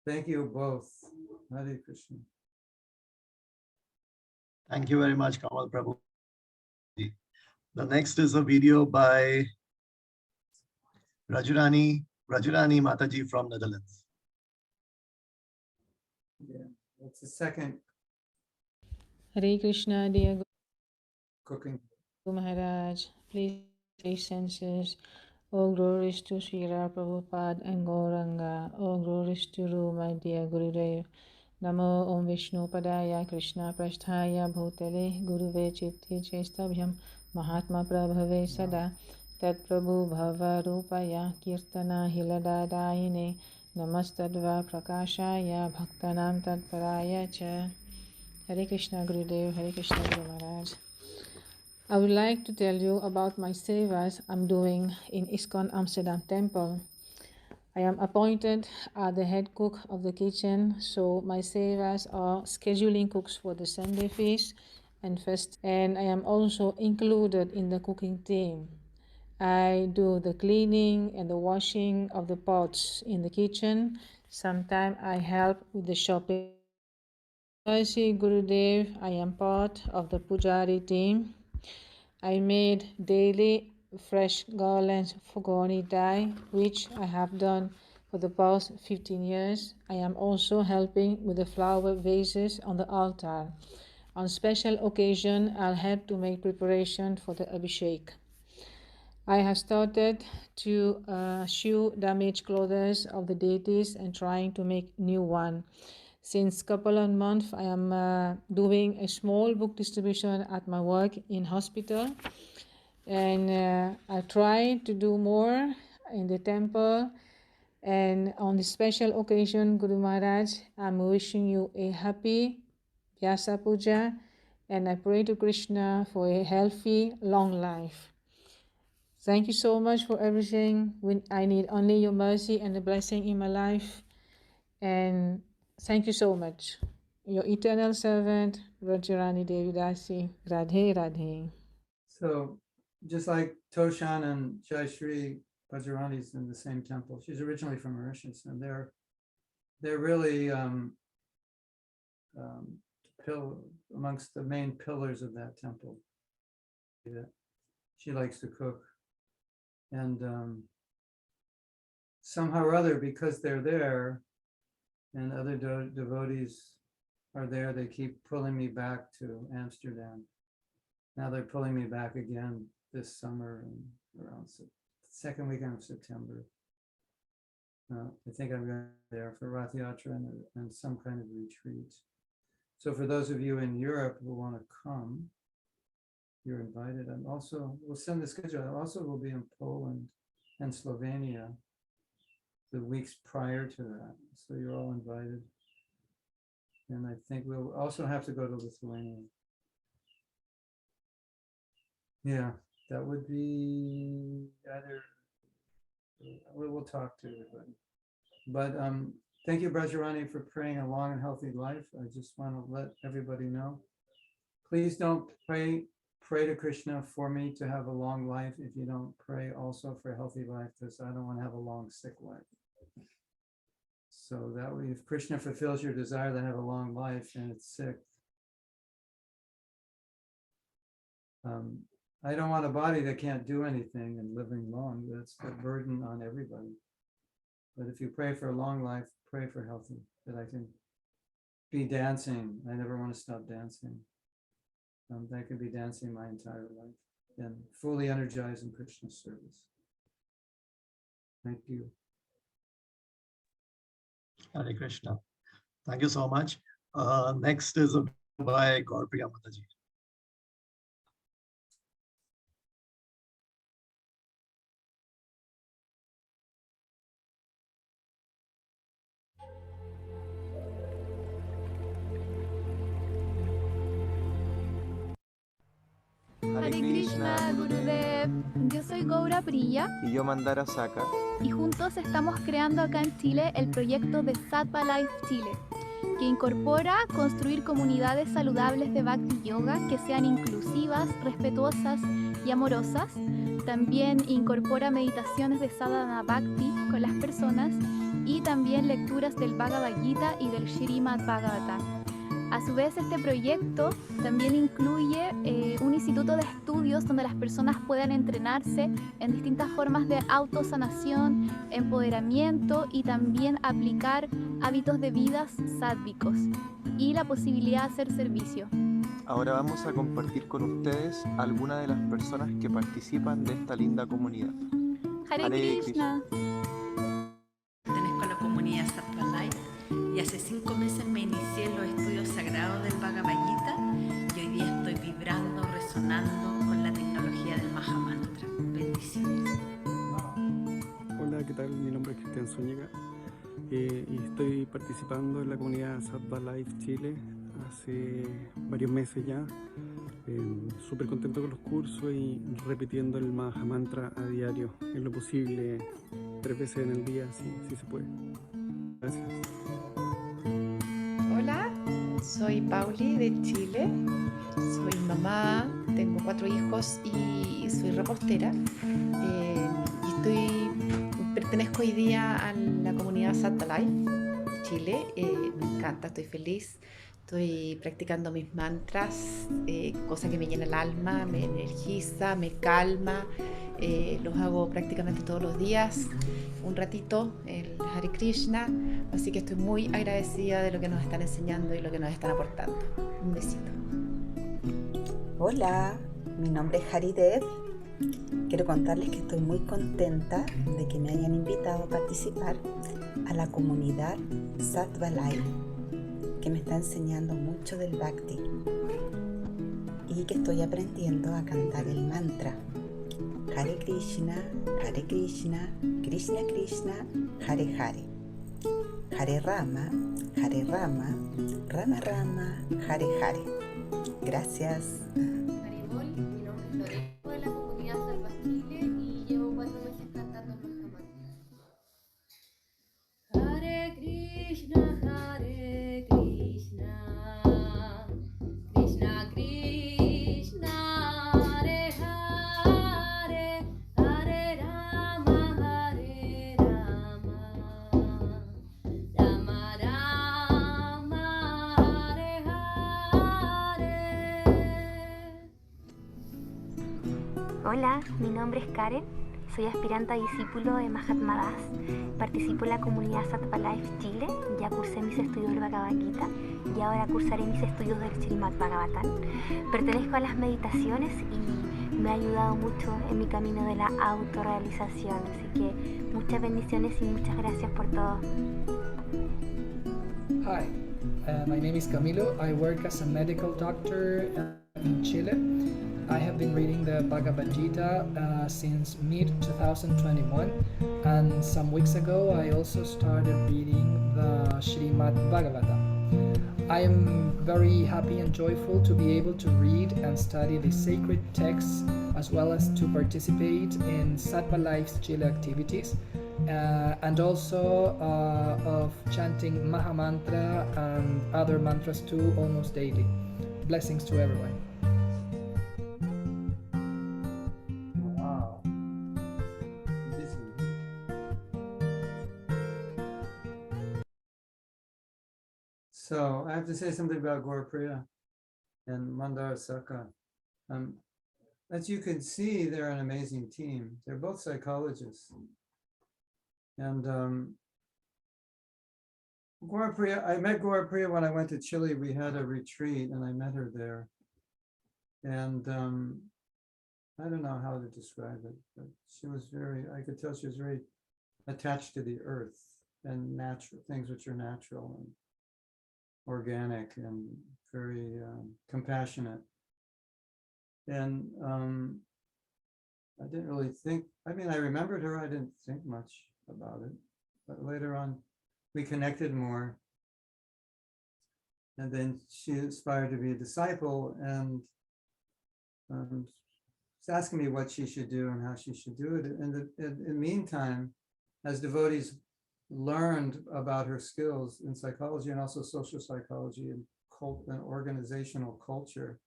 Thank you both. Hare Krishna. Thank you very much, Kamal Prabhu. The next is a video by Rajurani Mataji from Netherlands. Yeah, that's the second Hare Krishna, dear cooking. Guru Maharaj. Please take senses. All glories to Srila Prabhupada and Gauranga. All glories to you, my dear Gurudev. Namo Om Vishnu Padaya Krishna Prasthaya Bhutale Guruve Chitti Chestabhyam Mahatma Prabhave Sada Tat Prabhu Bhava Rupaya Kirtana Hiladadayine Namastadva Prakashaya Bhaktanam Tatparaya Cha. Hare Krishna Gurudev, Hare Krishna Guru Maharaj. I would like to tell you about my sevas I'm doing in ISKCON Amsterdam Temple. I am appointed as the head cook of the kitchen, so my sevas are scheduling cooks for the Sunday feast and fest, and I am also included in the cooking team. I do the cleaning and the washing of the pots in the kitchen. Sometimes I help with the shopping. Mercy Gurudev, I am part of the Pujari team. I made daily fresh garlands for Gauri Dai, which I have done For the past 15 years, I am also helping with the flower vases on the altar. On special occasion, I'll help to make preparation for the Abhishek. I have started to sew damaged clothes of the deities and trying to make new one. Since couple of months, I am doing a small book distribution at my work in hospital, and I try to do more in the temple. And on this special occasion, Guru Maharaj, I'm wishing you a happy Vyasa-Puja, and I pray to Krishna for a healthy, long life. Thank you so much for everything. I need only your mercy and the blessing in my life. And thank you so much. Your eternal servant, Rajrani Devidasi. Radhe Radhe. So just like Toshan and Jayashree Bajrani's in the same temple. She's originally from Mauritius, and they're really amongst the main pillars of that temple. She likes to cook, and somehow or other, because they're there and other devotees are there, they keep pulling me back to Amsterdam. Now they're pulling me back again this summer and around second weekend of September. I think I'm going there for Rath Yatra and some kind of retreat. So for those of you in Europe who want to come, you're invited. And also, we'll send the schedule. I also will be in Poland and Slovenia the weeks prior to that. So you're all invited. And I think we'll also have to go to Lithuania. Yeah, that would be either, we'll talk to everybody. But thank you, Brajrani, for praying a long and healthy life. I just want to let everybody know. Please don't pray to Krishna for me to have a long life if you don't pray also for a healthy life, because I don't want to have a long sick life. So that way, if Krishna fulfills your desire to have a long life and it's sick, I don't want a body that can't do anything and living long. That's a burden on everybody. But if you pray for a long life, pray for healthy, that I can be dancing. I never want to stop dancing. I could be dancing my entire life and fully energized in Krishna's service. Thank you. Hare Krishna. Thank you so much. Next is by Gaurapriya Mataji. Hare Krishna, Gurudev. Yo soy Gaura Priya. Y yo Mandara Saka. Y juntos estamos creando acá en Chile el proyecto de Sattva Life Chile, que incorpora construir comunidades saludables de Bhakti Yoga que sean inclusivas, respetuosas y amorosas. También incorpora meditaciones de Sadhana Bhakti con las personas y también lecturas del Bhagavad Gita y del Srimad Bhagavatam. A su vez, este proyecto también incluye un instituto de estudios donde las personas puedan entrenarse en distintas formas de autosanación, empoderamiento y también aplicar hábitos de vida sádvicos y la posibilidad de hacer servicio. Ahora vamos a compartir con ustedes algunas de las personas que participan de esta linda comunidad. Hare Krishna. Pertenezco a la comunidad Sattva Life y hace 5 meses me inicié en los estudios sagrados del Bhagavad Gita y hoy día estoy vibrando, resonando con la tecnología del Mahamantra. Bendiciones. Hola, ¿qué tal? Mi nombre es Cristian Zúñiga y estoy participando en la comunidad Sattva Life Chile hace varios meses ya. Súper contento con los cursos y repitiendo el Mahamantra a diario, en lo posible, 3 veces en el día, si se puede. Gracias. Hola, soy Pauli de Chile, soy mamá, tengo 4 hijos y soy repostera. Pertenezco hoy día a la comunidad Sattva Life Chile, me encanta, estoy feliz. Estoy practicando mis mantras, cosa que me llena el alma, me energiza, me calma. Los hago prácticamente todos los días. un ratito el Hare Krishna, así que estoy muy agradecida de lo que nos están enseñando y lo que nos están aportando. Un besito. Hola, mi nombre es Haridev. Quiero contarles que estoy muy contenta de que me hayan invitado a participar a la comunidad Sattva Life, que me está enseñando mucho del Bhakti y que estoy aprendiendo a cantar el mantra Hare Krishna, Krishna Krishna, Hare Hare, Hare Rama, Rama Rama, Hare Hare. Gracias. Haribol, mi nombre es Lorenzo de la comunidad Salva Chile y llevo 4 meses cantando el Mahamantra. Hare Krishna, Krishna Krishna, Hare Hare, Hare Rama, Rama Rama, Hare Hare. Hola, mi nombre es Karen, soy aspirante a discípulo de Mahatma Das, participo en la comunidad Sattva Life Chile, ya cursé mis estudios del Bhagavad Gita y ahora cursaré mis estudios del Srimad Bhagavatam. Pertenezco a las meditaciones y me ha ayudado mucho en mi camino de la autorrealización, así que muchas bendiciones y muchas gracias por todo. Hi, my name is Camilo. I work as a medical doctor in Chile. I have been reading the Bhagavad Gita since mid-2021, and some weeks ago I also started reading the Srimad Bhagavatam. I am very happy and joyful to be able to read and study the sacred texts as well as to participate in Sattva Life's Chile activities and also of chanting Mahamantra and other mantras too almost daily. Blessings to everyone. Wow. Busy. So I have to say something about Gaurapriya and Mandara Saka. As you can see, they're an amazing team. They're both psychologists. And Gaurapriya, I met Gaurapriya when I went to Chile. We had a retreat and I met her there. And I don't know how to describe it, but she was I could tell she was very attached to the earth and natural things which are natural and organic and very compassionate. And I didn't really think, I mean, I remembered her, I didn't think much about it, but later on we connected more. And then she aspired to be a disciple and was asking me what she should do and how she should do it. And in the meantime, as devotees learned about her skills in psychology and also social psychology and organizational culture,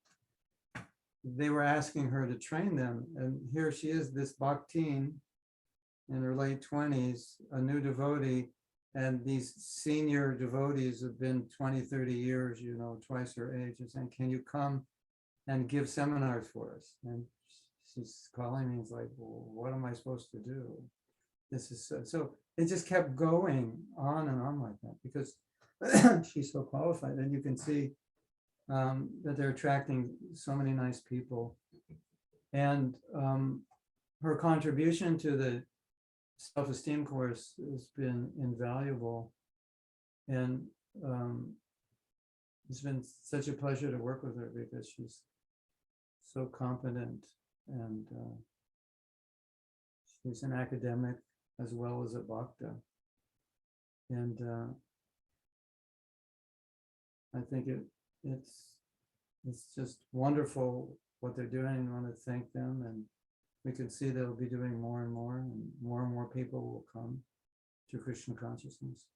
they were asking her to train them. And here she is, this bhaktin in her late 20s, a new devotee, and these senior devotees have been 20, 30 years, you know, twice her age, and saying, can you come and give seminars for us? And she's calling me, it's like, well, what am I supposed to do? This is so it just kept going on and on like that because she's so qualified. And you can see that they're attracting so many nice people. And her contribution to the self-esteem course has been invaluable. And it's been such a pleasure to work with her because she's so competent and she's an academic as well as a bhakta. And I think it's just wonderful what they're doing. I want to thank them, and we can see they'll be doing more and more people will come to Krishna consciousness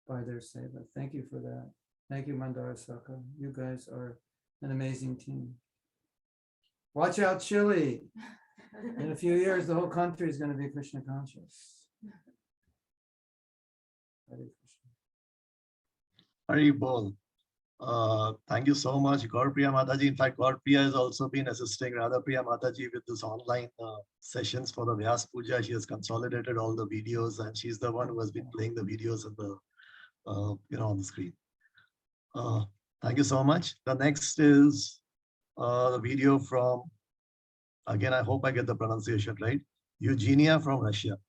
by their seva. Thank you for that. Thank you, Mandara Saka. You guys are an amazing team. Watch out, Chile. In a few years, the whole country is going to be Krishna conscious. Hare Krishna. Hari Bol. Thank you so much, Gaurpriya Mataji. In fact, Gaurpriya has also been assisting Radhapriya Mataji with this online sessions for the Vyasa-Puja. She has consolidated all the videos, and she's the one who has been playing the videos in the, on the screen. Thank you so much. The next is the video from, again, I hope I get the pronunciation right, Eugenia from Russia.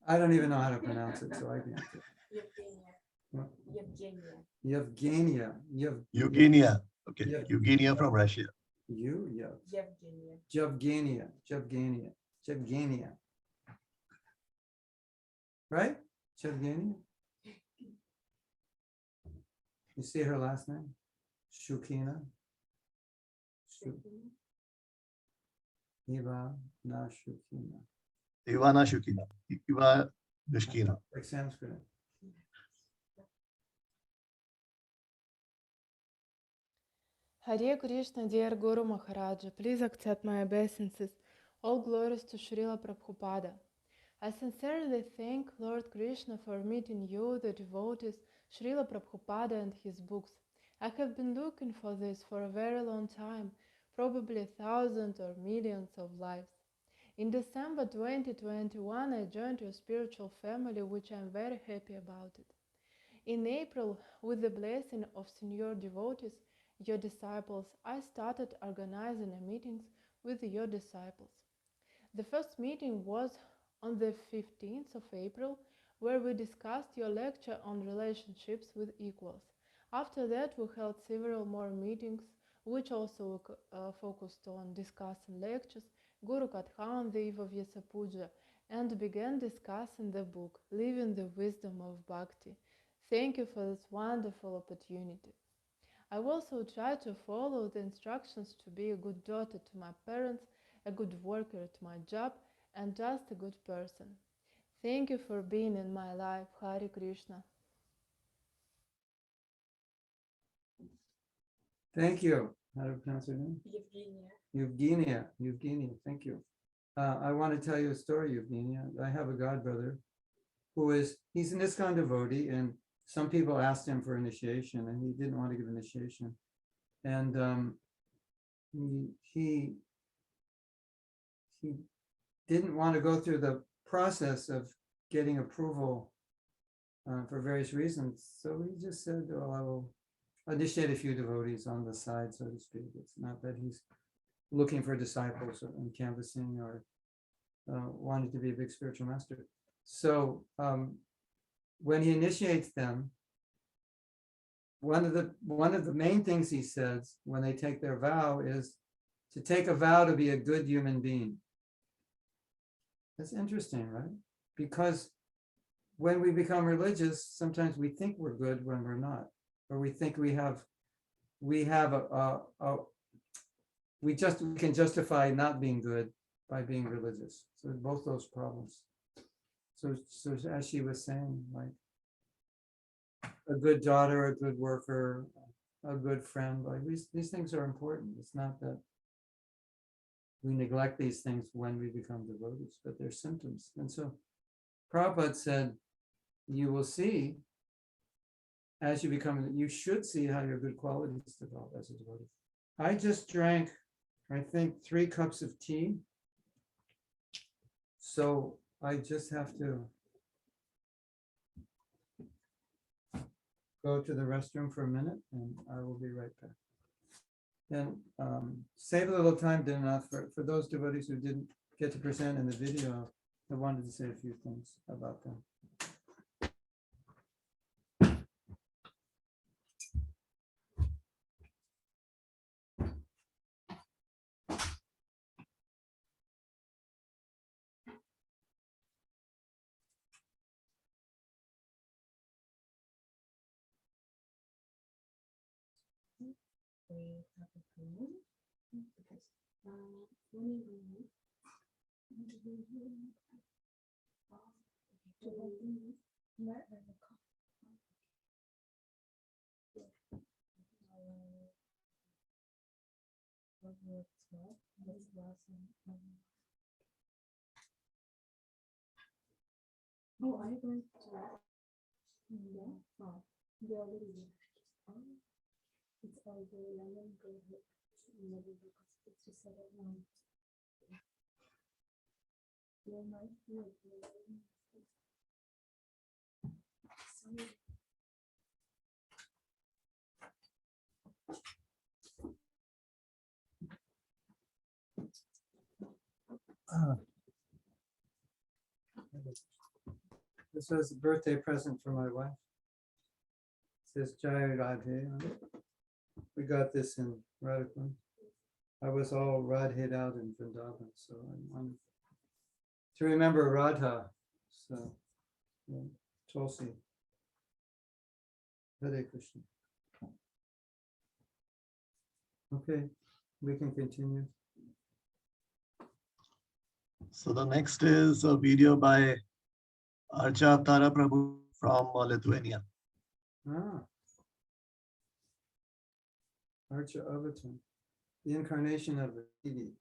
I don't even know how to pronounce it, so I can't. Yevgenia. Eugenia. Okay. Eugenia from Russia. Yevgenia. Right? Yevgenia. You see her last name? Shukina. Ivana Shukina. Ivana Shukina. Ivana Shukina. Like Sanskrit. Hare Krishna, dear Guru Maharaja, please accept my obeisances. All glories to Srila Prabhupada. I sincerely thank Lord Krishna for meeting you, the devotees, Srila Prabhupada and his books. I have been looking for this for a very long time, probably thousands or millions of lives. In December 2021, I joined your spiritual family, which I am very happy about it. In April, with the blessing of senior devotees, your disciples, I started organizing meetings with your disciples. The first meeting was on the 15th of April, where we discussed your lecture on relationships with equals. After that, we held several more meetings, which also focused on discussing lectures, Guru Katha on the eve of Vyasa-Puja, and began discussing the book, Living the Wisdom of Bhakti. Thank you for this wonderful opportunity. I also try to follow the instructions to be a good daughter to my parents, a good worker at my job, and just a good person. Thank you for being in my life. Hare Krishna. Thank you. How do you pronounce her name? Eugenia. Thank you. I want to tell you a story, Eugenia. I have a godbrother he's an ISKCON devotee, and some people asked him for initiation, and he didn't want to give initiation. And he didn't want to go through the process of getting approval for various reasons. So he just said, well, I will initiate a few devotees on the side, so to speak. It's not that he's looking for disciples and canvassing or wanting to be a big spiritual master. So when he initiates them, one of the main things he says when they take their vow is to take a vow to be a good human being. That's interesting, right? Because when we become religious, sometimes we think we're good when we're not, or we think we can justify not being good by being religious. So both those problems. So as she was saying, like a good daughter, a good worker, a good friend, like these things are important. It's not that we neglect these things when we become devotees, but they're symptoms. And so Prabhupada said, you will see as you become, you should see how your good qualities develop as a devotee. I just drank, I think, 3 cups of tea. So I just have to go to the restroom for a minute, and I will be right back. And save a little time, Dinath, for those devotees who didn't get to present in the video. I wanted to say a few things about them. Oh, I went to This was a birthday present for my wife. It says Jai Radhe on it. We got this in Radhakund. I was all Radhed out in Vrindavan, so I wanted to remember Radha. So, yeah, Tulsi. Hare Krishna. Okay, we can continue. So the next is a video by Archa Tara Prabhu from Lithuania. Archa Avatar, the incarnation of the deity.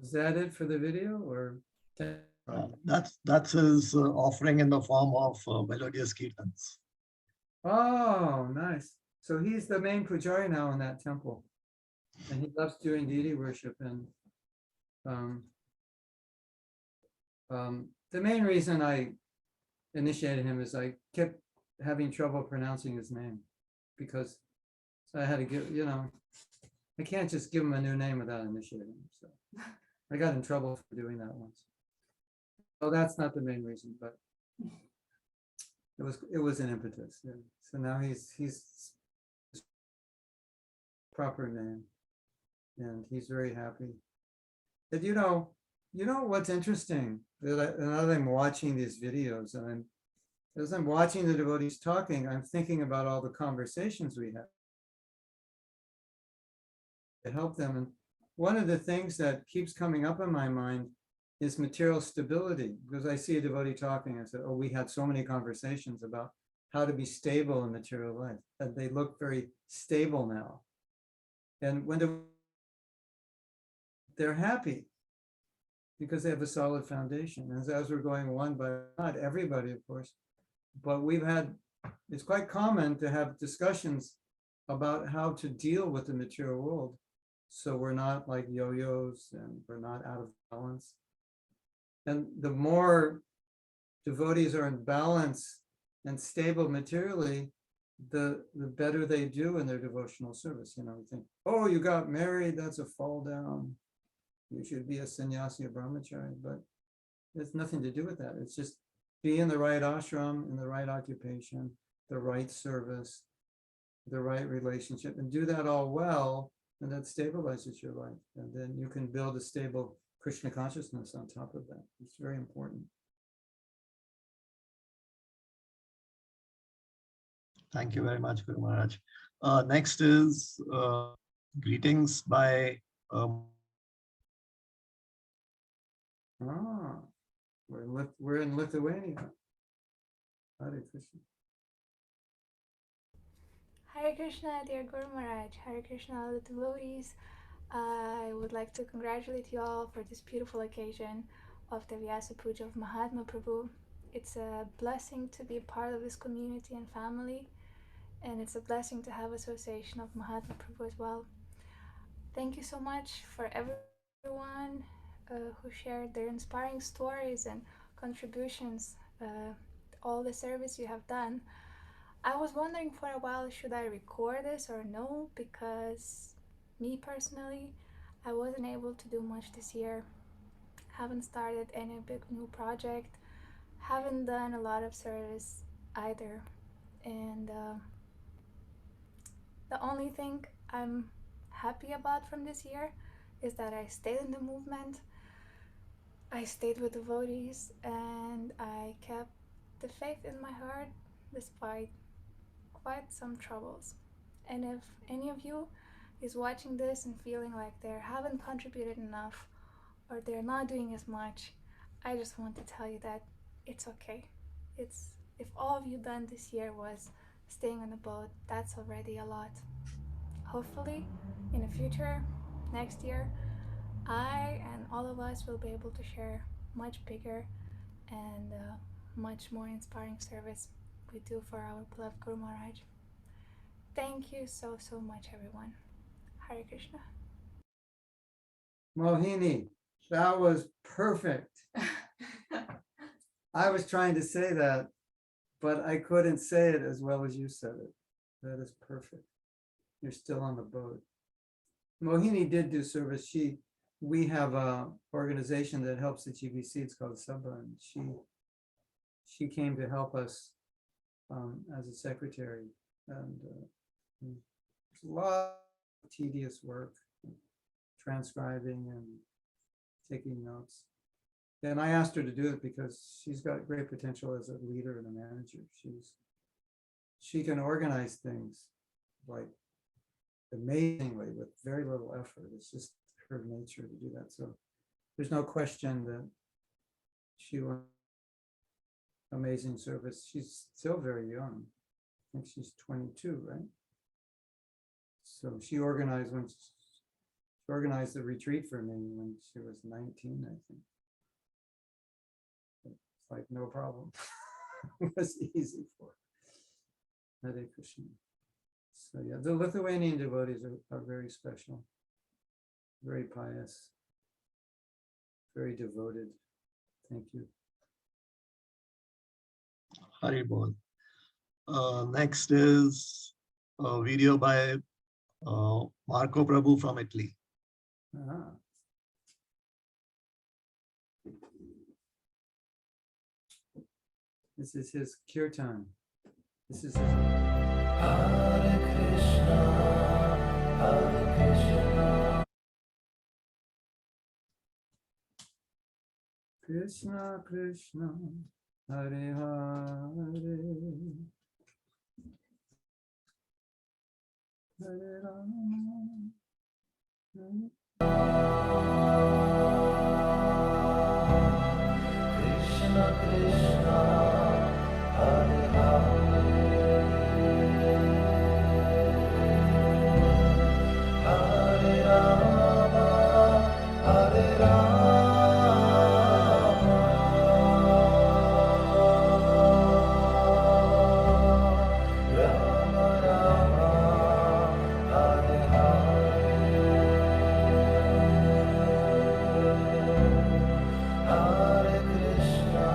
Is that it for the video, or? That's his offering in the form of melodious kirtans. Oh, nice. So he's the main pujari now in that temple, and he loves doing deity worship. And the main reason I initiated him is I kept having trouble pronouncing his name, because I had to give, I can't just give him a new name without initiating him. So I got in trouble for doing that once. Well, that's not the main reason, but it was an impetus. Yeah. So now he's proper name, and he's very happy. But you know what's interesting, that now that I'm watching these videos, and as I'm watching the devotees talking, I'm thinking about all the conversations we had to help them. And one of the things that keeps coming up in my mind is material stability, because I see a devotee talking. I said, oh, we had so many conversations about how to be stable in material life, and they look very stable now. And when they're happy, because they have a solid foundation. As we're going one by one, not everybody, of course, but it's quite common to have discussions about how to deal with the material world, so we're not like yo-yos and we're not out of balance. And the more devotees are in balance and stable materially, the better they do in their devotional service. You know, you think, oh, you got married, that's a fall down. You should be a sannyasi, a brahmachari, but it's nothing to do with that. It's just be in the right ashram, in the right occupation, the right service, the right relationship, and do that all well, and that stabilizes your life. And then you can build a stable Krishna consciousness on top of that. It's very important. Thank you very much, Guru Maharaj. Next is greetings by we're in Lithuania. Hare Krishna. Hare Krishna, dear Guru Maharaj. Hare Krishna, all the devotees. I would like to congratulate you all for this beautiful occasion of the Vyasa-Puja of Mahatma Prabhu. It's a blessing to be part of this community and family, and it's a blessing to have association of Mahatma Prabhu as well. Thank you so much for everyone who shared their inspiring stories and contributions, all the service you have done. I was wondering for a while, should I record this or no, because me personally, I wasn't able to do much this year. Haven't started any big new project, haven't done a lot of service either, and the only thing I'm happy about from this year is that I stayed in the movement, I stayed with devotees, and I kept the faith in my heart despite quite some troubles. And if any of you is watching this and feeling like they haven't contributed enough or they're not doing as much, I just want to tell you that it's okay. If all of you done this year was staying on the boat, that's already a lot. Hopefully in the future, next year, I and all of us will be able to share much bigger and much more inspiring service we do for our beloved Guru Maharaj. Thank you so much, everyone. Hare Krishna. Mohini, that was perfect. I was trying to say that, but I couldn't say it as well as you said it. That is perfect. You're still on the boat. Mohini did do service. We have an organization that helps the GBC. It's called Sabha, and she came to help us as a secretary, and it's a lot of tedious work, transcribing and taking notes. And I asked her to do it because she's got great potential as a leader and a manager. She can organize things like amazingly with very little effort. It's just her nature to do that. So there's no question that she will amazing service. She's still very young. I think she's 22, right? So she organized the retreat for me when she was 19, I think. It's like no problem. It was easy for her. Hare Krishna. So yeah, the Lithuanian devotees are very special, very pious, very devoted. Thank you. Haribol. Next is a video by Marco Prabhu from Italy. This is his kirtan. This is his... Hare Krishna, Hare Krishna. Krishna Krishna, Hare Hare, Hare Rama, Krishna Krishna, Hare Hare, Hare Rama, Hare Rama. Hare Krishna,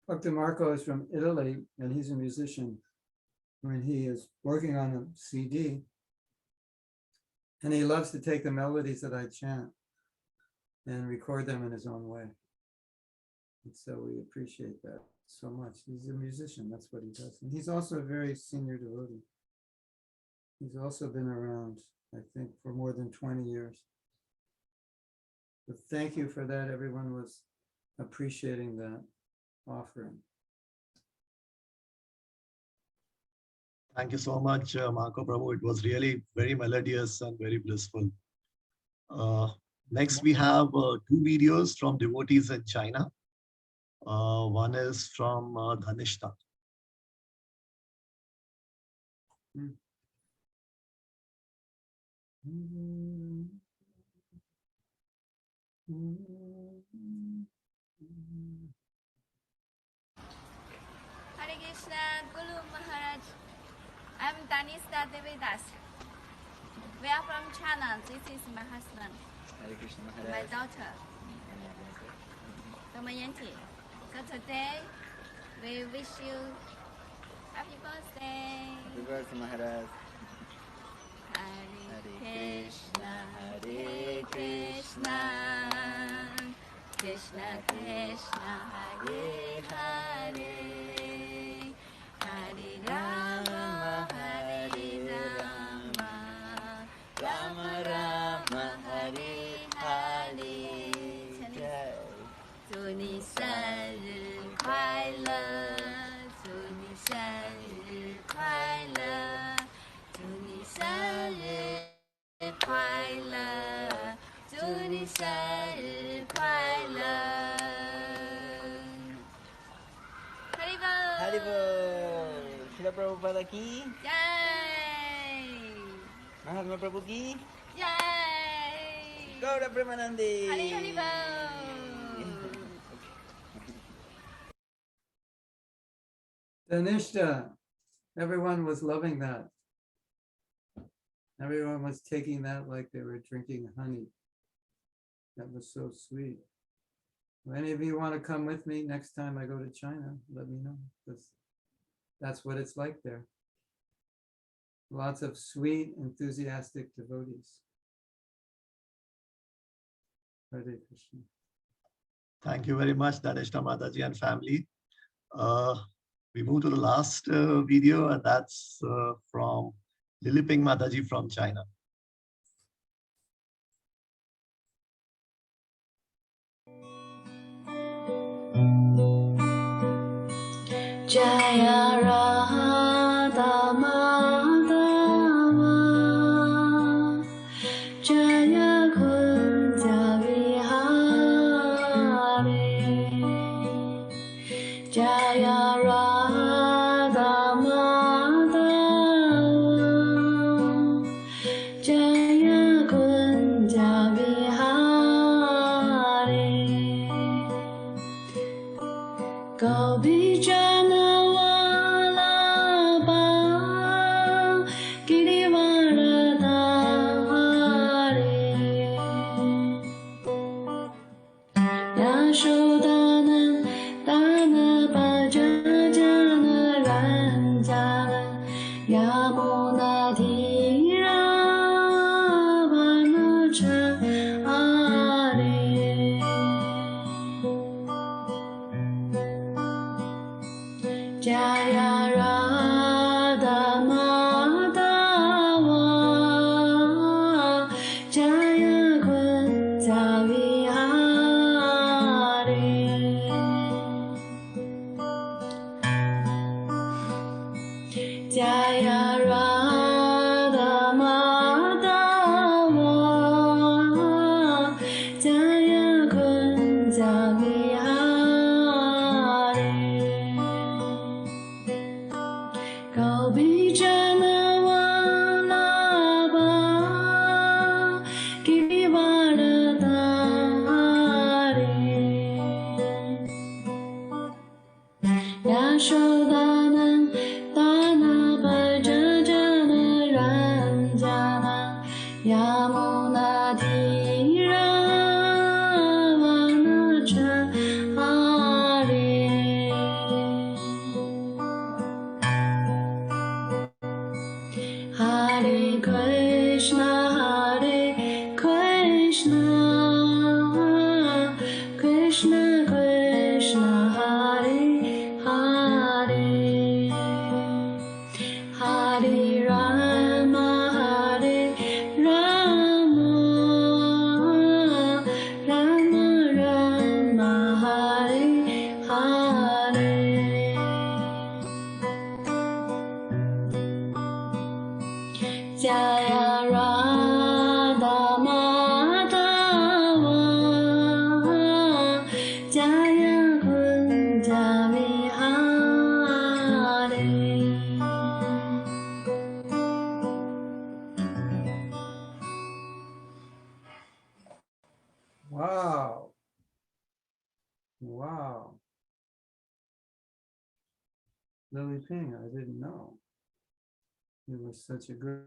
Dr. Marco is from Italy, and he's a musician. And he is working on a CD, and he loves to take the melodies that I chant and record them in his own way. And so we appreciate that so much. He's a musician, that's what he does. And he's also a very senior devotee. He's also been around, I think, for more than 20 years. But thank you for that. Everyone was appreciating that offering. Thank you so much, Marco Prabhu. It was really very melodious and very blissful. Next, we have two videos from devotees in China. One is from Dhanishta. Hare Krishna, Guru Maharaj. I'm Dhanishta Devidas. We are from China. This is my husband. Hare Krishna My Maharaj. daughter. Damayanti. So today we wish you happy birthday. Happy birthday, Maharaj. Hare Krishna, Hare Krishna, Krishna Krishna, Hare Hare, Hare Rama, Hare Rama, Rama Rama, Hare Hare. 祝你生日快乐，祝你生日快乐，祝你生日快乐，祝你生日快乐。Haribol! Haribol! Srila Prabhupada ki? Yay! Mahatma Prabhu ki? Yay! Gaura Premanandi! Haribol! Dhanishta, everyone was loving that. Everyone was taking that like they were drinking honey. That was so sweet. If any of you want to come with me next time I go to China, let me know, because that's what it's like there. Lots of sweet, enthusiastic devotees. Hare Krishna. Thank you very much, Daneshta Mataji and family. We move to the last video, and that's from Liliping Mataji from China. Jaya Radha Madhava Jaya Kunja Vihare Jaya Radha Madhava Jaya Kunja Vihare Gopi Jana Vallabha Girivaradhare Yashodanandana Bhajana Ranjana Yamunadhira Vanachare Jaya Radha Madhava Jaya Kunja Vihare Jaya Radha Madhava Jaya Kunja Vihare Gopi Jana Vallabha Girivaradhare Yashodanandana Bhajana Ranjana Yamunadhira Vanachare Hare Krishna, Krishna Krishna, Hare Hare, Hare Rama, Rama Rama, Hare Hare. Jaya Radha Madhava Jaya Kunja Vihare Wow. Wow. Lily Ping, I didn't know. It was such a good.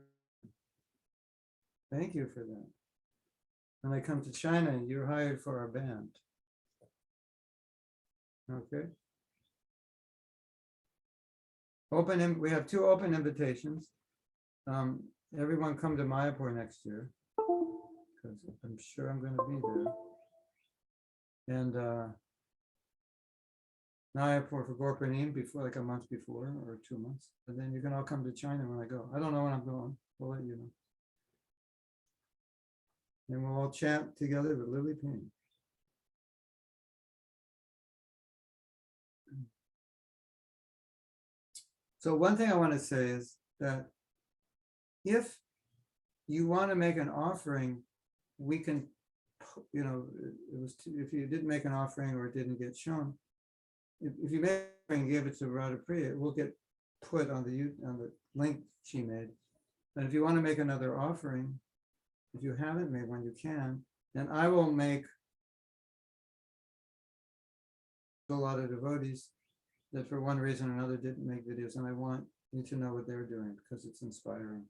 Thank you for that. When I come to China, you're hired for our band. Okay. We have 2 open invitations. Everyone come to Mayapur next year, because I'm sure I'm going to be there. And Mayapur for Gorpanim before, like a month before or 2 months. And then you can all come to China when I go. I don't know when I'm going. We'll let you know. And we'll all chant together with Lily Ping. So one thing I want to say is that if you want to make an offering, we can, if you didn't make an offering or it didn't get shown, if you make and give it to Radha Priya, it will get put on the link she made. And if you want to make another offering, if you haven't made one, you can. And I will make a lot of devotees that for one reason or another didn't make videos, and I want you to know what they're doing because it's inspiring.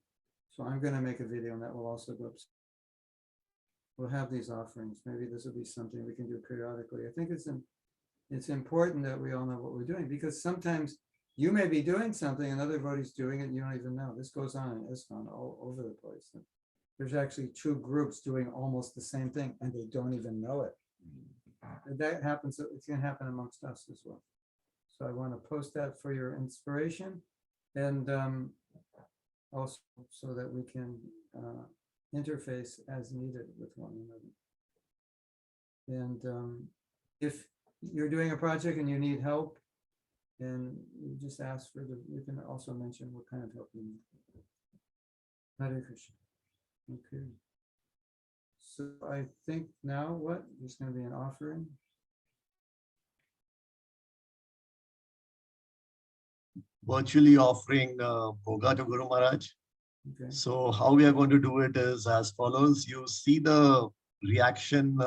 So I'm going to make a video and that will also go up. We'll have these offerings. Maybe this will be something we can do periodically. I think it's important that we all know what we're doing, because sometimes you may be doing something, another devotee's doing it, and you don't even know. This goes on in ISKCON all over the place. There's actually two groups doing almost the same thing, and they don't even know it. And that happens, it's gonna happen amongst us as well. So I want to post that for your inspiration, and also so that we can interface as needed with one another. And if you're doing a project and you need help, and you just ask for you can also mention what kind of help you need. Hare Krishna. Okay. So I think now what? There's going to be an offering. Virtually offering Bhoga to Guru Maharaj. Okay. So how we are going to do it is as follows. You see the reaction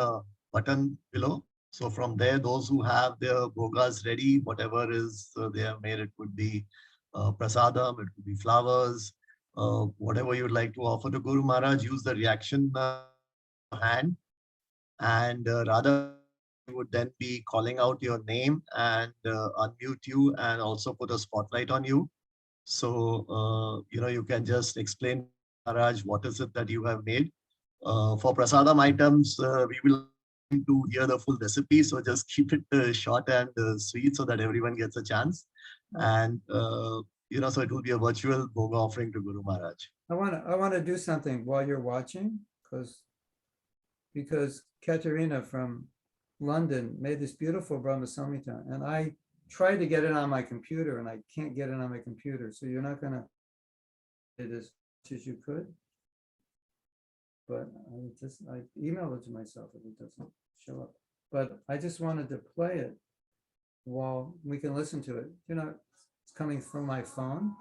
button below. So from there, those who have their bhogas ready, whatever is they have made, it could be prasadam, it could be flowers, whatever you'd like to offer to Guru Maharaj, use the reaction hand. And Radha would then be calling out your name and unmute you and also put a spotlight on you. So, you can just explain, Maharaj, what is it that you have made. For prasadam items, we will to hear the full recipe. So just keep it short and sweet so that everyone gets a chance. And, so it will be a virtual bhoga offering to Guru Maharaj. I want to do something while you're watching, because Katerina from London made this beautiful Brahma Samhita, and I tried to get it on my computer and I can't get it on my computer. So you're not going to it as much as you could. But I emailed it to myself if it doesn't show up. But I just wanted to play it while we can listen to it. It's coming from my phone,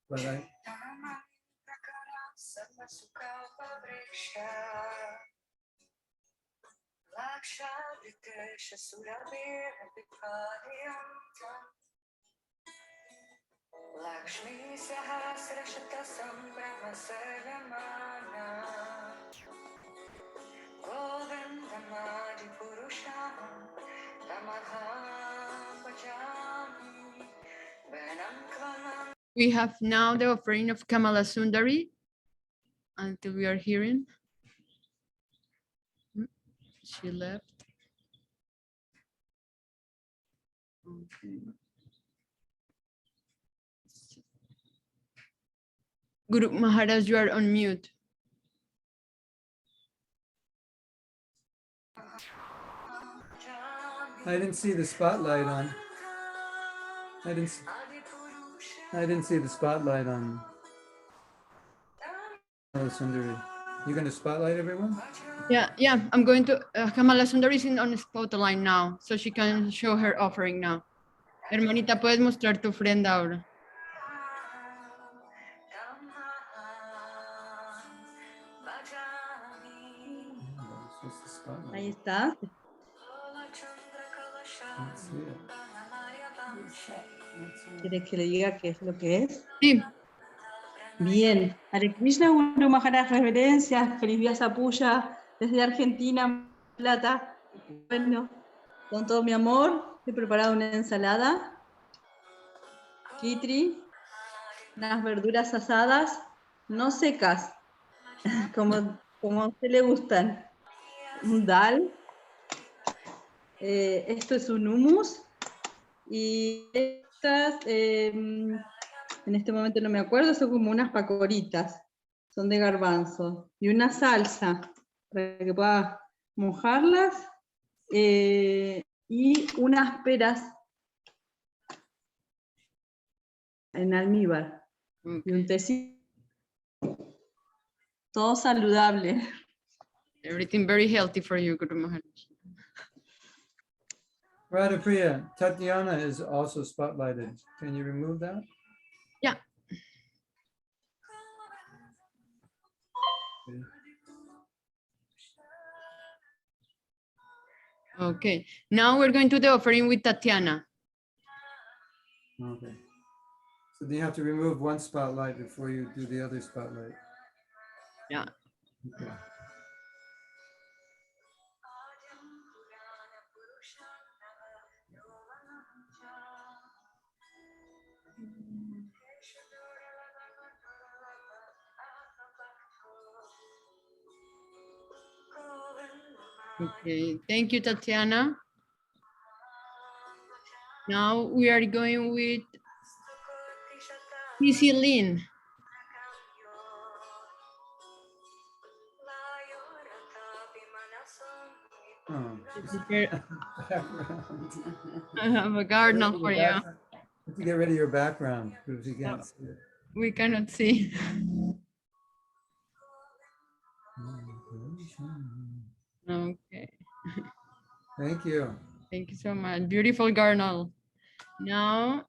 but I. Lakshmi Sahasrashata Sambrahma Sarvamana Govindamadi Purusham Tamaham Bhajami Venam Kvanam. We have now the offering of Kamala Sundari until we are hearing. She left. Okay. Guru Maharaj, you are on mute. I didn't see the spotlight on. I didn't see the spotlight on Kamala Sundari. You're going to spotlight everyone? Yeah, I'm going to, Kamala Sundari is on the spotlight now, so she can show her offering now. Hermanita, puedes mostrar tu ofrenda ahora. Ahí está. ¿Quieres que le diga qué es lo que es? Sí. Bien. Hare Krishna, Guru Maharaj, reverencias. Feliz Vyasa-Puja desde Argentina, Plata. Bueno, con todo mi amor, he preparado una ensalada, kitri, unas verduras asadas, no secas, como a usted le gustan. Un dal. Esto es un hummus. Y estas, en este momento no me acuerdo, son como unas pacoritas, son de garbanzo. Y una salsa, para que pueda mojarlas. Y unas peras en almíbar. Y un tecito. Todo saludable. Everything very healthy for you, Guru Maharaj. Radha Priya, Tatiana is also spotlighted. Can you remove that? Yeah. Okay, now we're going to the offering with Tatiana. Okay. So then you have to remove one spotlight before you do the other spotlight. Yeah. Okay. Okay, thank you, Tatiana. Now we are going with Sissy Lynn. Oh. I have a cardinal for you. Have to get rid of your background because you can't see it. We cannot see. Okay. Thank you. Thank you so much. Beautiful Cardinal. Now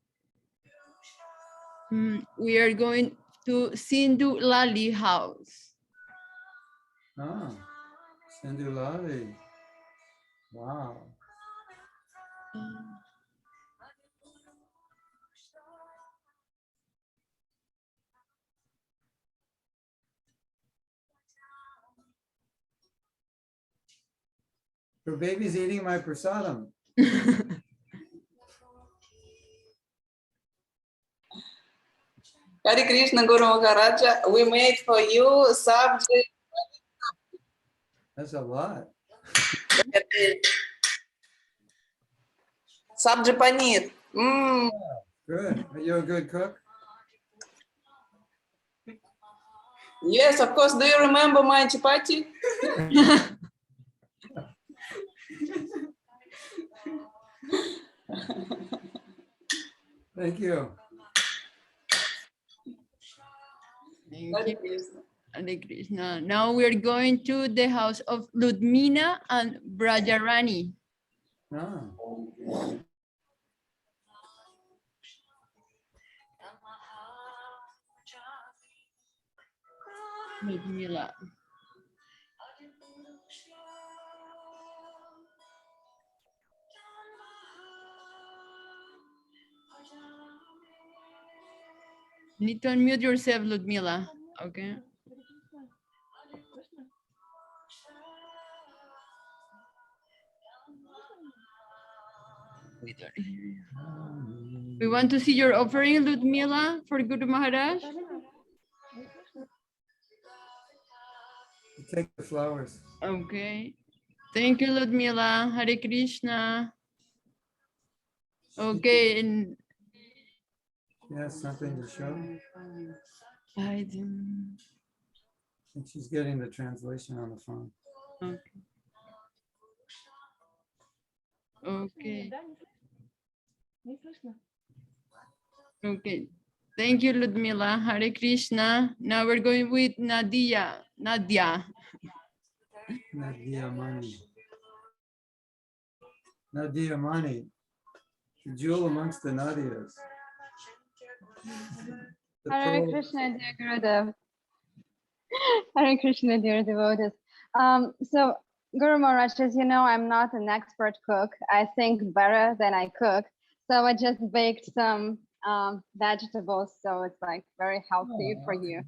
we are going to Sindhu Lali house. Oh, Sindulali. Wow. Your baby's eating my prasadam. Hare Krishna Guru Maharaja, we made for you sabji. That's a lot. Sabji paneer. Good. Are you a good cook? Yes, of course. Do you remember my chapati? Thank you. Thank you. Hare Krishna. Now we're going to the house of Ludmina and Brajarani. Ludmila. Need to unmute yourself, Ludmila. Okay. We don't hear you. We want to see your offering, Ludmila, for Guru Maharaj. Take the flowers. Okay. Thank you, Ludmila. Hare Krishna. Okay. And She has something to show. I do. And she's getting the translation on the phone. Okay. Okay. Okay. Thank you, Ludmila. Hare Krishna. Now we're going with Nadia. Nadia. Nadia Mani. Nadia Mani. The jewel amongst the Nadias. Hare Krishna, dear Gurudev. Hare Krishna, dear devotees. So, Guru Maharaj, as you know, I'm not an expert cook. I think better than I cook. So I just baked some vegetables. So it's like very healthy for you.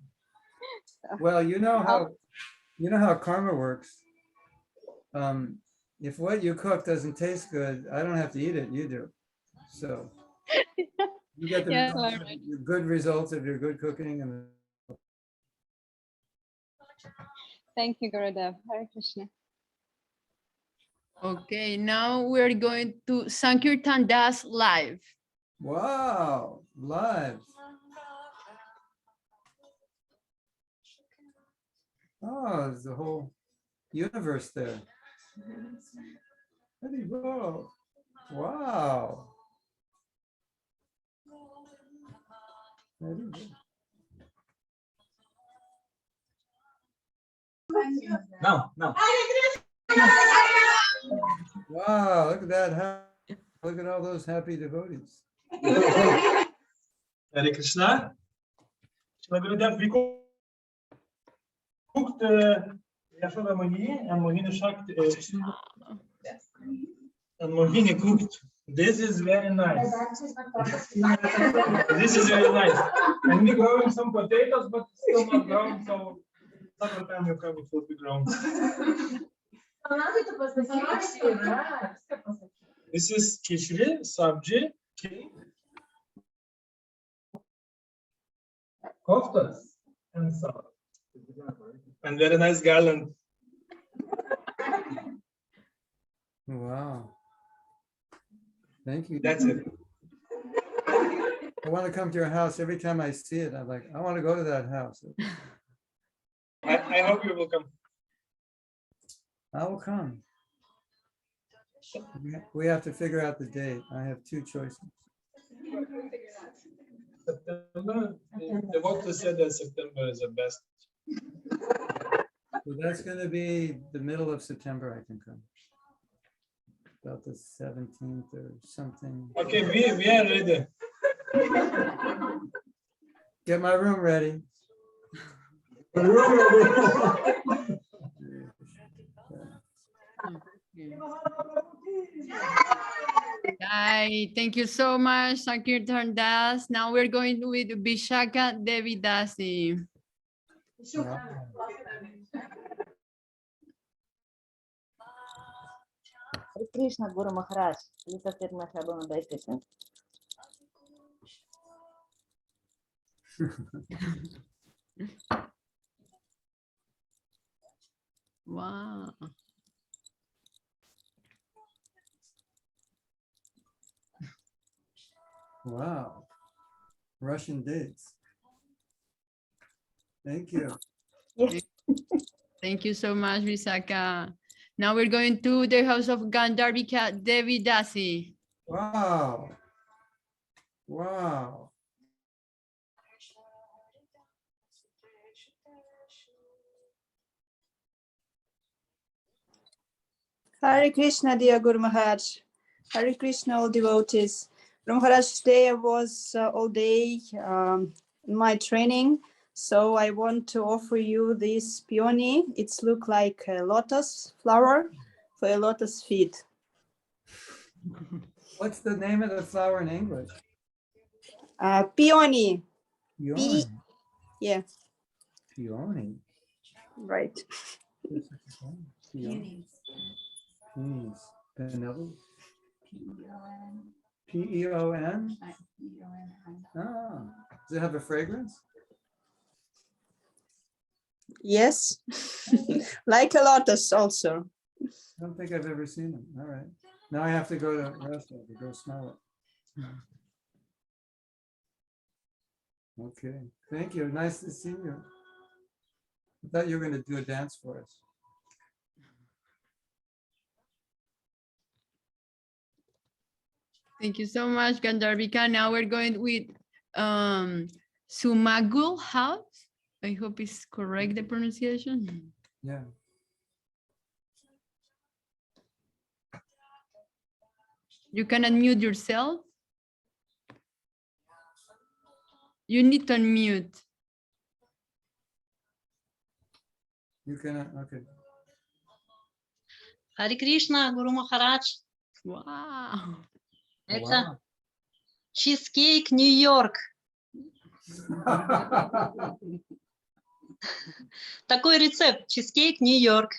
So, Well, you know how karma works. If what you cook doesn't taste good, I don't have to eat it. You do. So you get the good results of your good cooking. And thank you, Gurudev. Hare Krishna. Okay, now we're going to Sankirtan Das live. Wow, live. Oh, there's the whole universe there. There you go. Wow. There you go. No. Wow, look at that. Look at all those happy devotees. Hare Krishna. Gurudev, we cooked Yashoda Mohini and Mohini Shakti. And Mohini cooked. This is very nice. This is very nice. And we growing some potatoes, but still not grown. So another time you come, it will be grown. This is kishri, sabji, koftas, and salad. And very nice garland. Wow. Thank you. That's it. I want to come to your house. Every time I see it, I'm like, I want to go to that house. I hope you will come. I will come. We have to figure out the date. I have two choices. September, the doctor said that September is the best. So that's going to be the middle of September, I can come. About the 17th or something. Okay, we are ready. Get my room ready. Hi, thank you so much, Sankirtan Das. Now we're going with Vishaka Devi Dasi. Hare Krishna, Guru Maharaj. Please accept my Shabbat meditation. Wow. Wow. Russian dates. Thank you. Yes. Thank you so much, Visaka. Now we're going to the house of Gandharvika Devi Dasi. Wow. Wow. Hare Krishna, dear Guru Maharaj. Hare Krishna, all devotees. Guru Maharaj, today I was all day in my training, so I want to offer you this peony. It's look like a lotus flower for a lotus feet. What's the name of the flower in English? Peony. Peony. Yeah. Peony. Right. Peonies. Benevolent. P-E-O-N? Ah. Does it have a fragrance? Yes. Like a lotus also. I don't think I've ever seen them. All right. Now I have to go to a restaurant to go smell it. Okay. Thank you. Nice to see you. I thought you were going to do a dance for us. Thank you so much, Gandharvika. Now we're going with Sumagul House. I hope it's correct, the pronunciation. Yeah. You can unmute yourself. You need to unmute. You can, okay. Hare Krishna, Guru Maharaj. Wow. Это cheesecake New York. Такой рецепт. Cheesecake New York.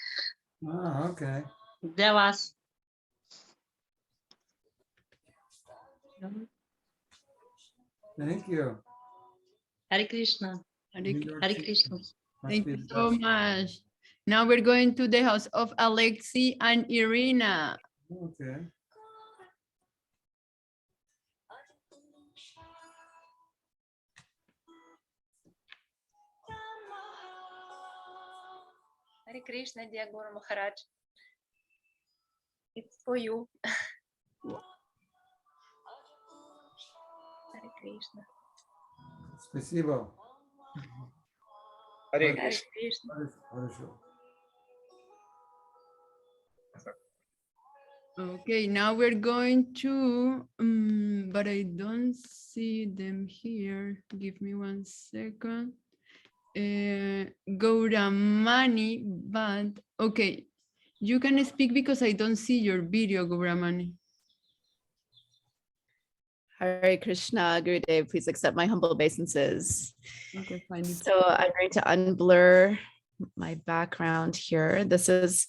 Ah, okay. Для вас. Thank you. Hare Krishna. Hare Krishna. Thank you so much. Now we're going to the house of Alexi and Irina. Okay. Hare Krishna, dear Guru Maharaj. It's for you. Hare Krishna. Спасибо. Hare Krishna. Хорошо. Okay, now we're going to, but I don't see them here. Give me 1 second. Gauramani, but okay, you can speak because I don't see your video, Gauramani. Hare Krishna, Gurudev, please accept my humble obeisances. Okay, fine. So I'm going to unblur my background here. This is,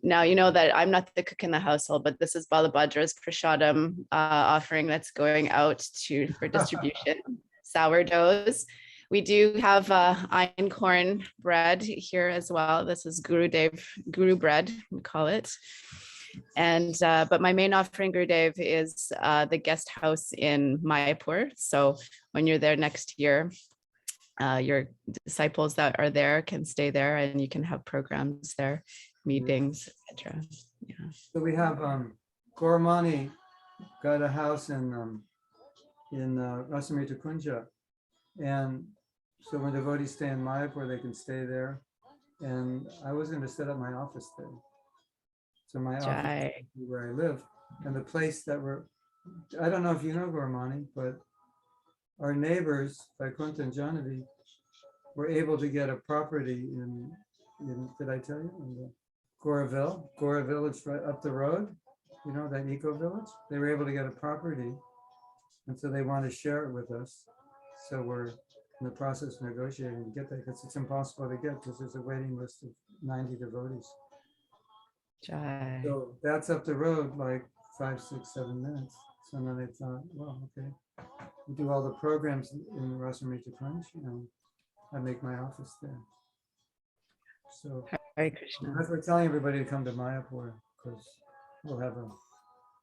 now you know that I'm not the cook in the household, but this is Balabhadra's Prashadam offering that's going out for distribution, sourdoughs. We do have einkorn bread here as well. This is Guru bread, we call it. And but my main offering, Gurudev, is the guest house in Mayapur. So when you're there next year, your disciples that are there can stay there, and you can have programs there, meetings, etc. Yeah. So we have Goramani got a house in Rasamrita Kunja, and so when devotees stay in Mayapur, they can stay there. And I was going to set up my office there. So my office is where I live, and the place that I don't know if you know Goramani, but our neighbors, Vaikuntha and Janavi, were able to get a property in did I tell you, in the Gora Village right up the road, you know, that eco village. They were able to get a property, and so they want to share it with us. So we're in the process of negotiating to get that, because it's impossible to get, because there's a waiting list of 90 devotees. So that's up the road like 5, 6, 7 minutes. So then they thought, well, okay, we do all the programs in Rasamrita Kunj, I make my office there. So that's we're telling everybody to come to Mayapur, because we'll have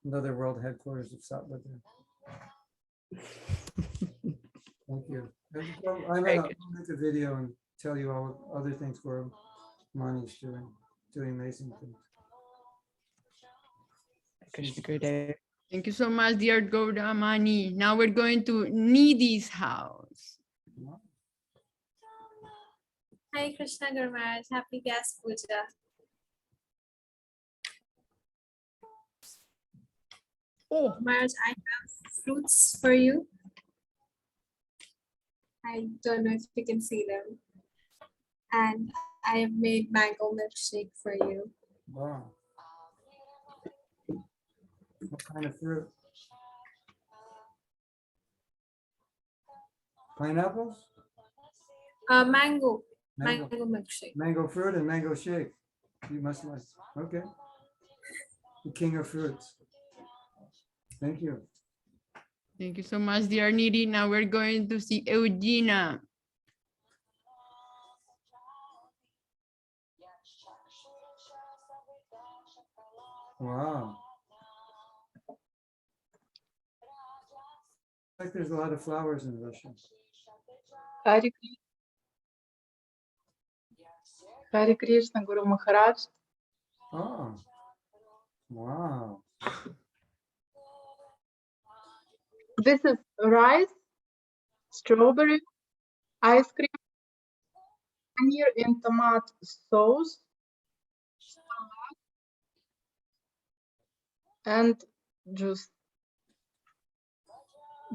another world headquarters of Sattva there. Thank you. I'm going to make a video and tell you all other things where Mani's doing amazing things. Krishna Gurudev. Thank you so much, dear Gauramani. Now we're going to Nidhi's house. Hi, Krishna Guru Maharaj. Happy Vyasa-Puja. Oh, Maharaj, I have fruits for you. I don't know if you can see them. And I have made mango milkshake for you. Wow. What kind of fruit? Pineapples? Mango. Mango. Mango milkshake. Mango fruit and mango shake. You must like. Okay. The king of fruits. Thank you. Thank you so much, dear Nidhi. Now we're going to see Eugenia. Wow. Like there's a lot of flowers in Russia. Hare Krishna, Guru Maharaj. Oh, wow. This is rice, strawberry, ice cream, paneer and tomato sauce, and juice.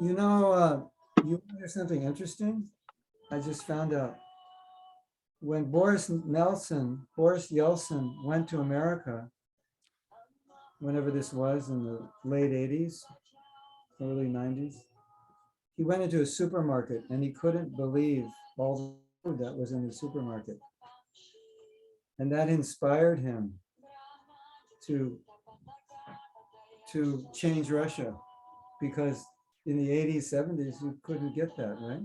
You know, you hear something interesting? I just found out. When Boris Yeltsin went to America, whenever this was in the late 80s, early 90s, he went into a supermarket and he couldn't believe all the food that was in the supermarket. And that inspired him to change Russia, because in the 80s, 70s, you couldn't get that, right?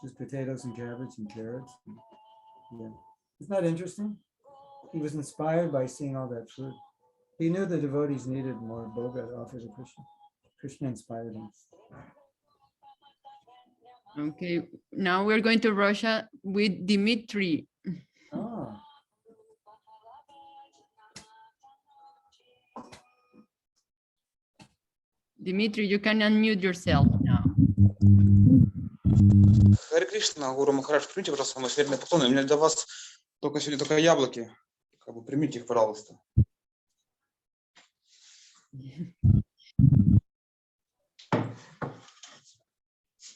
Just potatoes and cabbage and carrots. Yeah. Isn't that interesting? He was inspired by seeing all that fruit. He knew the devotees needed more bhoga to offer to Krishna. Krishna inspired him. Okay, now we're going to Russia with Dimitri. Oh. Dimitri, you can unmute yourself now. Харе Кришна, Гуру Махарадж, примите, пожалуйста, мои смертные поклоны. У меня для вас только сегодня только яблоки. Как бы примите их, пожалуйста.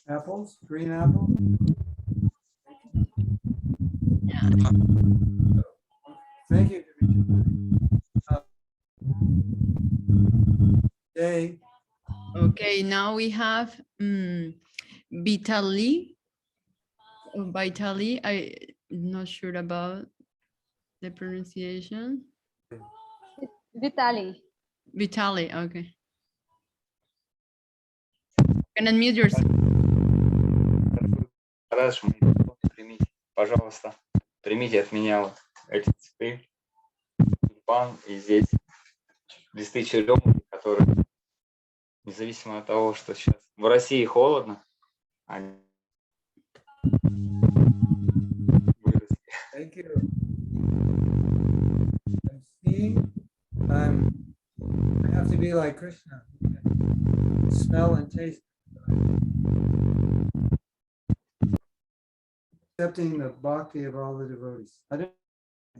Apples, green apple. Yeah. Thank you. Hey. Okay, now we have Vitali. Vitali, I'm not sure about the pronunciation. Vitali. Vitali, okay. Can unmute yourself. Хорошо, примите, пожалуйста, примите от меня вот эти цветы, тюльпан и здесь листы черемухи, которые, независимо от того, что сейчас в России холодно, они выросли. Thank you. I'm seeing, I have to be like Krishna. Smell and taste. Accepting the bhakti of all the devotees. I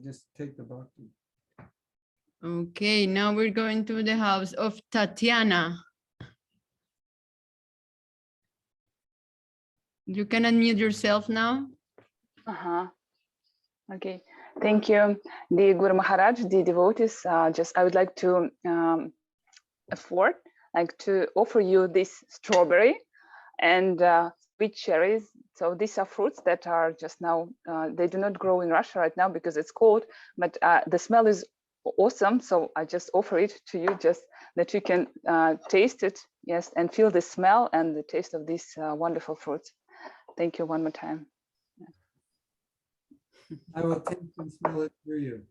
just take the bhakti. Okay, now we're going to the house of Tatiana. You can unmute yourself now. Okay, thank you, the Guru Maharaj, the devotees. I would like to offer you this strawberry and sweet cherries. So these are fruits that are just now, they do not grow in Russia right now because it's cold, but the smell is awesome. So I just offer it to you just that you can taste it, yes, and feel the smell and the taste of these wonderful fruits. Thank you one more time. I will taste and smell it for you.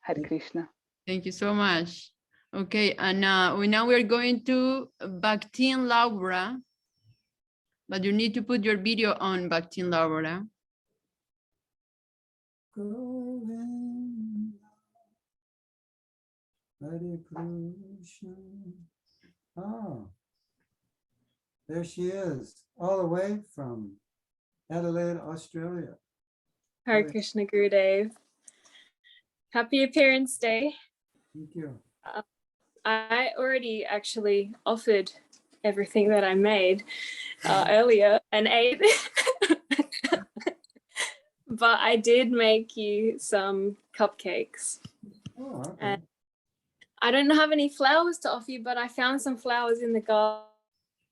Hare Krishna. Thank you so much. Okay, and now we're going to Bhakti and Laura, but you need to put your video on, Bhakti and Laura. Hare Krishna. Oh, there she is, all the way from Adelaide, Australia. Hare Krishna Gurudev. Happy Appearance Day. Thank you. I already actually offered everything that I made earlier and ate. But I did make you some cupcakes. Oh, okay. And I don't have any flowers to offer you, but I found some flowers in the garden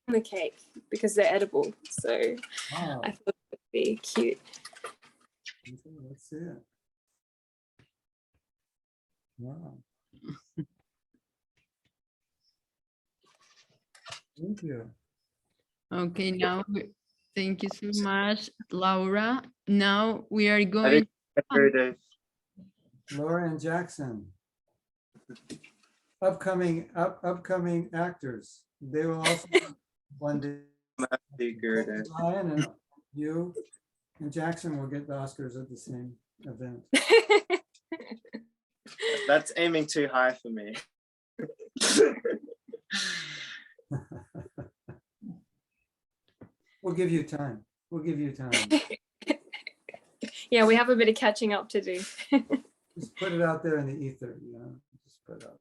on the cake because they're edible. So Wow. I thought it would be cute. Okay, let's see it. Wow. Thank you. Okay, thank you so much, Laura. Now we are going. Laura and Jackson, upcoming actors. They will also one day. Ryan and you and Jackson will get the Oscars at the same event. That's aiming too high for me. We'll give you time. We'll give you time. Yeah, we have a bit of catching up to do. Just put it out there in the ether, you know. Just put it out.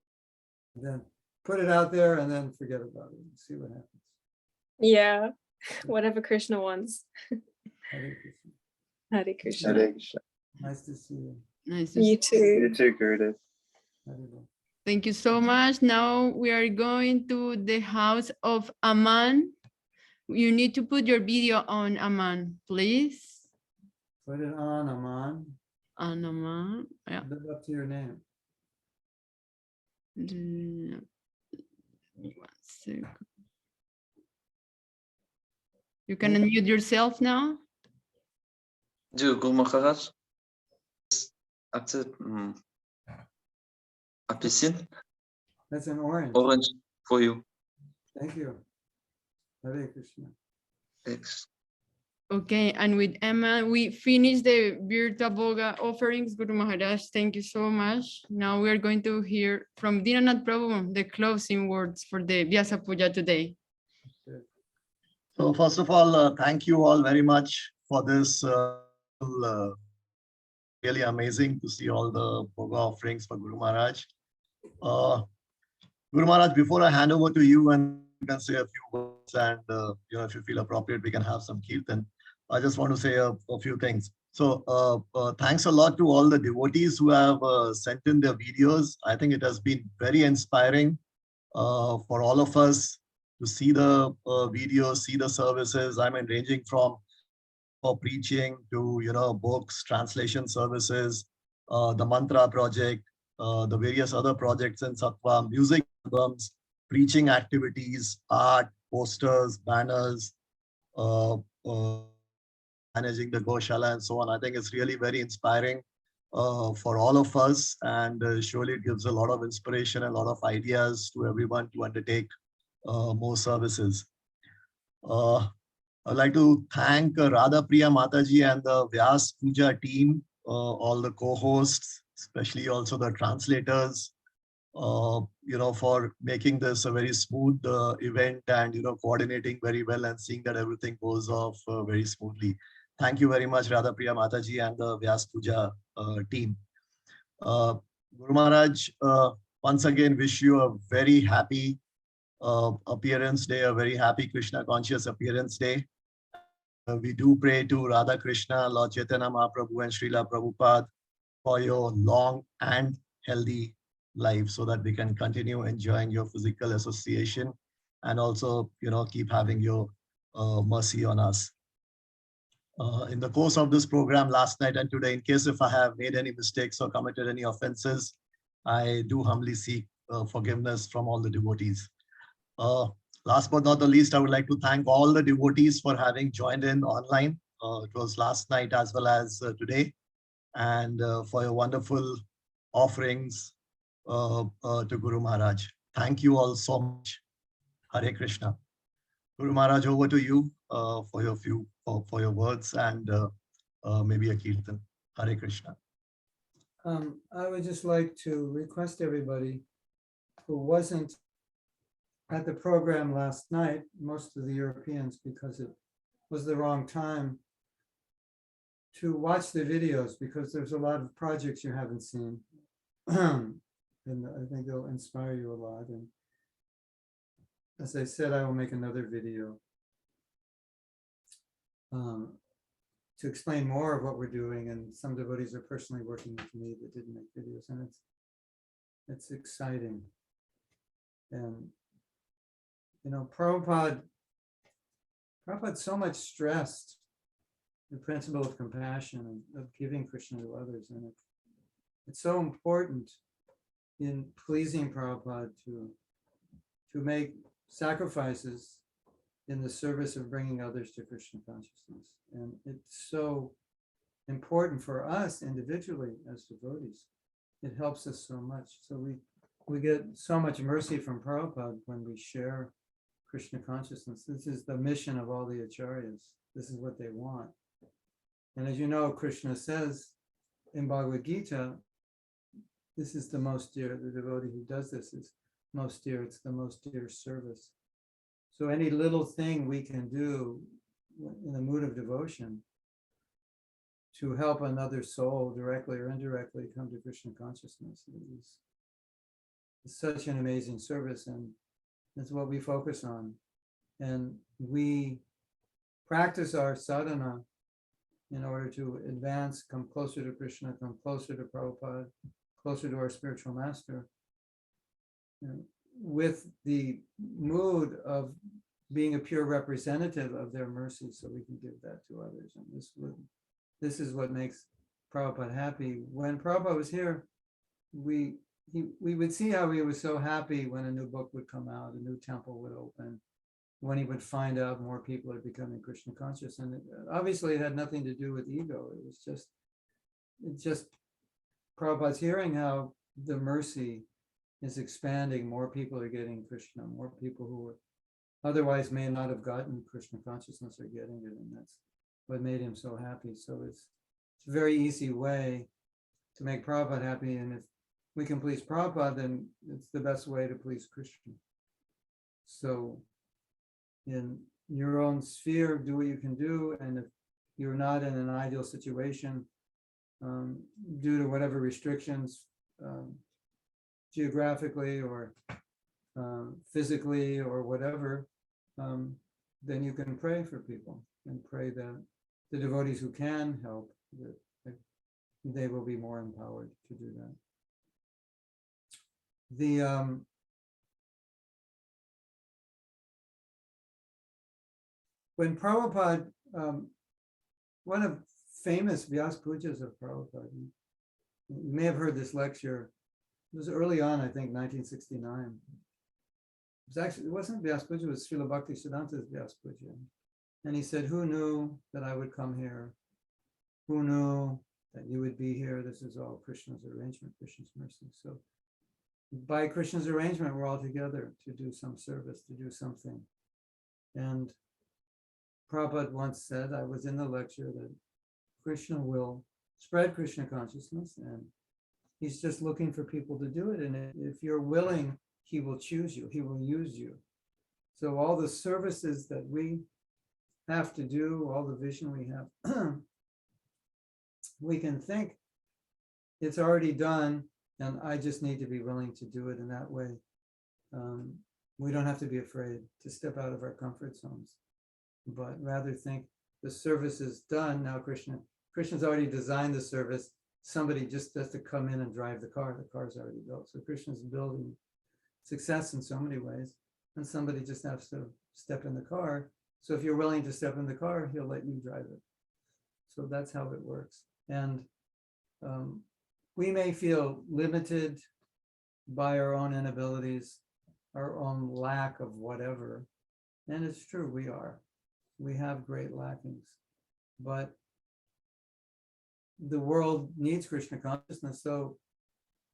And then put it out there and then forget about it and see what happens. Yeah, whatever Krishna wants. Hare Krishna. Hare Krishna. Hare Krishna. Nice to see you. Nice You too. You too, Gurudev. Thank you so much. Now we are going to the house of Aman. You need to put your video on, Aman, please. Put it on, Aman. On Aman. Yeah. Live up to your name. 1 second. You can unmute yourself now. Dear Guru Maharaj, apельсин. That's an orange. Orange for you. Thank you. Hare Krishna. Thanks. Okay, and with Emma, we finished the Virta Boga offerings. Guru Maharaj, thank you so much. Now we are going to hear from Dinanath Prabhu the closing words for the Vyasa-Puja today. So first of all, thank you all very much for this. Really amazing to see all the Boga offerings for Guru Maharaj. Guru Maharaj, before I hand over to you and you can say a few words and if you feel appropriate, we can have some kirtan. I just want to say a few things. So thanks a lot to all the devotees who have sent in their videos. I think it has been very inspiring for all of us to see the videos, see the services. I mean, ranging from preaching to books, translation services, the mantra project, the various other projects in Sattva, music albums, preaching activities, art, posters, banners, managing the Goshala and so on. I think it's really very inspiring. for all of us, and surely it gives a lot of inspiration and a lot of ideas to everyone to undertake more services. I'd like to thank Radha Priya Mataji and the Vyasa-Puja team, all the co-hosts, especially also the translators, for making this a very smooth event and, coordinating very well and seeing that everything goes off very smoothly. Thank you very much, Radha Priya Mataji and the Vyasa-Puja team. Guru Maharaj, once again, wish you a very happy appearance day, a very happy Krishna conscious appearance day. We do pray to Radha Krishna, Lord Chaitanya Mahaprabhu and Srila Prabhupada for your long and healthy life so that we can continue enjoying your physical association and also, keep having your mercy on us. In the course of this program last night and today, in case if I have made any mistakes or committed any offenses, I do humbly seek forgiveness from all the devotees. Last but not the least, I would like to thank all the devotees for having joined in online. It was last night as well as today, and for your wonderful offerings to Guru Maharaj. Thank you all so much. Hare Krishna. Guru Maharaj, over to you for your words and maybe a kirtan. Hare Krishna. I would just like to request everybody who wasn't at the program last night, most of the Europeans, because it was the wrong time, to watch the videos, because there's a lot of projects you haven't seen. And I think they'll inspire you a lot. And as I said, I will make another video to explain more of what we're doing. And some devotees are personally working with me that didn't make videos, and it's exciting. And Prabhupada so much stressed the principle of compassion and of giving Krishna to others, and it's so important in pleasing Prabhupada to make sacrifices in the service of bringing others to Krishna consciousness. And it's so important for us individually as devotees. It helps us so much. So we get so much mercy from Prabhupada when we share Krishna consciousness. This is the mission of all the acharyas. This is what they want. And as you know, Krishna says in Bhagavad Gita, this is the most dear, the devotee who does this is most dear, it's the most dear service. So any little thing we can do in the mood of devotion to help another soul directly or indirectly come to Krishna consciousness is such an amazing service, and that's what we focus on. And we practice our sadhana in order to advance, come closer to Krishna, come closer to Prabhupada, closer to our spiritual master, with the mood of being a pure representative of their mercy, so we can give that to others. And this is what makes Prabhupada happy. When Prabhupada was here, we would see how he was so happy when a new book would come out, a new temple would open, when he would find out more people are becoming Krishna conscious. And obviously it had nothing to do with ego. It was just Prabhupada's hearing how the mercy is expanding. More people are getting Krishna, more people who were otherwise may not have gotten Krishna consciousness are getting it. And that's what made him so happy. So it's a very easy way to make Prabhupada happy. And if we can please Prabhupada, then it's the best way to please Krishna. So in your own sphere, do what you can do. And if you're not in an ideal situation, due to whatever restrictions, geographically or physically or whatever, then you can pray for people and pray that the devotees who can help, that they will be more empowered to do that. When Prabhupada, one of famous Vyasa-Pujas of Prabhupada, you may have heard this lecture. It was early on, I think, 1969. It wasn't Vyasa-Puja, it was Srila Bhaktisiddhanta's Vyasa-Puja. And he said, who knew that I would come here? Who knew that you would be here. This is all Krishna's arrangement, Krishna's mercy. So by Krishna's arrangement, we're all together to do some service, to do something. And Prabhupada once said, I was in the lecture, that Krishna will spread Krishna consciousness, and he's just looking for people to do it. And if you're willing, he will choose you, he will use you. So all the services that we have to do, all the vision we have, we can think it's already done, and I just need to be willing to do it in that way. We don't have to be afraid to step out of our comfort zones, but rather think the service is done. Now Krishna's already designed the service. Somebody just has to come in and drive the car. The car's already built. So Krishna's building success in so many ways, and somebody just has to step in the car. So if you're willing to step in the car, he'll let you drive it. So that's how it works. And we may feel limited by our own inabilities, our own lack of whatever. And it's true, we are. We have great lackings. But the world needs Krishna consciousness. So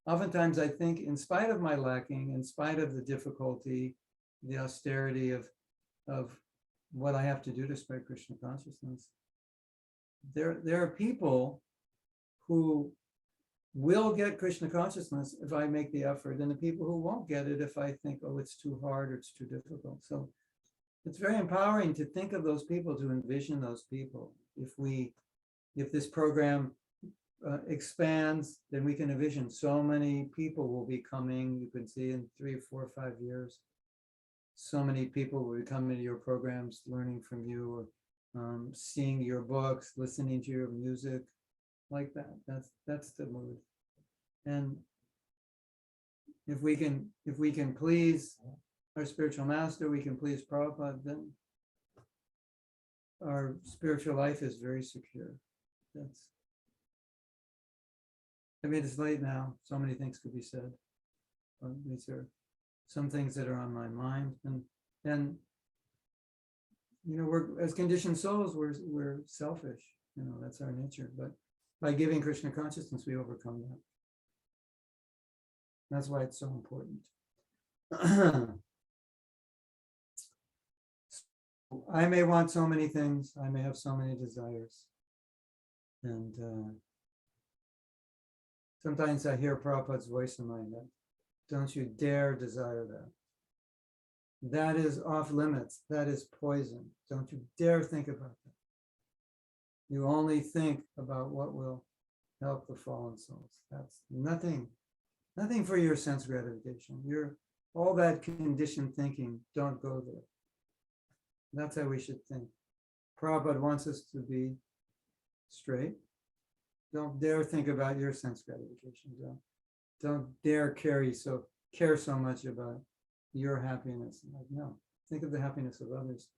oftentimes I think, in spite of my lacking, in spite of the difficulty, the austerity of what I have to do to spread Krishna consciousness, there are people who will get Krishna consciousness if I make the effort, and the people who won't get it if I think, oh, it's too hard or it's too difficult. So it's very empowering to think of those people, to envision those people. If this program expands, then we can envision so many people will be coming. You can see in 3, 4, 5 years, so many people will be coming to your programs, learning from you, or seeing your books, listening to your music, like that. That's the mood. And if we can please our spiritual master, we can please Prabhupada, then our spiritual life is very secure. It's late now. So many things could be said. These are some things that are on my mind, and we're, as conditioned souls, we're selfish. That's our nature. But by giving Krishna consciousness, we overcome that. That's why it's so important. I may want so many things. I may have so many desires. And sometimes I hear Prabhupada's voice in my head. Don't you dare desire that. That is off limits. That is poison. Don't you dare think about that. You only think about what will help the fallen souls. That's nothing for your sense gratification. All that conditioned thinking, don't go there. That's how we should think. Prabhupada wants us to be straight. Don't dare think about your sense gratification. Don't dare care so much about your happiness. No, think of the happiness of others.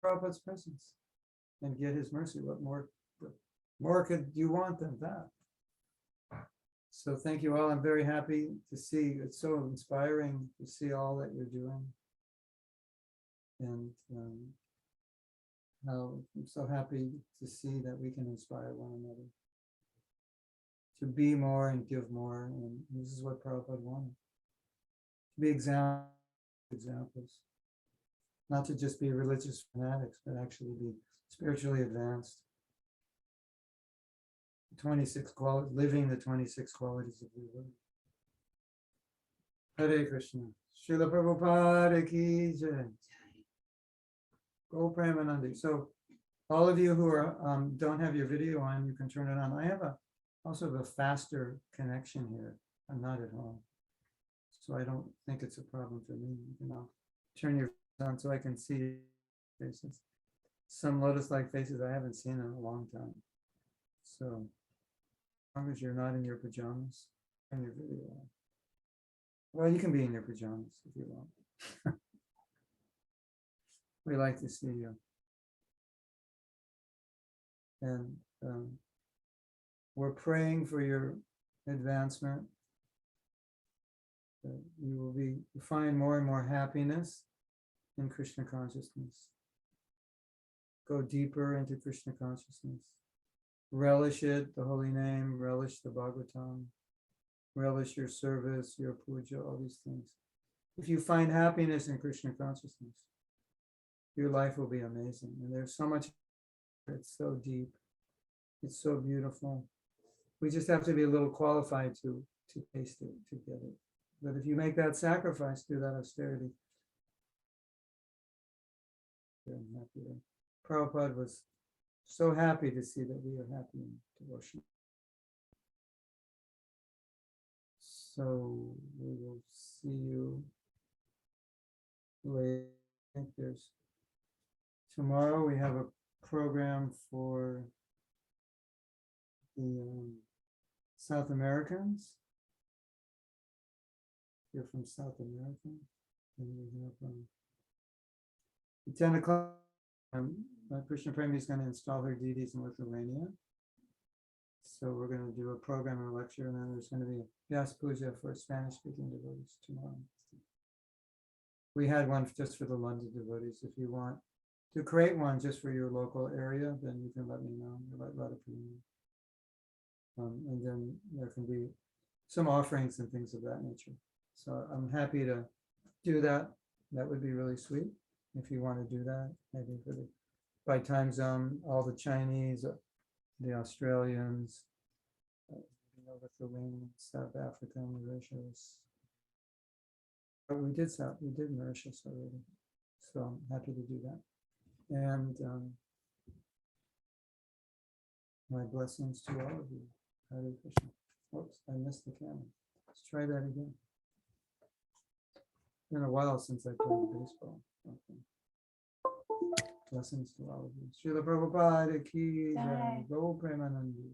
Prabhupada's presence and get his mercy. What more could you want than that? So thank you all. I'm very happy to see. It's so inspiring to see all that you're doing. And how I'm so happy to see that we can inspire one another to be more and give more. And this is what Prabhupada wanted. To be examples, not to just be religious fanatics, but actually be spiritually advanced. living the 26 qualities of the Lord. Hare Krishna. Srila Prabhupada ki jai. Go Premanandi. So all of you who are don't have your video on, you can turn it on. I have also have a faster connection here. I'm not at home, so I don't think it's a problem for me. I'll turn your on so I can see faces. Some lotus-like faces I haven't seen in a long time. So as long as you're not in your pajamas, turn your video on. Well, you can be in your pajamas if you want. We like to see you. And we're praying for your advancement, that you will find more and more happiness in Krishna consciousness. Go deeper into Krishna consciousness. relish it, the holy name, relish the Bhagavatam, relish your service, your puja, all these things. If you find happiness in Krishna consciousness, your life will be amazing. And there's so much, it's so deep, it's so beautiful. We just have to be a little qualified to taste it, to get it. But if you make that sacrifice, do that austerity, I'm happy. Prabhupada was so happy to see that we are happy in devotion. So we will see you later. I think there's tomorrow we have a program for the South Americans. You're from South America. And we have at 10 o'clock, Krishna Premi is going to install her deities in Lithuania. So we're going to do a program and a lecture, and then there's going to be a Vyasa-Puja for Spanish-speaking devotees tomorrow. We had one just for the London devotees. If you want to create one just for your local area, then you can let me know. Let it be. And then there can be some offerings and things of that nature. So I'm happy to do that. That would be really sweet if you want to do that. Maybe for the, by time zone, all the Chinese, the Australians, Lithuanians, South Africa, Mauritius. But we did Mauritius already. So I'm happy to do that. And my blessings to all of you. Hare Krishna. Oops, I missed the camera. Let's try that again. It's been a while since I played baseball. Okay. Blessings to all of you. Srila Prabhupada ki jai. Go Premanandi.